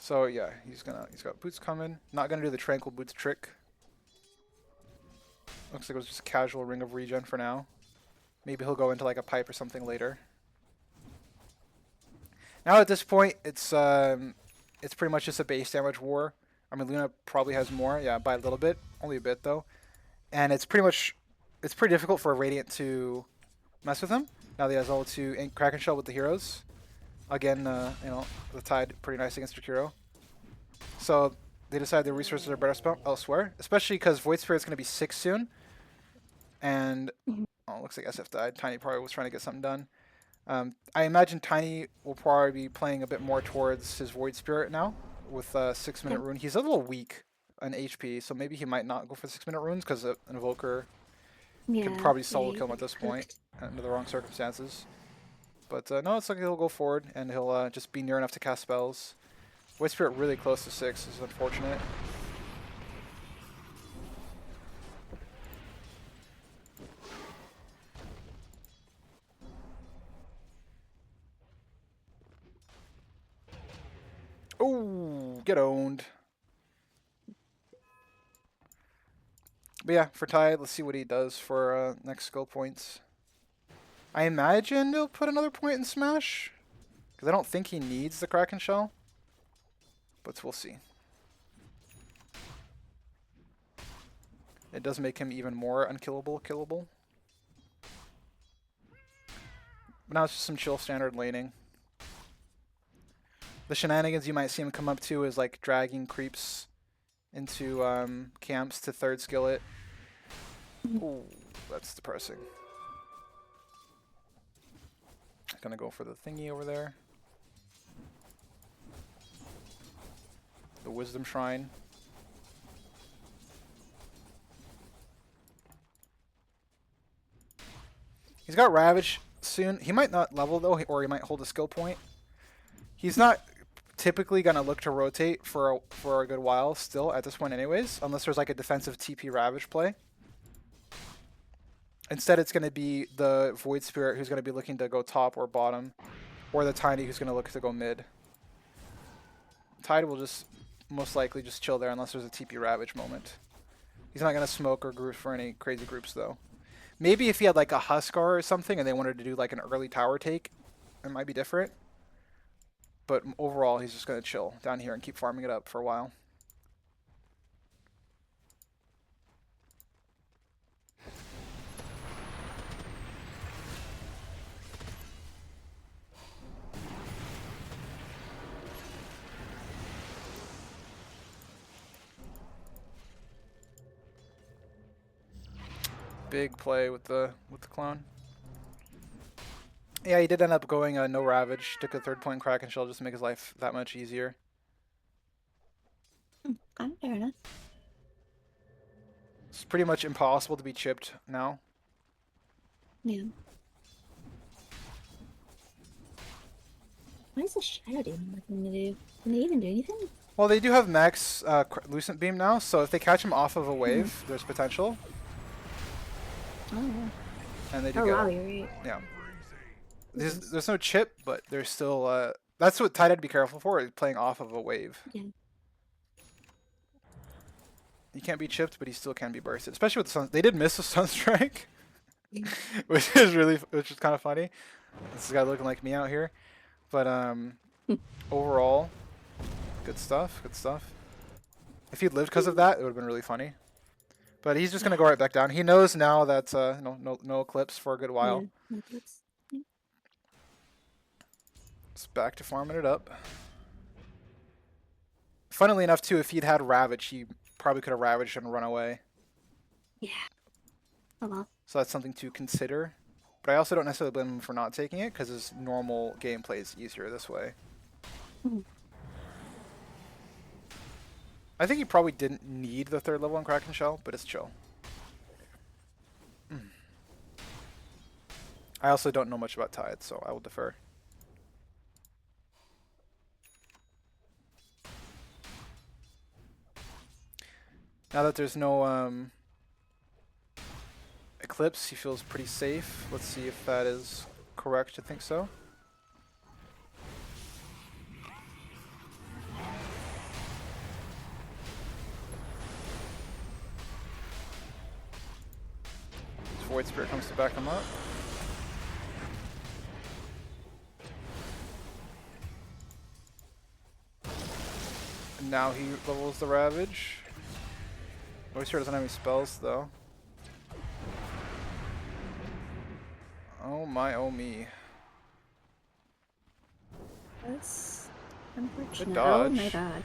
So yeah, he's got boots coming. Not gonna do the tranquil boots trick. Looks like it was just a casual ring of regen for now. Maybe he'll go into like a pipe or something later. Now at this point, it's pretty much just a base damage war. I mean, Luna probably has more, yeah, by a little bit, only a bit though. And it's pretty difficult for a Radiant to mess with him. Now that he has level 2 Kraken Shell with the heroes. Again, you know, the Tide pretty nice against Jakiro. So they decide the resources are better spent elsewhere, especially because Void Spirit's going to be 6 soon. And, oh, looks like SF died. Tiny probably was trying to get something done. I imagine Tiny will probably be playing a bit more towards his Void Spirit now with 6-minute rune. He's a little weak on HP, so maybe he might not go for 6-minute runes because an Evoker could probably solo kill him at this point under the wrong circumstances. But no, it's like he'll go forward and he'll just be near enough to cast spells. Void Spirit really close to 6 is unfortunate. Oh, get owned. But yeah, for Tide, let's see what he does for next skill points. I imagine he'll put another point in Smash, because I don't think he needs the Kraken Shell. But we'll see. It does make him even more unkillable, killable. But now it's just some chill standard laning. The shenanigans you might see him come up to is like dragging creeps into camps to third skillet. Ooh, that's depressing. Gonna go for the thingy over there. The Wisdom Shrine. He's got Ravage soon. He might not level though, or he might hold a skill point. He's not typically gonna look to rotate for a good while still at this point anyways, unless there's like a defensive TP Ravage play. Instead it's gonna be the Void Spirit who's gonna be looking to go top or bottom, or the Tiny who's gonna look to go mid. Tide will just most likely just chill there unless there's a TP Ravage moment. He's not gonna smoke or group for any crazy groups though. Maybe if he had like a Huskar or something and they wanted to do like an early tower take, it might be different. But overall, he's just going to chill down here and keep farming it up for a while. Big play with the clone. Yeah, he did end up going no Ravage. Took a 3rd point Kraken Shell just to make his life that much easier. Fair enough. It's pretty much impossible to be chipped now. Yeah. What is the Shadow Demon looking to do? Can they even do anything? Well, they do have max Lucent Beam now, so if they catch him off of a wave, there's potential. Oh, yeah. And they do Oh, get wow, you're right. Yeah. There's no chip, but there's still that's what Tide had to be careful for, is playing off of a wave. Yeah. He can't be chipped, but he still can be bursted. Especially with the sun. They did miss the Sunstrike, which is kind of funny. This guy looking like me out here, but overall, good stuff. Good stuff. If he'd lived because of that, it would have been really funny. But he's just gonna go right back down. He knows now that no Eclipse for a good while. Yeah, Eclipse. Yeah. It's back to farming it up. Funnily enough, too, if he'd had Ravage, he probably could have Ravaged and run away. Yeah. Oh well. So that's something to consider. But I also don't necessarily blame him for not taking it, because his normal gameplay is easier this way. I think he probably didn't need the 3rd level on Kraken Shell, but it's chill. I also don't know much about Tide, so I will defer. Now that there's no Eclipse, he feels pretty safe. Let's see if that is correct to think so. Void Spirit comes to back him up. And now he levels the Ravage. Void Spirit doesn't have any spells though. Oh my, oh me. That's unfortunate. Good dodge. Oh my god.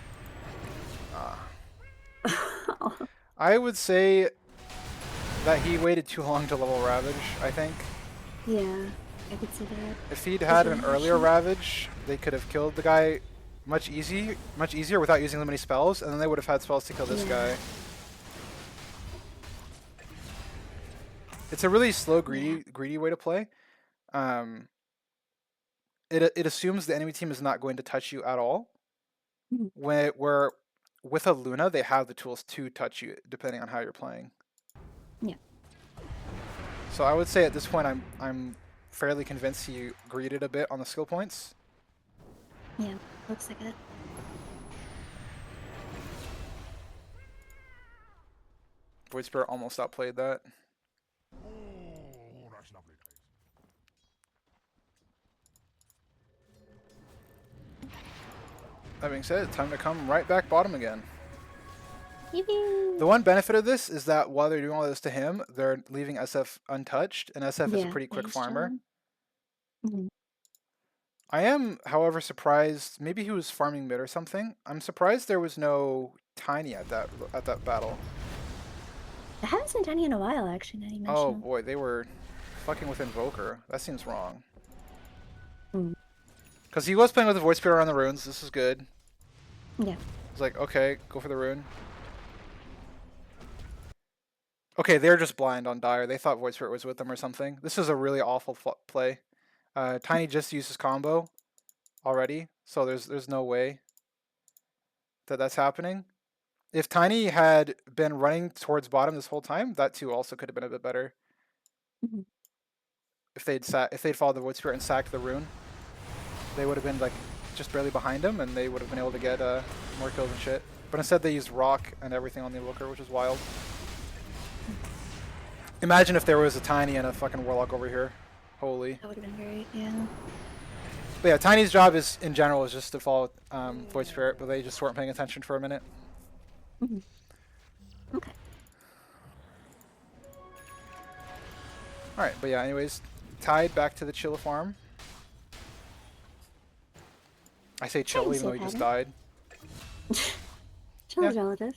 I would say that he waited too long to level Ravage, I think. Yeah, I could see that. If he'd had an earlier Ravage, they could have killed the guy much easier without using that many spells, and then they would have had spells to kill this guy. It's a really slow, greedy way to play. It assumes the enemy team is not going to touch you at all. Where with a Luna, they have the tools to touch you, depending on how you're playing. Yeah. So I would say at this point, I'm fairly convinced he greeded a bit on the skill points. Yeah, looks like it. Void Spirit almost outplayed that. Oh, that's lovely. That being said, time to come right back bottom again. Yippee! The one benefit of this is that while they're doing all this to him, they're leaving SF untouched, and SF is a pretty quick farmer. I am, however, surprised. Maybe he was farming mid or something. I'm surprised there was no Tiny at that battle. I haven't seen Tiny in a while, actually. Now you mention Oh him. boy, they were fucking with Invoker. That seems wrong. Because he was playing with the Void Spirit on the runes. This is good. Yeah. It's like, okay, go for the rune. Okay, they're just blind on Dire. They thought Void Spirit was with them or something. This is a really awful play. Tiny just used his combo already, so there's no way that that's happening. If Tiny had been running towards bottom this whole time, that too also could have been a bit better. If they'd followed the Void Spirit and sacked the rune, they would have been like just barely behind him, and they would have been able to get more kills and shit. But instead, they used Rock and everything on the Invoker, which is wild. Imagine if there was a Tiny and a fucking Warlock over here. Holy. That would have been great, yeah. But yeah, Tiny's job is in general is just to follow Void Spirit, but they just weren't paying attention for a minute. Okay. Alright, but yeah, anyways, Tide back to the Chilla farm. I say chill even though he just died. Chill is relative.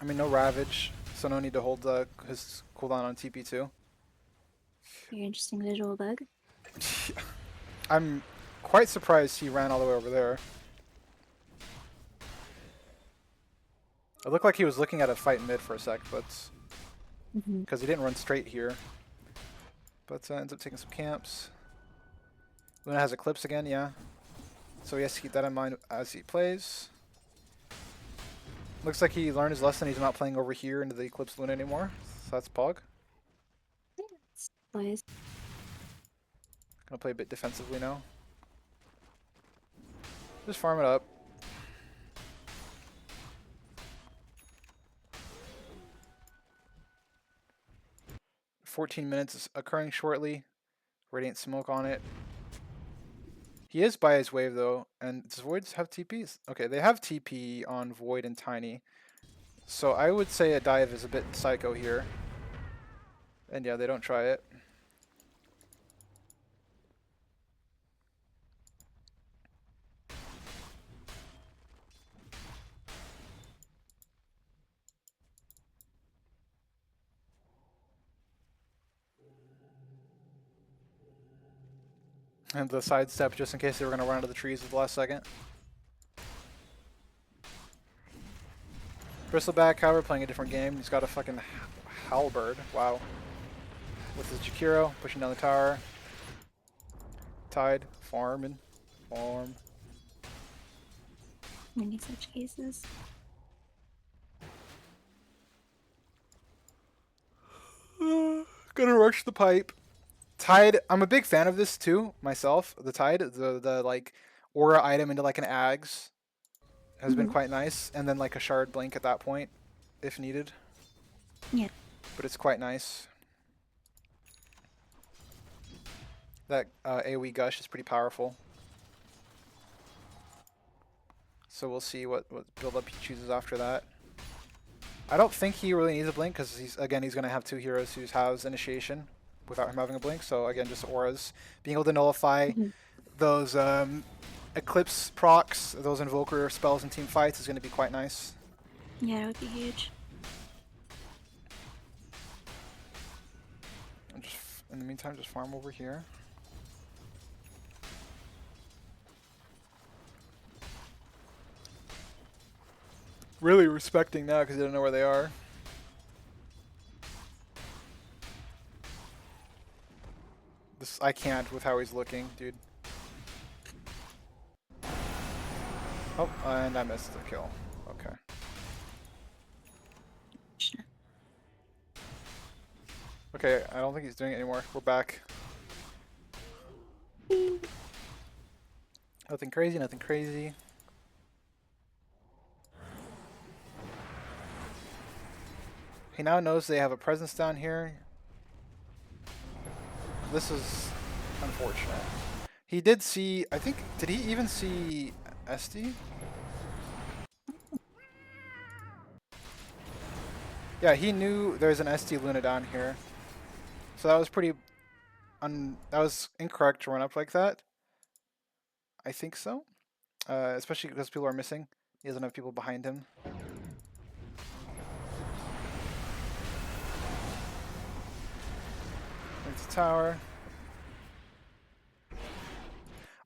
I mean, no Ravage, so no need to hold his cooldown on TP2. Very interesting visual bug. I'm quite surprised he ran all the way over there. It looked like he was looking at a fight mid for a sec, but because he didn't run straight here. But ends up taking some camps. Luna has Eclipse again, yeah. So he has to keep that in mind as he plays. Looks like he learned his lesson. He's not playing over here into the Eclipse Luna anymore. So that's Pog. Plays. Gonna play a bit defensively now. Just farm it up. $14 is occurring shortly. Radiant Smoke on it. He is by his wave though, and does Voids have TPs? Okay, they have TP on Void and Tiny. So I would say a dive is a bit psycho here. And yeah, they don't try it. And the sidestep just in case they were going to run into the trees at the last second. Bristleback, however, playing a different game. He's got a fucking halberd. Wow. With his Jakiro, pushing down the tower. Tide, farm. Many such cases. Gonna rush the pipe. Tide, I'm a big fan of this too, myself. The Tide, the like aura item into like an Ags has been quite nice. And then like a Shard Blink at that point, if needed. Yeah. But it's quite nice. That AoE gush is pretty powerful. So we'll see what build up he chooses after that. I don't think he really needs a blink because he's going to have 2 heroes who have initiation without him having a blink. So again, just auras, being able to nullify those eclipse procs, those invoker spells in team fights is going to be quite nice. Yeah, it would be huge. And just, in the meantime, just farm over here. Really respecting now because they don't know where they are. This I can't with how he's looking, dude. Oh, and I missed the kill. Okay. Okay, I don't think he's doing it anymore. We're back. Nothing crazy, nothing crazy. He now knows they have a presence down here. This is unfortunate. He did see, I think, did he even see SD? Yeah, he knew there's an SD Luna down here. So that was pretty, that was incorrect to run up like that. I think so. Especially because people are missing. He doesn't have people behind him. It's a tower.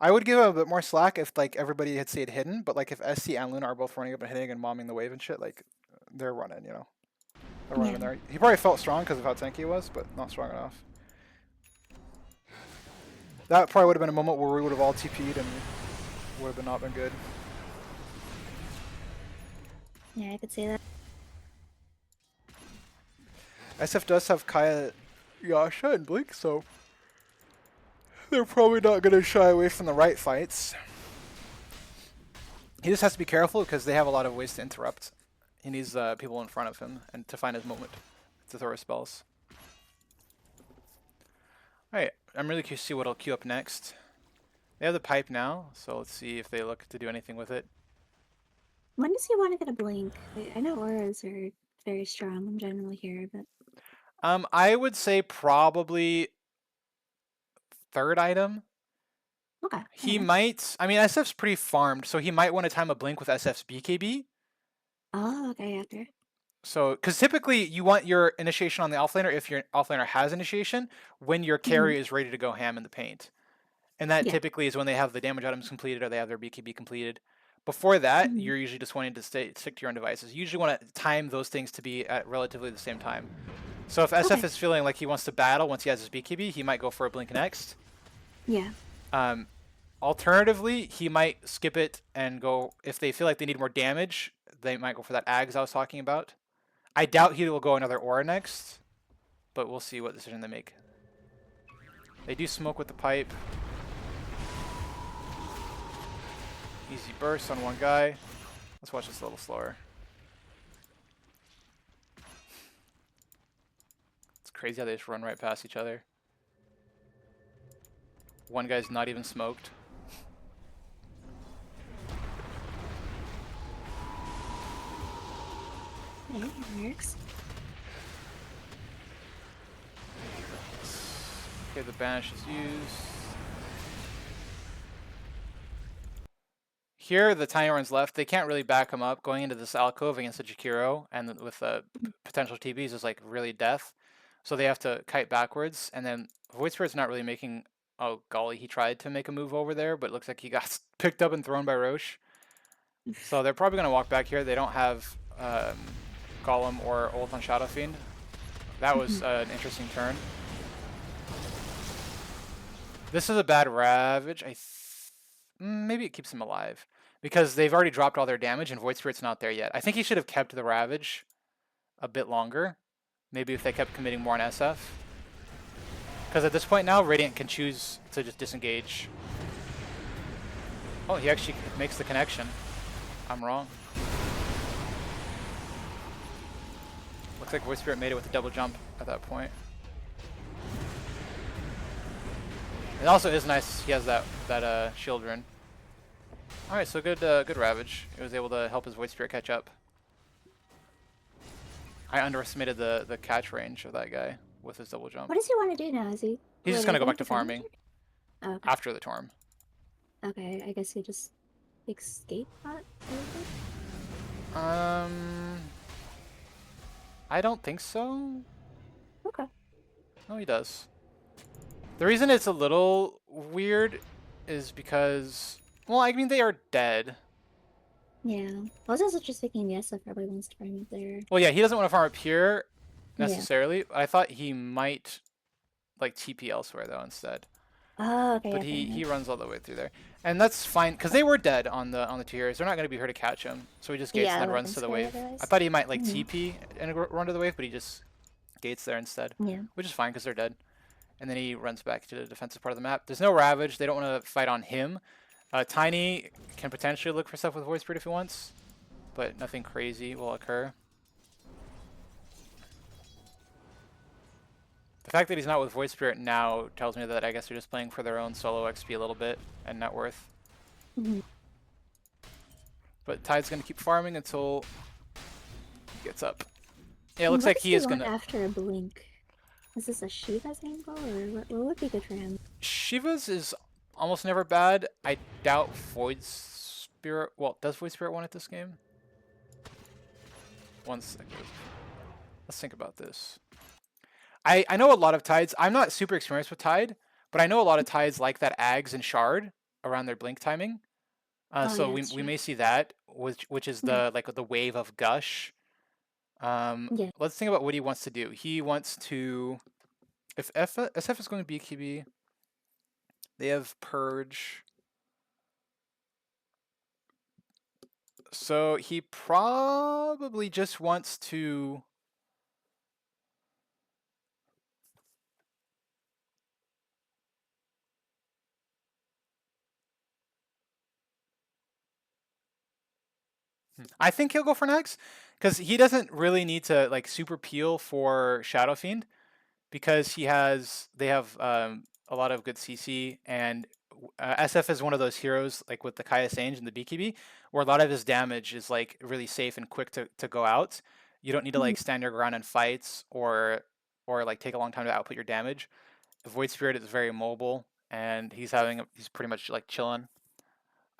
I would give a bit more slack if like everybody had stayed hidden, but like if SC and Luna are both running up and hitting and momming the wave and shit, like they're running, you know. They're running there. He probably felt strong because of how tanky he was, but not strong enough. That probably would have been a moment where we would have all TP'd and would have not been good. Yeah, I could see that. SF does have Kaya, Yasha, and Blink, so they're probably not going to shy away from the right fights. He just has to be careful because they have a lot of ways to interrupt. He needs people in front of him and to find his moment to throw his spells. Alright, I'm really curious to see what I'll queue up next. They have the pipe now, so let's see if they look to do anything with it. When does he want to get a blink? I know auras are very strong in general here, but... I would say probably 3rd item. Okay. He might, I mean, SF's pretty farmed, so he might want to time a blink with SF's BKB. Oh, okay, after. So, because typically you want your initiation on the offlaner if your offlaner has initiation when your carry is ready to go ham in the paint. And that typically is when they have the damage items completed or they have their BKB completed. Before that, you're usually just wanting to stick to your own devices. You usually want to time those things to be at relatively the same time. So if SF is feeling like he wants to battle once he has his BKB, he might go for a blink next. Yeah. Alternatively, he might skip it and go, if they feel like they need more damage, they might go for that Ags I was talking about. I doubt he will go another aura next, but we'll see what decision they make. They do smoke with the pipe. Easy burst on one guy. Let's watch this a little slower. It's crazy how they just run right past each other. One guy's not even smoked. Yeah, it works. Okay, the banish is used. Here, the tiny one's left. They can't really back him up. Going into this alcove against a Jakiro and with potential TBs is like really death. So they have to kite backwards. And then Void Spirit's not really making... Oh, golly, he tried to make a move over there, but it looks like he got picked up and thrown by Roche. So they're probably going to walk back here. They don't have Golem or ult on Shadow Fiend. That was an interesting turn. This is a bad Ravage. Maybe it keeps him alive. Because they've already dropped all their damage and Void Spirit's not there yet. I think he should have kept the Ravage a bit longer. Maybe if they kept committing more on SF. Because at this point now, Radiant can choose to just disengage. Oh, he actually makes the connection. I'm wrong. Looks like Void Spirit made it with a double jump at that point. It also is nice he has that shield rune. All right, so good Ravage. It was able to help his Void Spirit catch up. I underestimated the catch range of that guy with his double jump. What does he want to do now? Is he? He's just gonna go back to farming Oh, okay. after the Torm. Okay, I guess he just escape that. I don't think so. Okay. No, he does. The reason it's a little weird is because, well, I mean, they are dead. Yeah. I was also just thinking, yes, if probably wants to farm up there. Well, yeah, he doesn't want to farm up here necessarily. Yeah. I thought he might like TP elsewhere though instead. Oh, okay. But he runs all the way through there, and that's fine because they were dead on the 2 heroes. They're not going to be here to catch him, so he just gates and then runs to the wave. I thought he might like TP and run to the wave, but he just gates there instead. Yeah. Which is fine because they're dead. And then he runs back to the defensive part of the map. There's no Ravage. They don't want to fight on him. Tiny can potentially look for stuff with Void Spirit if he wants, but nothing crazy will occur. The fact that he's not with Void Spirit now tells me that I guess they're just playing for their own solo XP a little bit and net worth. But Tide's going to keep farming until he gets up. Yeah, it looks like he is going to... after a blink? Is this a Shiva's angle, or what would be good for him? Shiva's is almost never bad. I doubt Void Spirit... Well, does Void Spirit want it this game? 1 second. Let's think about this. I know a lot of Tides. I'm not super experienced with Tide, but I know a lot of Tides like that Ags and Shard around their blink timing. So yeah, we may see that, which is the like the wave of Gush. Let's think about what he wants to do. He wants to, if SF is going to BKB, they have Purge. So he probably just wants to... I think he'll go for Nags, because he doesn't really need to like super peel for Shadow Fiend, because they have a lot of good CC, and SF is one of those heroes like with the Kaya Sange and the BKB, where a lot of his damage is like really safe and quick to go out. You don't need to like stand your ground in fights or like take a long time to output your damage. The Void Spirit is very mobile, and he's pretty much like chilling.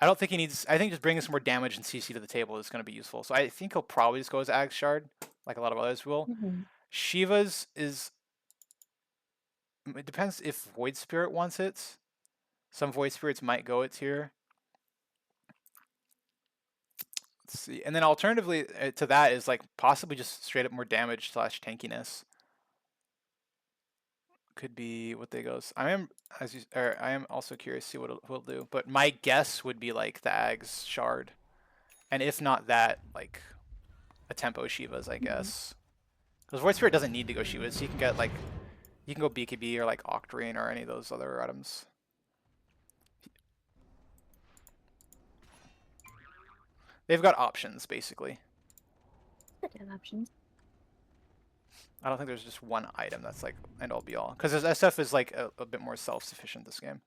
I don't think he needs... I think just bringing some more damage and CC to the table is going to be useful. So I think he'll probably just go as Ag Shard, like a lot of others will. Shiva's is... It depends if Void Spirit wants it. Some Void Spirits might go it here. Let's see. And then alternatively to that is like possibly just straight up more damage / tankiness. Could be what they goes. I am also curious to see what he'll do. But my guess would be like the Ags Shard, and if not that, like a tempo Shiva's, I guess. Because Void Spirit doesn't need to go Shiva's. He can get like go BKB or like Octarine or any of those other items. They've got options basically. They have options. I don't think there's just one item that's like end all be all. Because his SF is like a bit more self-sufficient this game.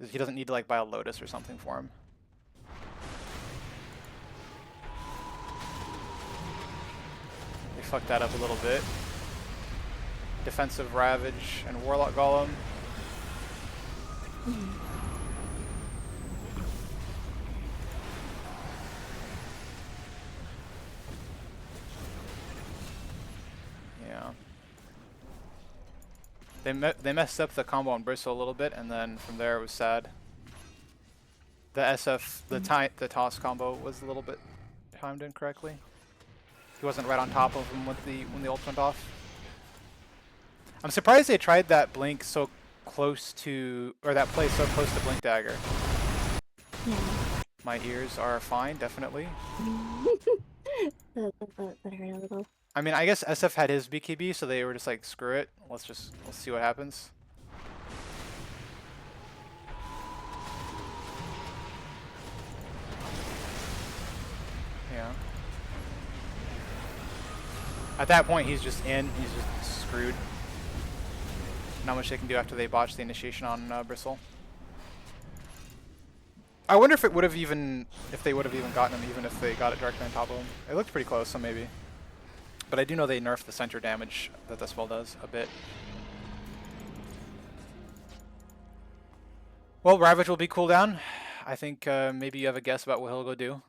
He doesn't need to like buy a Lotus or something for him. They fucked that up a little bit. Defensive Ravage and Warlock Golem. They messed up the combo on Bristle a little bit, and then from there it was sad. The SF, the toss combo was a little bit timed incorrectly. He wasn't right on top of him when the ult went off. I'm surprised they tried that blink so close to, or that play so close to Blink Dagger. My ears are fine, definitely. That hurt a little. I mean, I guess SF had his BKB, so they were just like, screw it. Let's see what happens. Yeah. At that point, he's just in. He's just screwed. Not much they can do after they botch the initiation on Bristle. I wonder if it would have even, if they would have even gotten him, even if they got it directly on top of him. It looked pretty close, so maybe. But I do know they nerfed the center damage that this spell does a bit. Well, Ravage will be cooldown. I think maybe you have a guess about what he'll go do.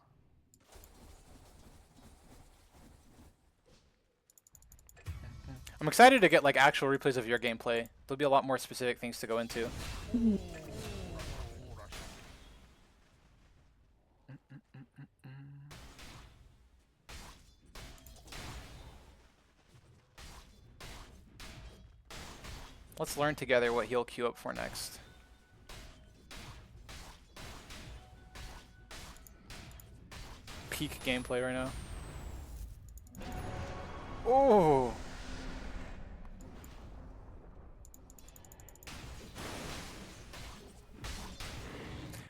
I'm excited to get like actual replays of your gameplay. There'll be a lot more specific things to go into. Let's learn together what he'll queue up for next. Peak gameplay right now. Oh!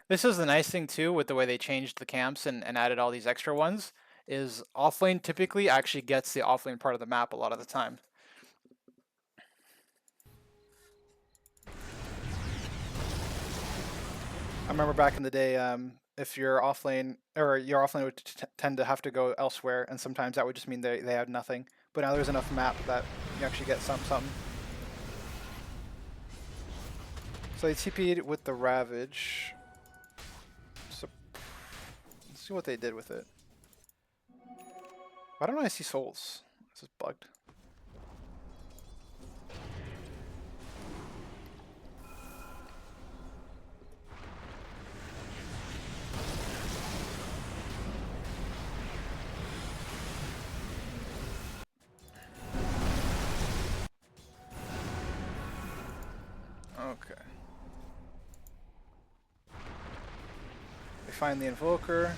This is the nice thing too with the way they changed the camps and added all these extra ones, is offlane typically actually gets the offlane part of the map a lot of the time. I remember back in the day, if your offlane, or your offlane would tend to have to go elsewhere, and sometimes that would just mean they had nothing. But now there's enough map that you actually get something. So they TP'd with the Ravage. So let's see what they did with it. Why don't I see souls? This is bugged. Okay. They find the Invoker.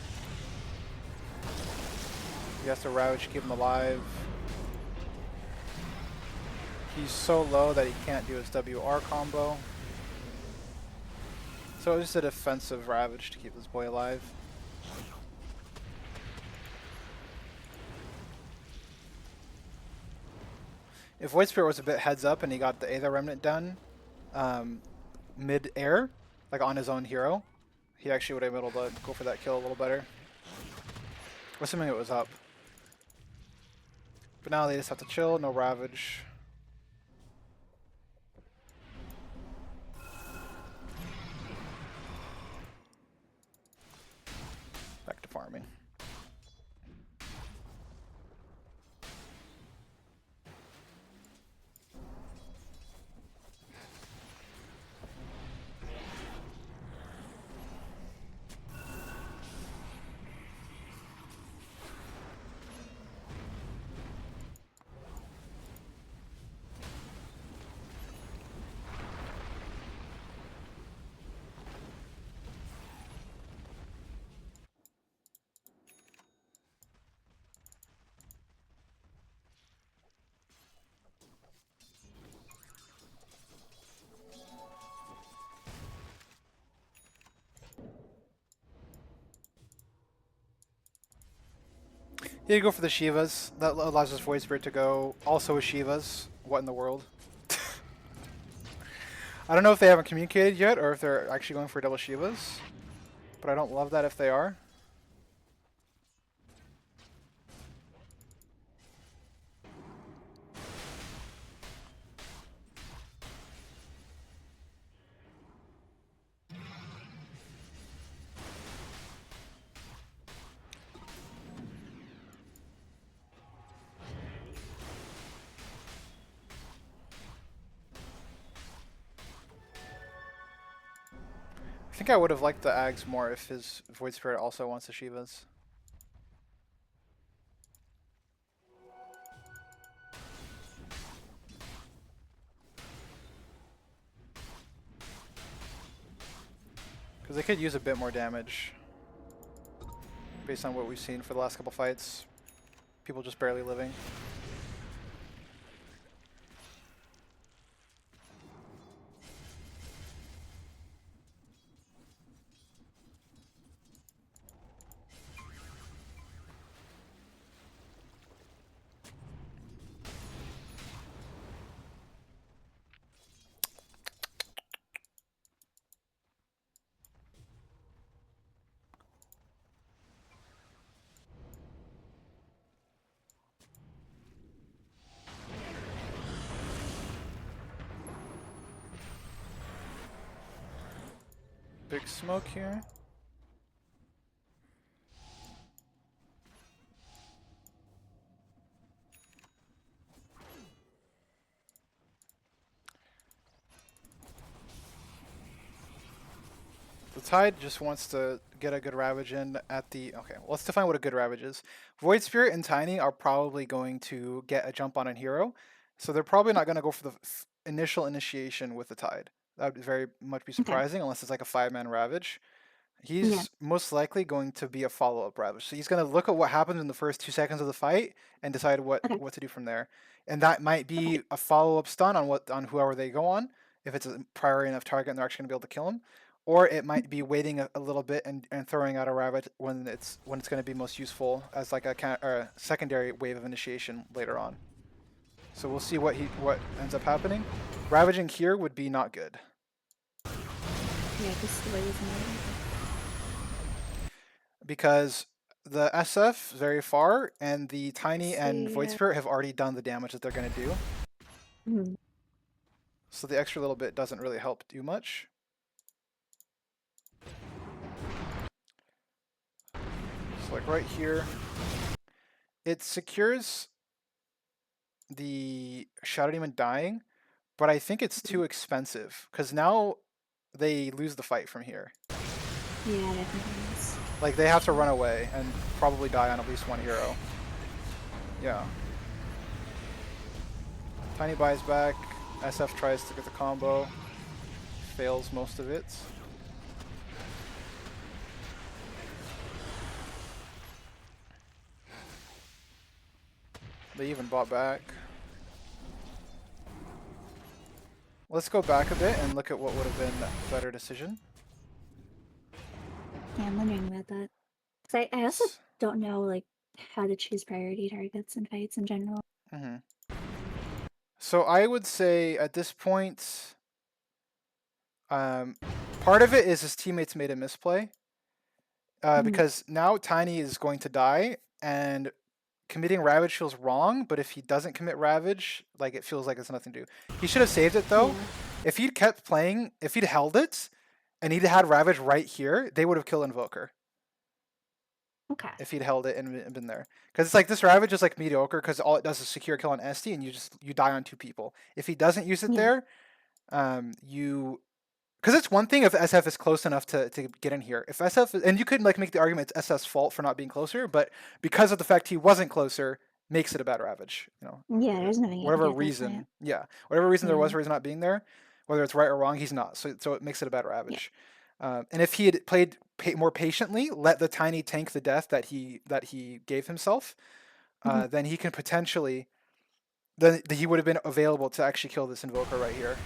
He has to Ravage to keep him alive. He's so low that he can't do his WR combo. So it was just a defensive Ravage to keep this boy alive. If Void Spirit was a bit heads up and he got the Aether Remnant done mid-air, like on his own hero, he actually would have been able to go for that kill a little better. Assuming it was up. But now they just have to chill, no Ravage. Back to farming. He had to go for the Shivas. That allows his Void Spirit to go also with Shivas. What in the world? I don't know if they haven't communicated yet or if they're actually going for double Shivas. But I don't love that if they are. I think I would have liked the Ags more if his Void Spirit also wants the Shivas. Because they could use a bit more damage. Based on what we've seen for the last couple fights. People just barely living. big smoke here. The Tide just wants to get a good Ravage in at the... Okay, well, let's define what a good Ravage is. Void Spirit and Tiny are probably going to get a jump on a hero, so they're probably not going to go for the initial initiation with the Tide. That would very much be surprising, unless it's like a 5-man Ravage. He's most likely going to be a follow-up Ravage. So he's going to look at what happened in the first 2 seconds of the fight and decide what to do from there. And that might be a follow-up stun on whoever they go on, if it's a priority enough target and they're actually going to be able to kill him. Or it might be waiting a little bit and throwing out a Ravage when it's going to be most useful as like a secondary wave of initiation later on. So we'll see what ends up happening. Ravaging here would be not good. Yeah, just the way he's moving. Because the SF is very far, and the Tiny and Void Spirit have already done the damage that they're going to do. Mm-hmm. So the extra little bit doesn't really help do much. So like right here, it secures the Shadow Demon dying, but I think it's too expensive, because now they lose the fight from here. Yeah, definitely is. Like, they have to run away and probably die on at least one hero. Yeah. Tiny buys back. SF tries to get the combo. Fails most of it. They even bought back. Let's go back a bit and look at what would have been a better decision. Yeah, I'm wondering about that. Because I also don't know, like, how to choose priority targets in fights in general. Mm-hmm. So I would say at this point, part of it is his teammates made a misplay. Because now Tiny is going to die, and committing Ravage feels wrong, but if he doesn't commit Ravage, like, it feels like it's nothing to do. He should have saved it, though. Yeah. If he'd kept playing, if he'd held it, and he'd had Ravage right here, they would have killed Invoker. Okay. If he'd held it and been there. Because it's like, this Ravage is like mediocre, because all it does is secure kill on SD, and you die on 2 people. If he doesn't use it there, because it's one thing if SF is close enough to get in here. If SF, and you could like make the argument it's SF's fault for not being closer, but because of the fact he wasn't closer, makes it a bad Ravage. You know. Yeah, there's nothing. Whatever reason, whatever reason there was for he's not being there, whether it's right or wrong, he's not. So it makes it a bad Ravage. Yeah. And if he had played more patiently, let the Tiny tank the death that he gave himself, then he can potentially, then he would have been available to actually kill this Invoker right here.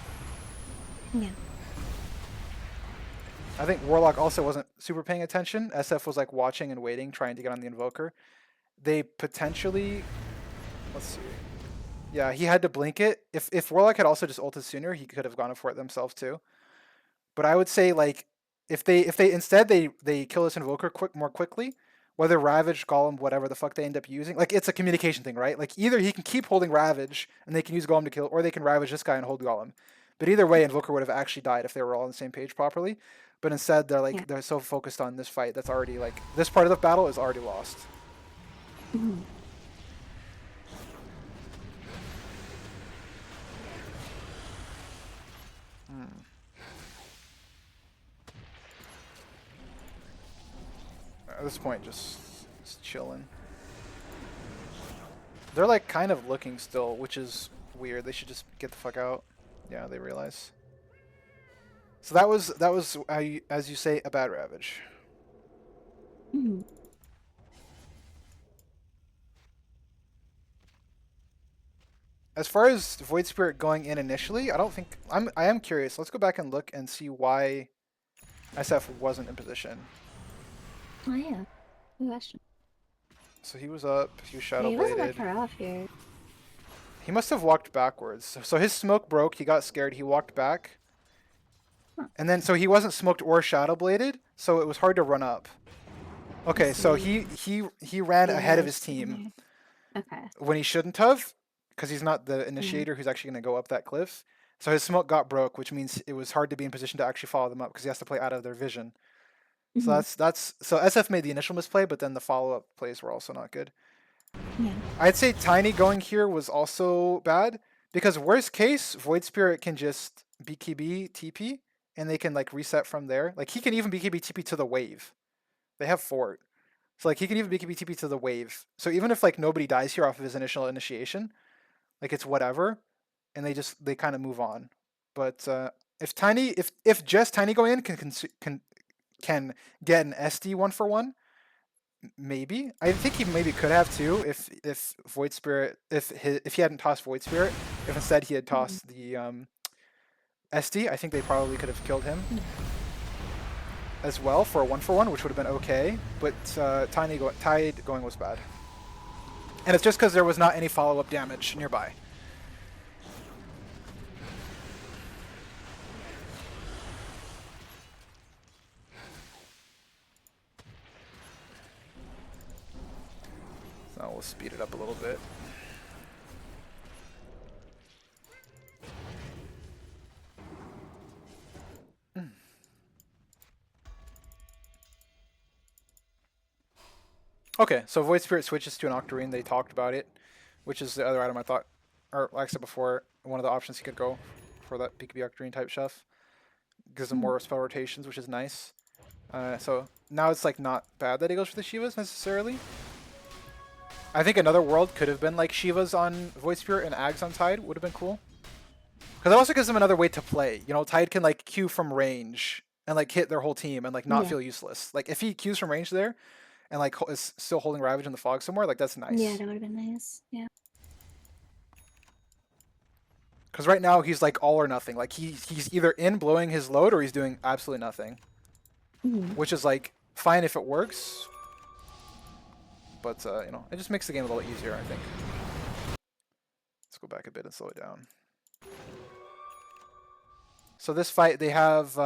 Yeah. I think Warlock also wasn't super paying attention. SF was like watching and waiting, trying to get on the Invoker. They potentially, let's see. Yeah, he had to blink it. If Warlock had also just ulted sooner, he could have gone for it themselves too. But I would say like if they instead they kill this Invoker more quickly, whether Ravage, Golem, whatever the fuck they end up using, like it's a communication thing, right? Like either he can keep holding Ravage and they can use Golem to kill, or they can Ravage this guy and hold Golem. But either way, Invoker would have actually died if they were all on the same page properly. But instead, they're like they're so focused on this fight that's already like this part of the battle is already lost. Mm-hmm. At this point, just chilling. They're like kind of looking still, which is weird. They should just get the fuck out. Yeah, they realize. So that was as you say, a bad Ravage. Mm-hmm. As far as Void Spirit going in initially, I am curious. Let's go back and look and see why SF wasn't in position. Oh yeah, good question. So he was up. He was shadow bladed. He wasn't that far off here. He must have walked backwards. So his smoke broke. He got scared. He walked back. And then, so he wasn't smoked or shadow bladed, so it was hard to run up. Okay, so he ran ahead of his team. Okay. When he shouldn't have, because he's not the initiator who's actually going to go up that cliff. So his smoke got broke, which means it was hard to be in position to actually follow them up because he has to play out of their vision. So Mhm. that's so SF made the initial misplay, but then the follow-up plays were also not good. Yeah. I'd say Tiny going here was also bad because worst case, Void Spirit can just BKB TP and they can like reset from there. Like he can even BKB TP to the wave. They have fort. So like he can even BKB TP to the wave. So even if like nobody dies here off of his initial initiation, like it's whatever, and they kind of move on. But if just Tiny going in can get an SD 1-for-1, maybe. I think he maybe could have too if Void Spirit if he hadn't tossed Void Spirit, if instead he had Mhm. tossed the SD, I think they probably could have killed him Yeah. as well for a 1-for-1, which would have been okay. But Tide going was bad, and it's just because there was not any follow-up damage nearby. So we'll speed it up a little bit. Okay, so Void Spirit switches to an Octarine. They talked about it, which is the other item I thought, or like I said before, one of the options he could go for that BKB Octarine type chef. Gives him Mhm. more spell rotations, which is nice. So now it's like not bad that he goes for the Shivas necessarily. I think another world could have been like Shivas on Void Spirit and Ags on Tide would have been cool. Because it also gives them another way to play. You know, Tide can like Q from range and like hit their whole team and like not Yeah. feel useless. Like if he Qs from range there and like is still holding Ravage in the fog somewhere, like that's Yeah, nice. that would have been nice. Yeah. Because right now he's like all or nothing. Like he's either in blowing his load or he's doing absolutely nothing. Mhm. Which is like fine if it works, but you know, it just makes the game a little easier, I think. Let's go back a bit and slow it down. So this fight, they have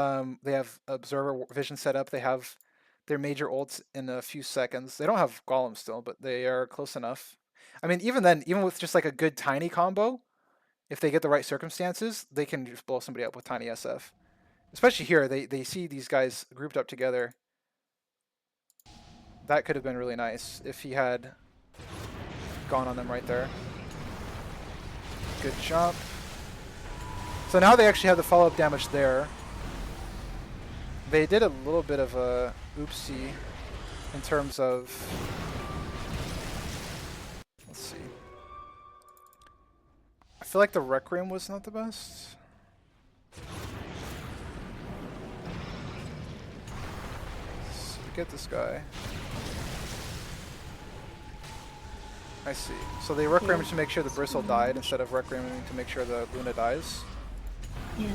observer vision set up. They have their major ults in a few seconds. They don't have Golem still, but they are close enough. I mean, even then, even with just like a good Tiny combo, if they get the right circumstances, they can just blow somebody up with Tiny SF. Especially here, they see these guys grouped up together. That could have been really nice if he had gone on them right there. Good jump. So now they actually have the follow-up damage there. They did a little bit of a oopsie in terms of... Let's see. I feel like the Requiem was not the best. So get this guy. I see. So they Requiem Yeah. to make sure the Bristle died instead of Requiem to make sure the Luna dies. Yeah.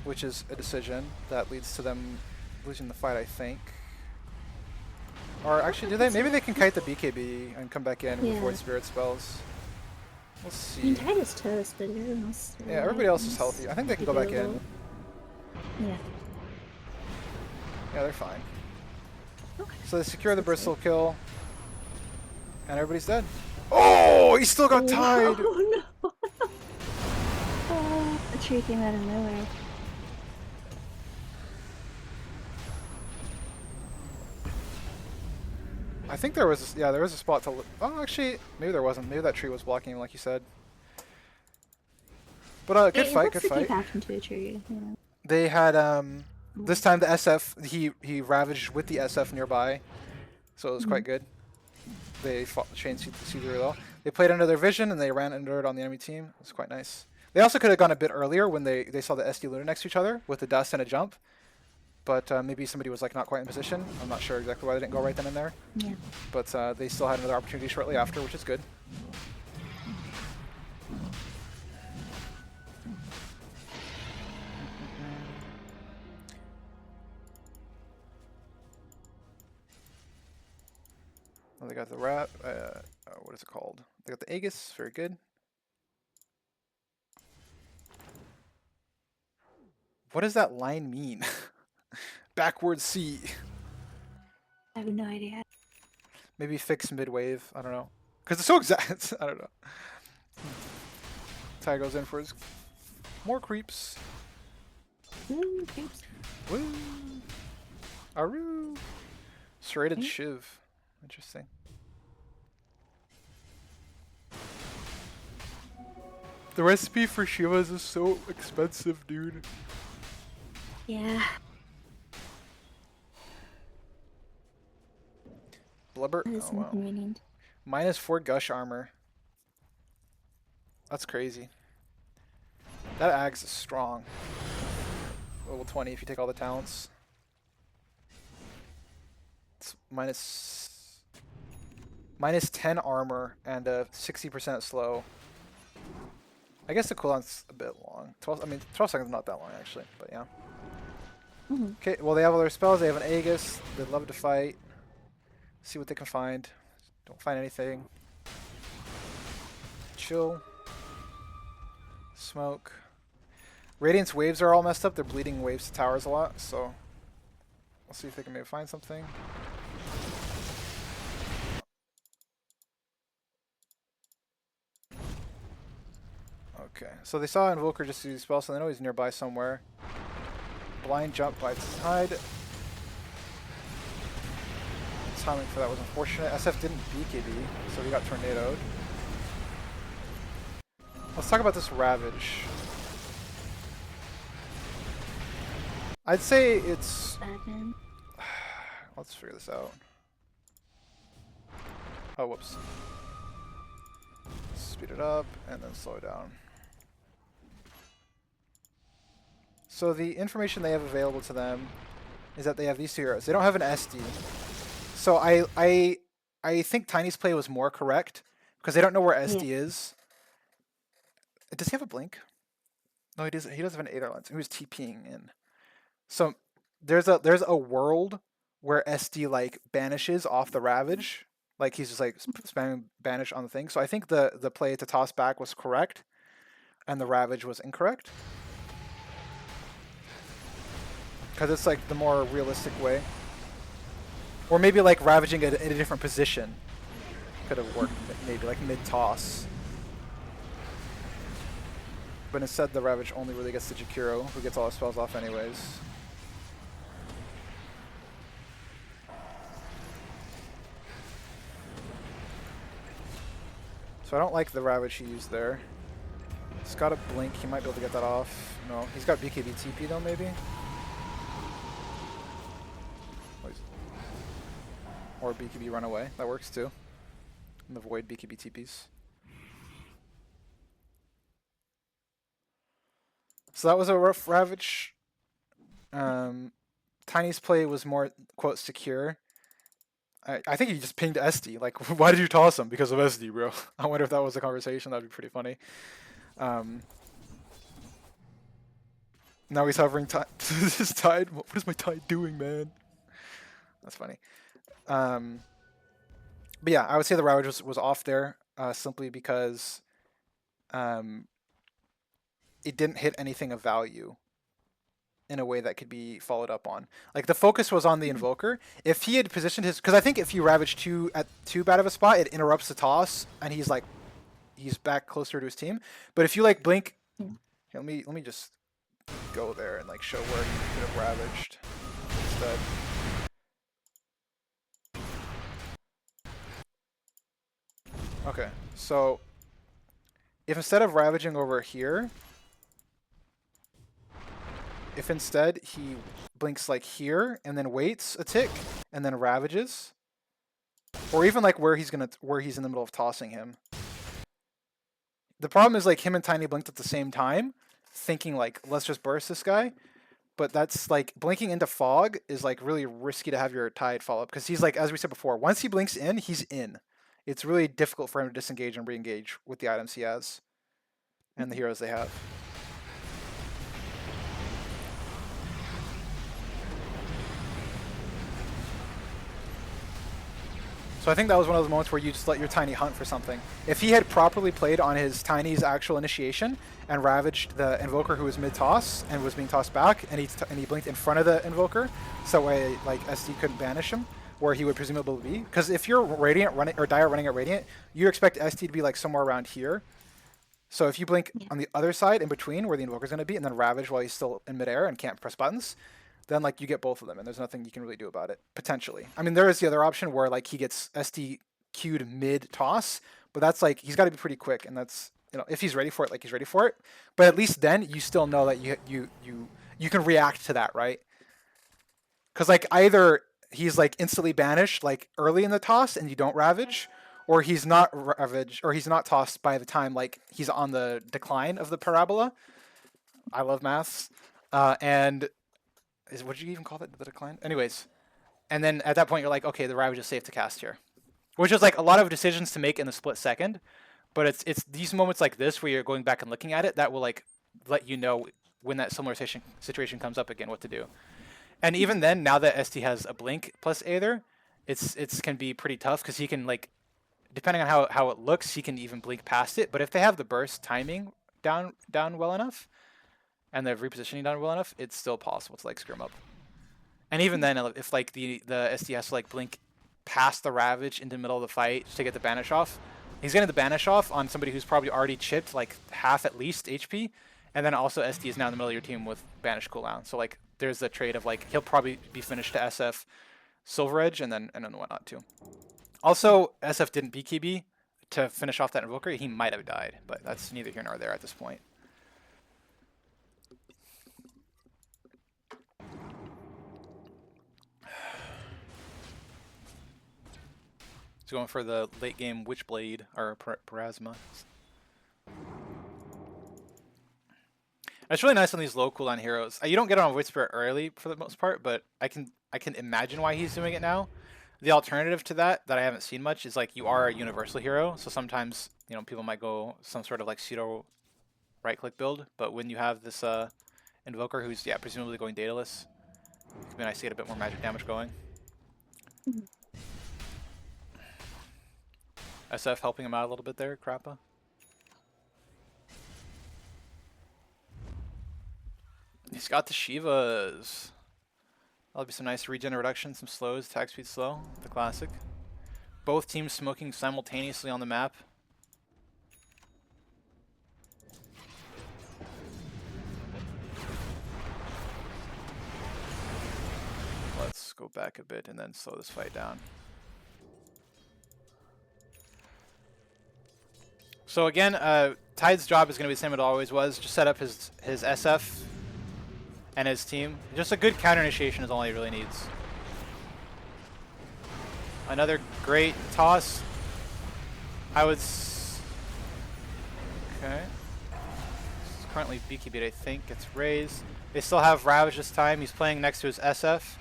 Which is a decision that leads to them losing the fight, I think. Or actually, do they? Maybe they can kite the BKB and come back in with Yeah. Void Spirit spells. We'll I see. mean, Tide is toast, but everyone else. Yeah, everybody else is healthy. I think they can go back in. Yeah. Yeah, they're fine. Okay. So they secure the That's Bristle kill, and everybody's dead. Oh, he still got tied! Oh no! Oh, the tree came out of nowhere. I think there was, there was a spot to. Oh, actually, maybe there wasn't. Maybe that tree was blocking him, like you said. But good It fight, looks good like he fight. backed into a tree. Yeah. They had this time the SF he ravaged with the SF nearby, so it was quite good. They fought the chain C really well. They played under their vision and they ran under it on the enemy team. It was quite nice. They also could have gone a bit earlier when they saw the SD Luna next to each other with the dust and a jump. But maybe somebody was like not quite in position. I'm not sure exactly why they didn't go right then and there. Yeah. But they still had another opportunity shortly after, which is good. Well, they got the rat. What is it called? They got the Aegis. Very good. What does that line mean? Backward C. I have no idea. Maybe fix mid-wave. I don't know. Because it's so exact. I don't know. Ty goes in for his More creeps. Ooh, creeps. Woo! Aru! Serrated Right? Shiv. Interesting. The recipe for Shivas is so expensive, dude. Yeah. Blubber. That is Oh, wow. inconvenient. -4 gush armor. That's crazy. That Ags is strong. Level 20 if you take all the talents. It's minus 10 armor and 60% slow. I guess the cooldown's a bit long. 12 seconds is not that long actually, but yeah. Okay, well they have all their spells. They have an Aegis. They love to fight. See what they can find. Don't find anything. Chill. Smoke. Radiant's waves are all messed up. They're bleeding waves to towers a lot, so we'll see if they can maybe find something. Okay, so they saw Invoker just do the spell, so they know he's nearby somewhere. Blind jump by Tide. Timing for that was unfortunate. SF didn't BKB, so he got tornadoed. Let's talk about this Ravage. I'd say it's... Let's figure this out. Oh, whoops. Speed it up, and then slow it down. So the information they have available to them is that they have these two heroes. They don't have an SD. So I think Tiny's play was more correct, because they don't know where SD is. Does he have a blink? No, he doesn't. He doesn't have an 8 lens. He was TPing in. So there's a world where SD like banishes off the Ravage, like he's just like spamming banish on the thing. So I think the play to toss back was correct, and the Ravage was incorrect, because it's like the more realistic way. Or maybe like ravaging it in a different position could have worked, maybe like mid toss. But instead, the Ravage only really gets to Jakiro, who gets all his spells off anyways. So I don't like the Ravage he used there. He's got a blink, he might be able to get that off. No, he's got BKB TP though, maybe? Or BKB run away, that works too. And avoid BKB TPs. So that was a rough Ravage. Tiny's play was more, quote, secure. I think he just pinged SD. Like, why did you toss him? Because of SD, bro. I wonder if that was the conversation. That'd be pretty funny. Now he's hovering this Tide. What is my Tide doing, man? That's funny. But yeah, I would say the Ravage was off there simply because it didn't hit anything of value in a way that could be followed up on. Like the focus was on the Invoker. If he had positioned his, because I think if you Ravage at too bad of a spot, it interrupts the toss, and he's back closer to his team. But if you like blink, here, let me just go there and like show where he could have ravaged instead. Okay, so if instead of ravaging over here, if instead he blinks like here and then waits a tick and then ravages, or even like where he's in the middle of tossing him. The problem is like him and Tiny blinked at the same time, thinking like let's just burst this guy, but that's like blinking into fog is like really risky to have your Tide follow up, because he's like, as we said before, once he blinks in, he's in. It's really difficult for him to disengage and re-engage with the items he has and the heroes they have. So I think that was one of those moments where you just let your Tiny hunt for something. If he had properly played on his Tiny's actual initiation and ravaged the Invoker who was mid-toss and was being tossed back, and he blinked in front of the Invoker, so that way like SD couldn't banish him, where he would presumably be. Because if you're Radiant running or Dire running at Radiant, you expect SD to be like somewhere around here. So if you blink Yeah. on the other side in between where the Invoker's going to be, and then Ravage while he's still in midair and can't press buttons, then like you get both of them, and there's nothing you can really do about it potentially. I mean, there is the other option where like he gets SD queued mid toss, but that's like he's got to be pretty quick, and that's if he's ready for it, like he's ready for it. But at least then you still know that you can react to that, right? Because like either he's like instantly banished like early in the toss and you don't ravage, or he's not ravaged, or he's not tossed by the time like he's on the decline of the parabola. I love maths, and is what did you even call that, the decline? Anyways, and then at that point you're like, okay, the ravage is safe to cast here, which is like a lot of decisions to make in the split second. But it's these moments like this where you're going back and looking at it that will like let you know when that similar situation comes up again what to do. And even then, now that ST has a blink plus Aether, it's can be pretty tough because he can like, depending on how it looks, he can even blink past it. But if they have the burst timing down well enough, and the repositioning down well enough, it's still possible to like screw him up. And even then, if like the ST has to like blink past the Ravage into the middle of the fight to get the banish off, he's getting the banish off on somebody who's probably already chipped like half at least HP, and then also ST is now in the middle of your team with banish cooldown. So like there's the trade of like he'll probably be finished to SF Silver Edge and then whatnot too. Also, SF didn't BKB to finish off that Invoker. He might have died, but that's neither here nor there at this point. He's going for the late game Witchblade or Parasma. It's really nice on these low cooldown heroes. You don't get it on Void Spirit early for the most part, but I can imagine why he's doing it now. The alternative to that I haven't seen much is like you are a universal hero, so sometimes people might go some sort of like pseudo right click build, but when you have this Invoker who's presumably going dataless, it could be nice to get a bit more magic damage going. SF helping him out a little bit there, Krappa. He's got the Shivas. That'll be some nice regen reduction, some slows, attack speed slow, the classic. Both teams smoking simultaneously on the map. Let's go back a bit and then slow this fight down. So again, Tide's job is going to be the same as it always was. Just set up his SF and his team. Just a good counter initiation is all he really needs. Another great toss. I would... Okay. It's currently BKB, I think. It's raised. They still have Ravage this time. He's playing next to his SF,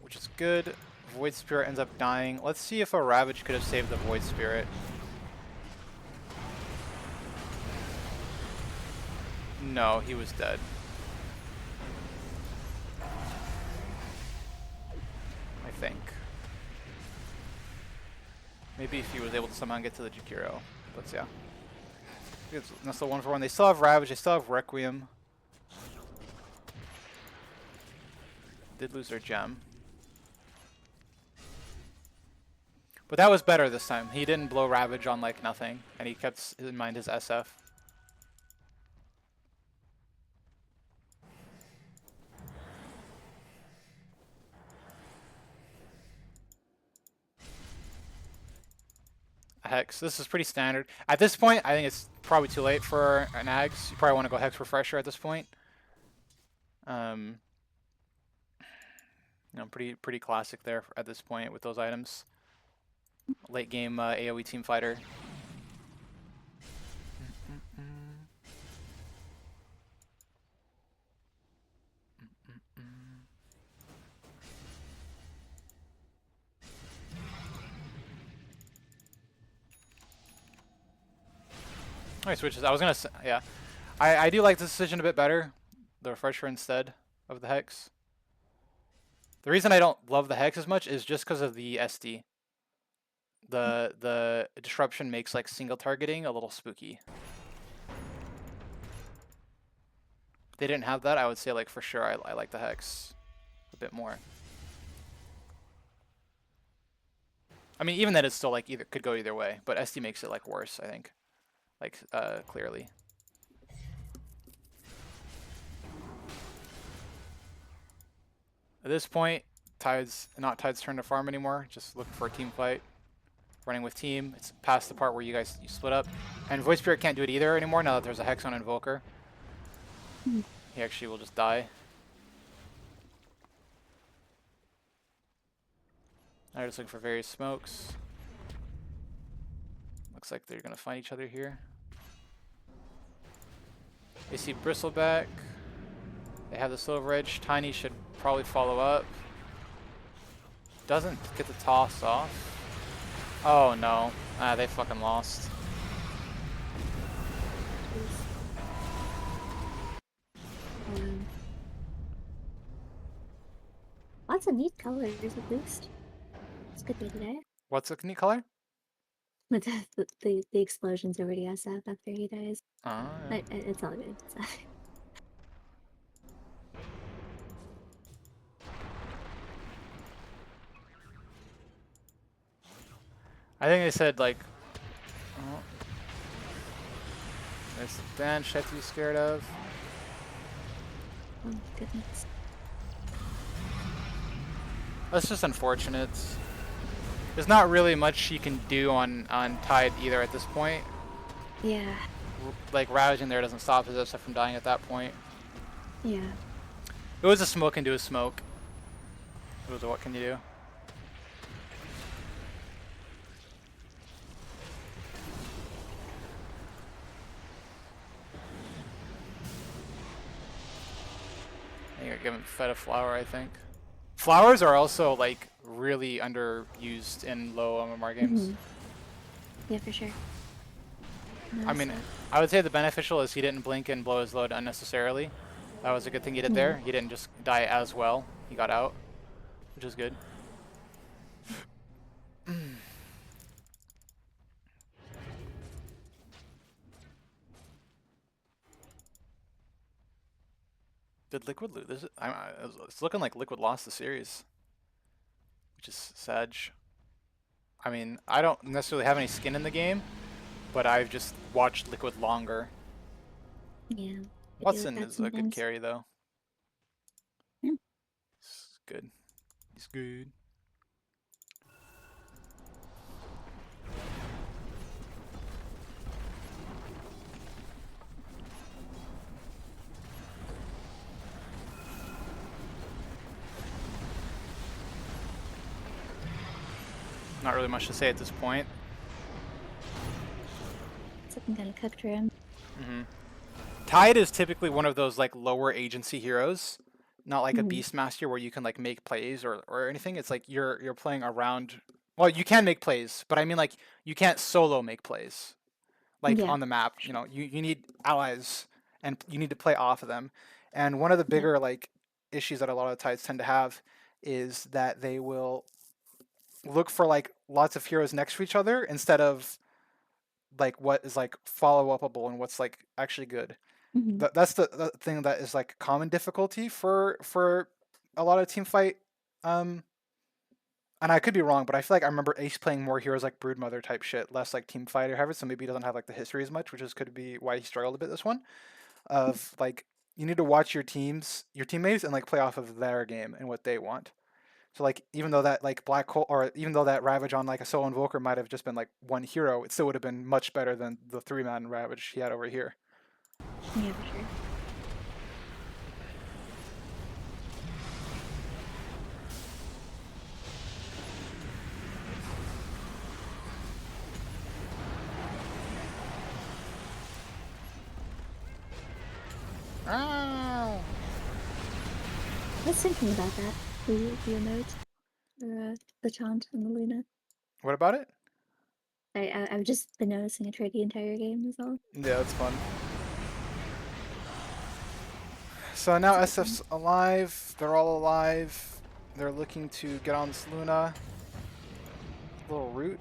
which is good. Void Spirit ends up dying. Let's see if a Ravage could have saved the Void Spirit. No, he was dead. I think. Maybe if he was able to somehow get to the Jakiro. But yeah. That's the 1-for-1. They still have Ravage, they still have Requiem. Did lose their gem. But that was better this time. He didn't blow Ravage on like nothing, and he kept in mind his SF. Hex. This is pretty standard. At this point, I think it's probably too late for an Ags. You probably want to go Hex Refresher at this point. Pretty classic there at this point with those items. Late game AoE team fighter. Alright, switches. I was gonna say, yeah. I do like this decision a bit better. The Refresher instead of the Hex. The reason I don't love the Hex as much is just because of the SD. The disruption makes like single targeting a little spooky. If they didn't have that, I would say like for sure I like the Hex a bit more. I mean, even then it's still like could go either way, but SD makes it like worse, I think. like clearly. At this point, not Tide's turn to farm anymore. Just looking for a team fight. Running with team. It's past the part where you split up. And Void Spirit can't do it either anymore now that there's a Hex on Invoker. He actually will just die. They're just looking for various smokes. Looks like they're going to find each other here. They see Bristleback. They have the Silver Edge. Tiny should probably follow up. Doesn't get the toss off. Oh no. They fucking lost. Lots of neat colors, at least. It's a good day today. What's the neat color? With the explosions over the SF after he dies. Oh, yeah. It's all good. I think they said like, oh, there's the bench I have to be scared of. Oh my goodness. That's just unfortunate. There's not really much you can do on Tide either at this point. Yeah. Like ravaging there doesn't stop his SF from dying at that point. Yeah. It was a smoke into a smoke. It was a what can you do? You're giving fed a flower, I think. Flowers are also like really underused in low MMR games. Yeah, for sure. I mean, I would say the beneficial is he didn't blink and blow his load unnecessarily. That was a good thing he did there. He didn't just die as well. He got out, which is good. Did Liquid lose? It's looking like Liquid lost the series, which is sad. I mean, I don't necessarily have any skin in the game, but I've just watched Liquid longer. Yeah. Watson is a good carry, though. Yeah. He's good. He's good. Not really much to say at this point. Something kind of cooked for him. Tide is typically one of those like lower agency heroes, not like a Beastmaster where you can like make plays or anything. It's like you're playing around. Well, you can make plays, but I mean like you can't solo make plays, like on the map. You know, you need allies and you need to play off of them. And one of the bigger like issues that a lot of Tides tend to have is that they will look for like lots of heroes next to each other instead of like what is like follow upable and what's like actually good. That's the thing that is like common difficulty for a lot of team fight. And I could be wrong, but I feel like I remember Ace playing more heroes like Broodmother type shit, less like team fight or whatever. So maybe he doesn't have like the history as much, which is could be why he struggled a bit this one. Of like you need to watch your teammates, and like play off of their game and what they want. So like even though that like Black Hole or even though that Ravage on like a Solo Invoker might have just been like one hero, it still would have been much better than the 3-man Ravage he had over here. Yeah, for sure. Oh. I was thinking about that. The emote or the taunt and the Luna. What about it? I've just been noticing it throughout the entire game as well. Yeah, that's fun. So now SF's alive. They're all alive. They're looking to get on this Luna. Little root.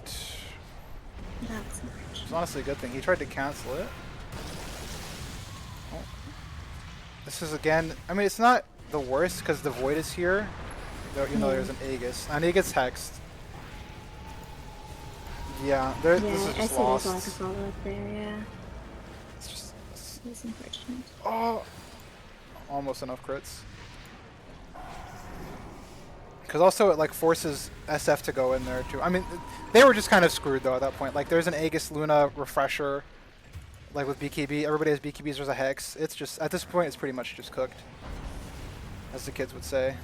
That's It's honestly a good thing. He tried to cancel it. Oh. This is again. I mean, it's not the worst because the Void is here. Though, you know, there's an Aegis. And Aegis hexed. Yeah, this is just I see lost. there's a lot of follow-up there, yeah. was unfortunate. Oh, almost enough crits. Because also it like forces SF to go in there too. I mean, they were just kind of screwed though at that point. Like there's an Aegis Luna refresher, like with BKB. Everybody has BKBs. There's a Hex. It's just at this point it's pretty much just cooked, as the kids would say.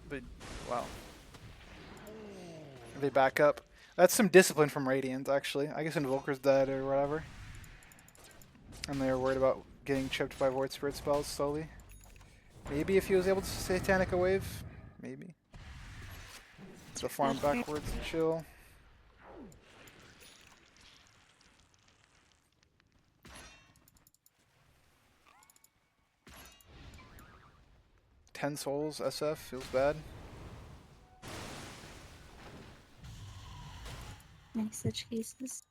But wow, they back up. That's some discipline from Radiant, actually. I guess Invoker's dead or whatever, and they were worried about getting chipped by Void Spirit spells slowly. Maybe if he was able to Satanic a wave, maybe. So farm backwards and chill. Ten souls, SF, feels bad. Nice such cases.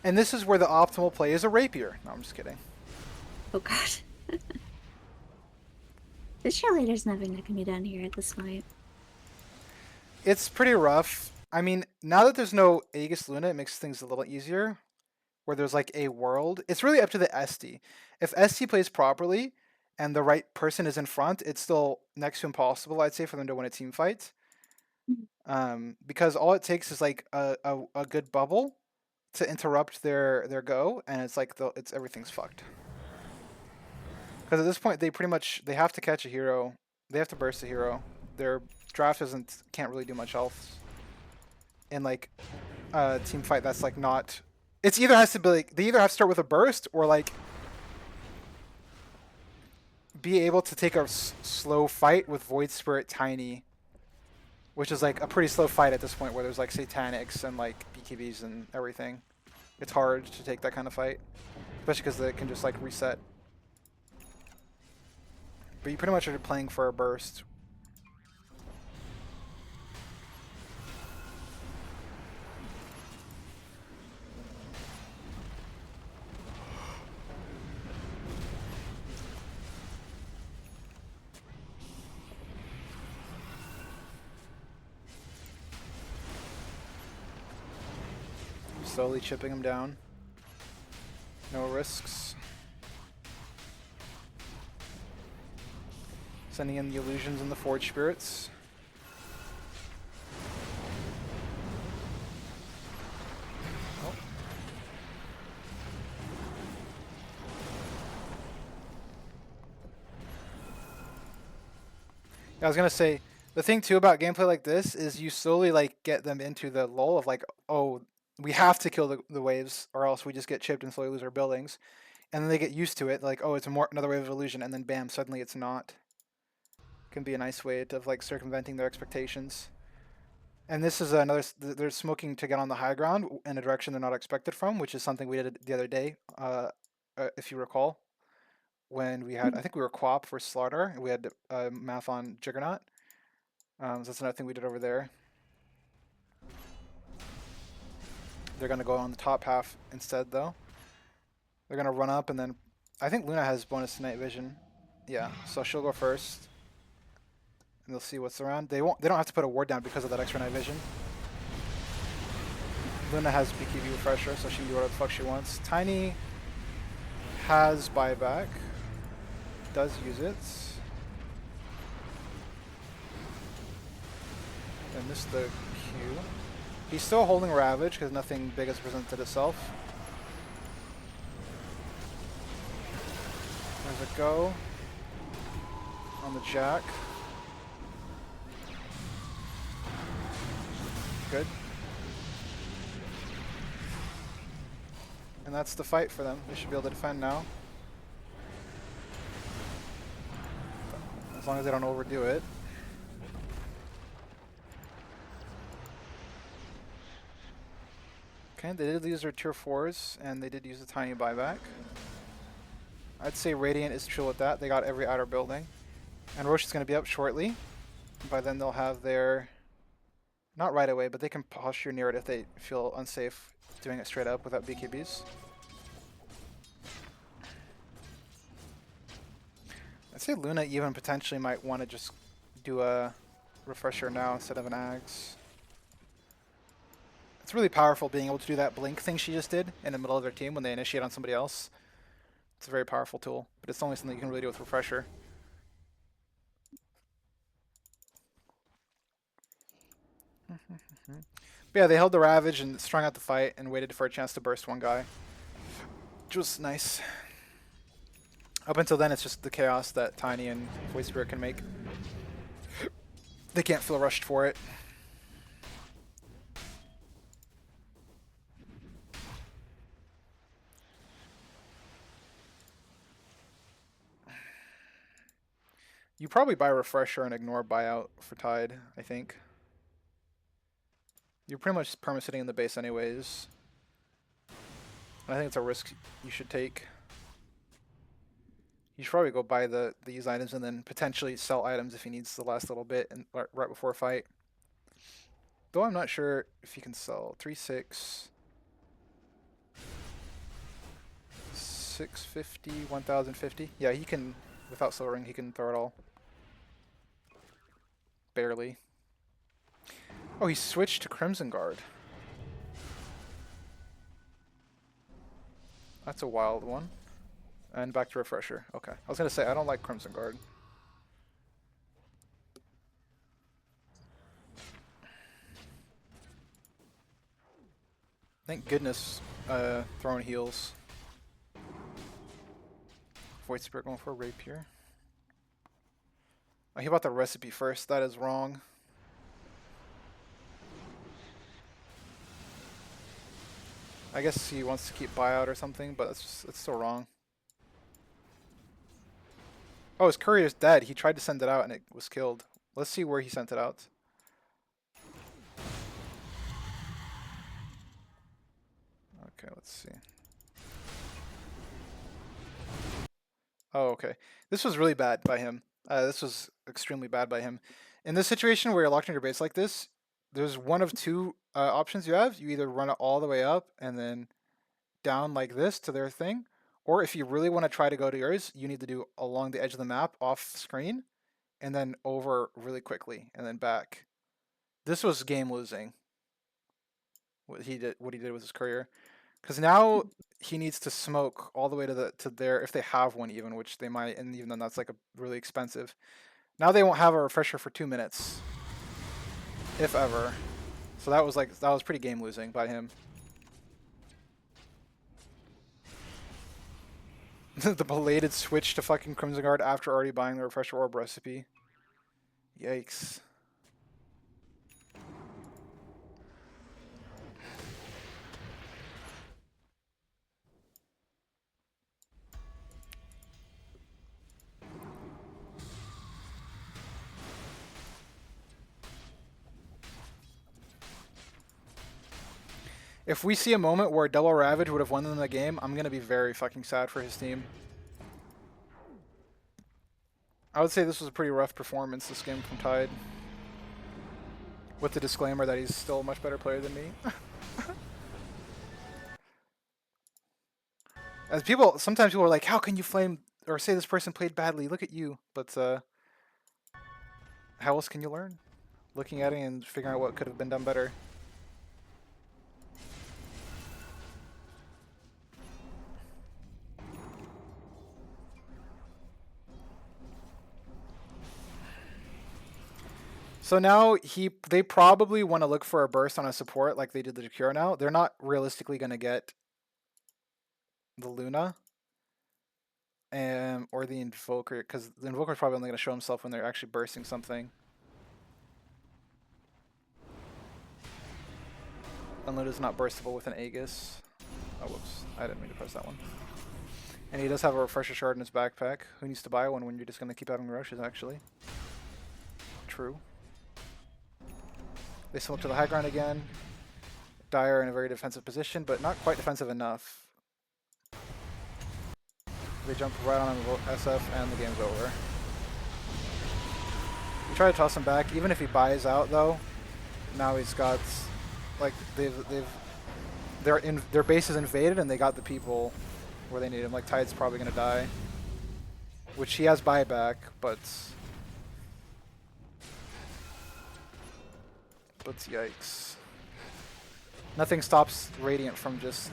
And this is where the optimal play is a rapier. No, I'm just kidding. Oh god. Surely there's nothing that can be done here at this point. It's pretty rough. I mean, now that there's no Aegis Luna, it makes things a little easier. Where there's like a world. It's really up to the SD. If SD plays properly and the right person is in front, it's still next to impossible, I'd say, for them to win a team fight. Because all it takes is like a good bubble to interrupt their go, and it's like everything's fucked. Because at this point, they have to catch a hero, they have to burst a hero. Their draft can't really do much else. In like a team fight that's like not. It's either has to be like they either have to start with a burst or like be able to take a slow fight with Void Spirit Tiny, which is like a pretty slow fight at this point where there's like Satanics and like BKBs and everything. It's hard to take that kind of fight, especially because it can just like reset. But you pretty much are playing for a burst. Slowly chipping him down. No risks. Sending in the illusions and the Forge Spirits. Oh. I was gonna say, the thing too about gameplay like this is you slowly like get them into the lull of like, oh, we have to kill the waves or else we just get chipped and slowly lose our buildings. And then they get used to it, like, oh, it's another wave of illusion, and then bam, suddenly it's not. Can be a nice way of like circumventing their expectations. And this is another, they're smoking to get on the high ground in a direction they're not expected from, which is something we did the other day, if you recall. When we had, I think we were Quap for Slaughter, and we had math on Juggernaut. So that's another thing we did over there. They're going to go on the top half instead, though. They're going to run up, and then I think Luna has bonus night vision. Yeah, so she'll go first. And they'll see what's around. They don't have to put a ward down because of that extra night vision. Luna has BKB refresher, so she can do whatever the fuck she wants. Tiny has buyback. Does use it. And missed the Q. He's still holding Ravage because nothing big has presented itself. There's a go on the Jack. Good. And that's the fight for them. They should be able to defend now. As long as they don't overdo it. Okay, they did use their tier 4s, and they did use a tiny buyback. I'd say Radiant is chill with that. They got every outer building. And Roche is going to be up shortly. By then they'll have their... Not right away, but they can posture near it if they feel unsafe doing it straight up without BKBs. I'd say Luna even potentially might want to just do a refresher now instead of an Axe. It's really powerful being able to do that blink thing she just did in the middle of their team when they initiate on somebody else. It's a very powerful tool, but it's only something you can really do with refresher. But yeah, they held the Ravage and strung out the fight and waited for a chance to burst one guy, which was nice. Up until then, it's just the chaos that Tiny and Void Spirit can make. They can't feel rushed for it. You probably buy Refresher and ignore Buyout for Tide, I think. You're pretty much perma-sitting in the base anyways. I think it's a risk you should take. You should probably go buy these items and then potentially sell items if he needs the last little bit and right before a fight. Though I'm not sure if he can sell 3-6, 650, 1050. Yeah, he can, without Soul Ring, he can throw it all. Barely. Oh, he switched to Crimson Guard. That's a wild one. And back to Refresher. Okay. I was going to say, I don't like Crimson Guard. Thank goodness throwing heals. Void Spirit going for a Rapier. Oh, he bought the recipe first. That is wrong. I guess he wants to keep Buyout or something, but it's still wrong. Oh, his courier is dead. He tried to send it out and it was killed. Let's see where he sent it out. Okay, let's see. Oh, okay. This was really bad by him. This was extremely bad by him. In this situation where you're locked in your base like this, there's one of two options you have. You either run it all the way up and then down like this to their thing, or if you really want to try to go to yours, you need to do along the edge of the map off screen and then over really quickly and then back. This was game losing. What he did with his courier, because now he needs to smoke all the way to there if they have one even, which they might, and even then that's like a really expensive. Now they won't have a refresher for 2 minutes, if ever. So that was pretty game losing by him. The belated switch to fucking Crimson Guard after already buying the refresher orb recipe. Yikes. If we see a moment where double Ravage would have won them the game, I'm going to be very fucking sad for his team. I would say this was a pretty rough performance this game from Tide. With the disclaimer that he's still a much better player than me. As sometimes people are like, how can you flame or say this person played badly? Look at you. But how else can you learn? Looking at it and figuring out what could have been done better. So now they probably want to look for a burst on a support like they did the Cure now. They're not realistically going to get the Luna or the Invoker, because the Invoker is probably only going to show himself when they're actually bursting something. And Luna's not burstable with an Aegis. Oh, whoops. I didn't mean to press that one. And he does have a Refresher Shard in his backpack. Who needs to buy one when you're just going to keep having rushes, actually? True. They smoke to the high ground again. Dire in a very defensive position, but not quite defensive enough. They jump right on him, SF, and the game's over. You try to toss him back, even if he buys out though. Now he's got, like, their base is invaded and they got the people where they need him. Like Tide's probably gonna die, which he has buyback, but yikes. Nothing stops Radiant from just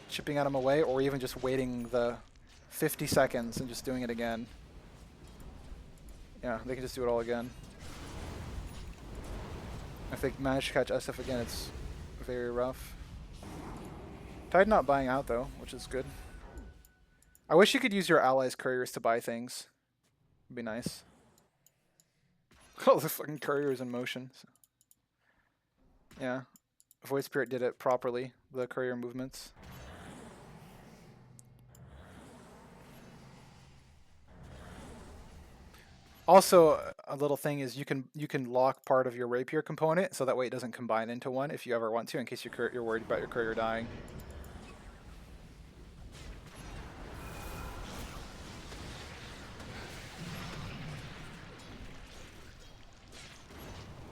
chipping at him away, or even just waiting the 50 seconds and just doing it again. Yeah, they can just do it all again. If they manage to catch SF again, it's very rough. Tide not buying out though, which is good. I wish you could use your allies' couriers to buy things. It'd be nice. Oh, the fucking couriers in motion. Yeah. Void Spirit did it properly, the courier movements. Also, a little thing is you can lock part of your rapier component so that way it doesn't combine into one if you ever want to, in case you're worried about your courier dying.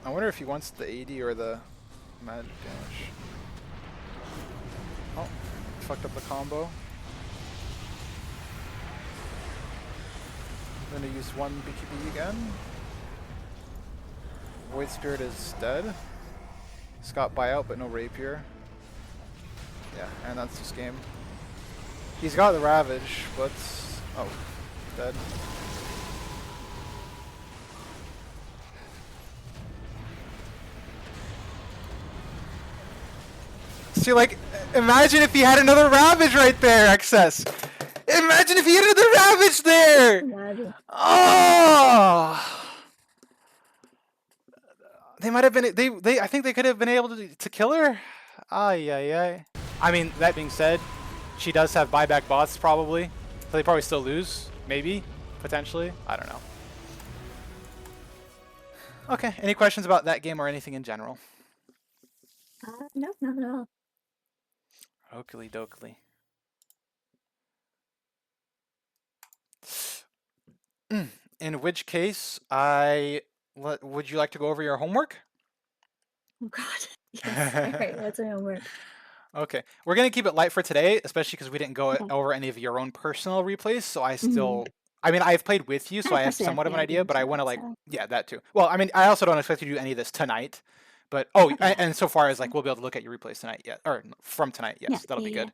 I wonder if he wants the AD or the mad dash. Oh, fucked up the combo. I'm gonna use one BKB again. Void Spirit is dead. He's got buyout but no rapier. Yeah, and that's this game. He's got the Ravage, but oh, dead. See, like, imagine if he had another Ravage right there, Excess. Imagine if he had another Ravage there. Imagine. Oh, they might have been. I think they could have been able to kill her. Ay ay ay. I mean, that being said, she does have buyback bots probably, so they probably still lose. Maybe, potentially. I don't know. Okay. Any questions about that game or anything in general? No, not at all. Oakley dokley. In which case, would you like to go over your homework? Oh God. Yes. All right. What's my homework? Okay, we're gonna keep it light for today, especially because we didn't go over any of your own personal replays. So I still, I mean, I've played with you, so I have somewhat of an idea, but I want to like, yeah, that too. Well, I mean, I also don't expect you to do any of this tonight, but and so far as like we'll be able to look at your replays tonight, yeah, or from tonight, yes, that'll be good.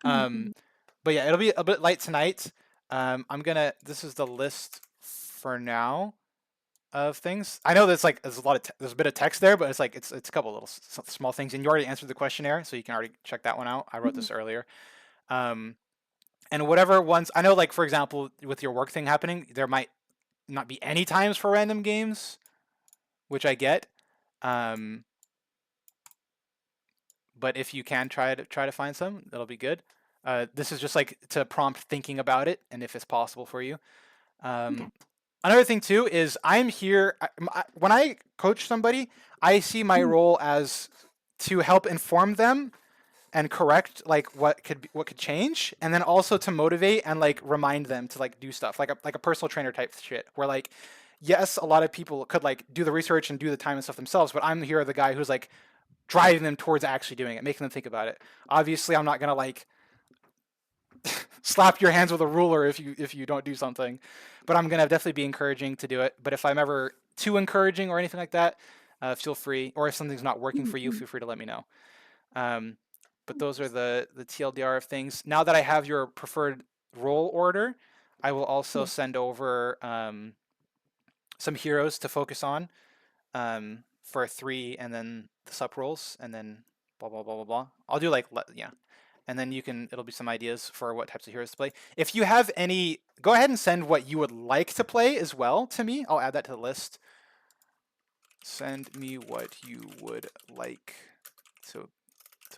But yeah, it'll be a bit light tonight. This is the list for now of things. I know there's like there's a bit of text there, but it's like it's a couple little small things, and you already answered the questionnaire, so you can already check that one out. I wrote this earlier. And whatever ones I know, like for example, with your work thing happening, there might not be any times for random games, which I get. But if you can try to find some, that'll be good. This is just like to prompt thinking about it, and if it's possible for you. Okay. Another thing too is I'm here when I coach somebody, I see my role as to help inform them and correct like what could change, and then also to motivate and like remind them to like do stuff like a personal trainer type shit. Where like, yes, a lot of people could like do the research and do the time and stuff themselves, but I'm here the guy who's like driving them towards actually doing it, making them think about it. Obviously, I'm not gonna like slap your hands with a ruler if you don't do something, but I'm gonna definitely be encouraging to do it. But if I'm ever too encouraging or anything like that, feel free. Or if something's not working for you, feel free to let me know. But those are the TLDR of things. Now that I have your preferred role order, I will also send over some heroes to focus on for 3, and then the sup roles, and then blah blah blah blah blah. I'll do like yeah. And then it'll be some ideas for what types of heroes to play. If you have any, go ahead and send what you would like to play as well to me. I'll add that to the list. Send me what you would like to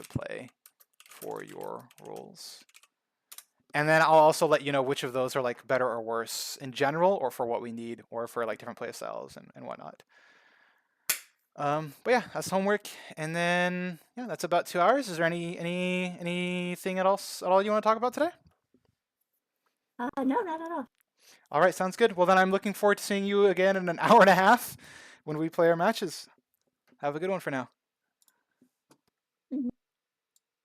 play for your roles. And then I'll also let you know which of those are like better or worse in general, or for what we need, or for like different play styles and whatnot. But yeah, that's homework, and then yeah, that's about 2 hours. Is there anything else at all you want to talk about today? No, not at all. All right, sounds good. Well, then I'm looking forward to seeing you again in an hour and a half when we play our matches. Have a good one for now.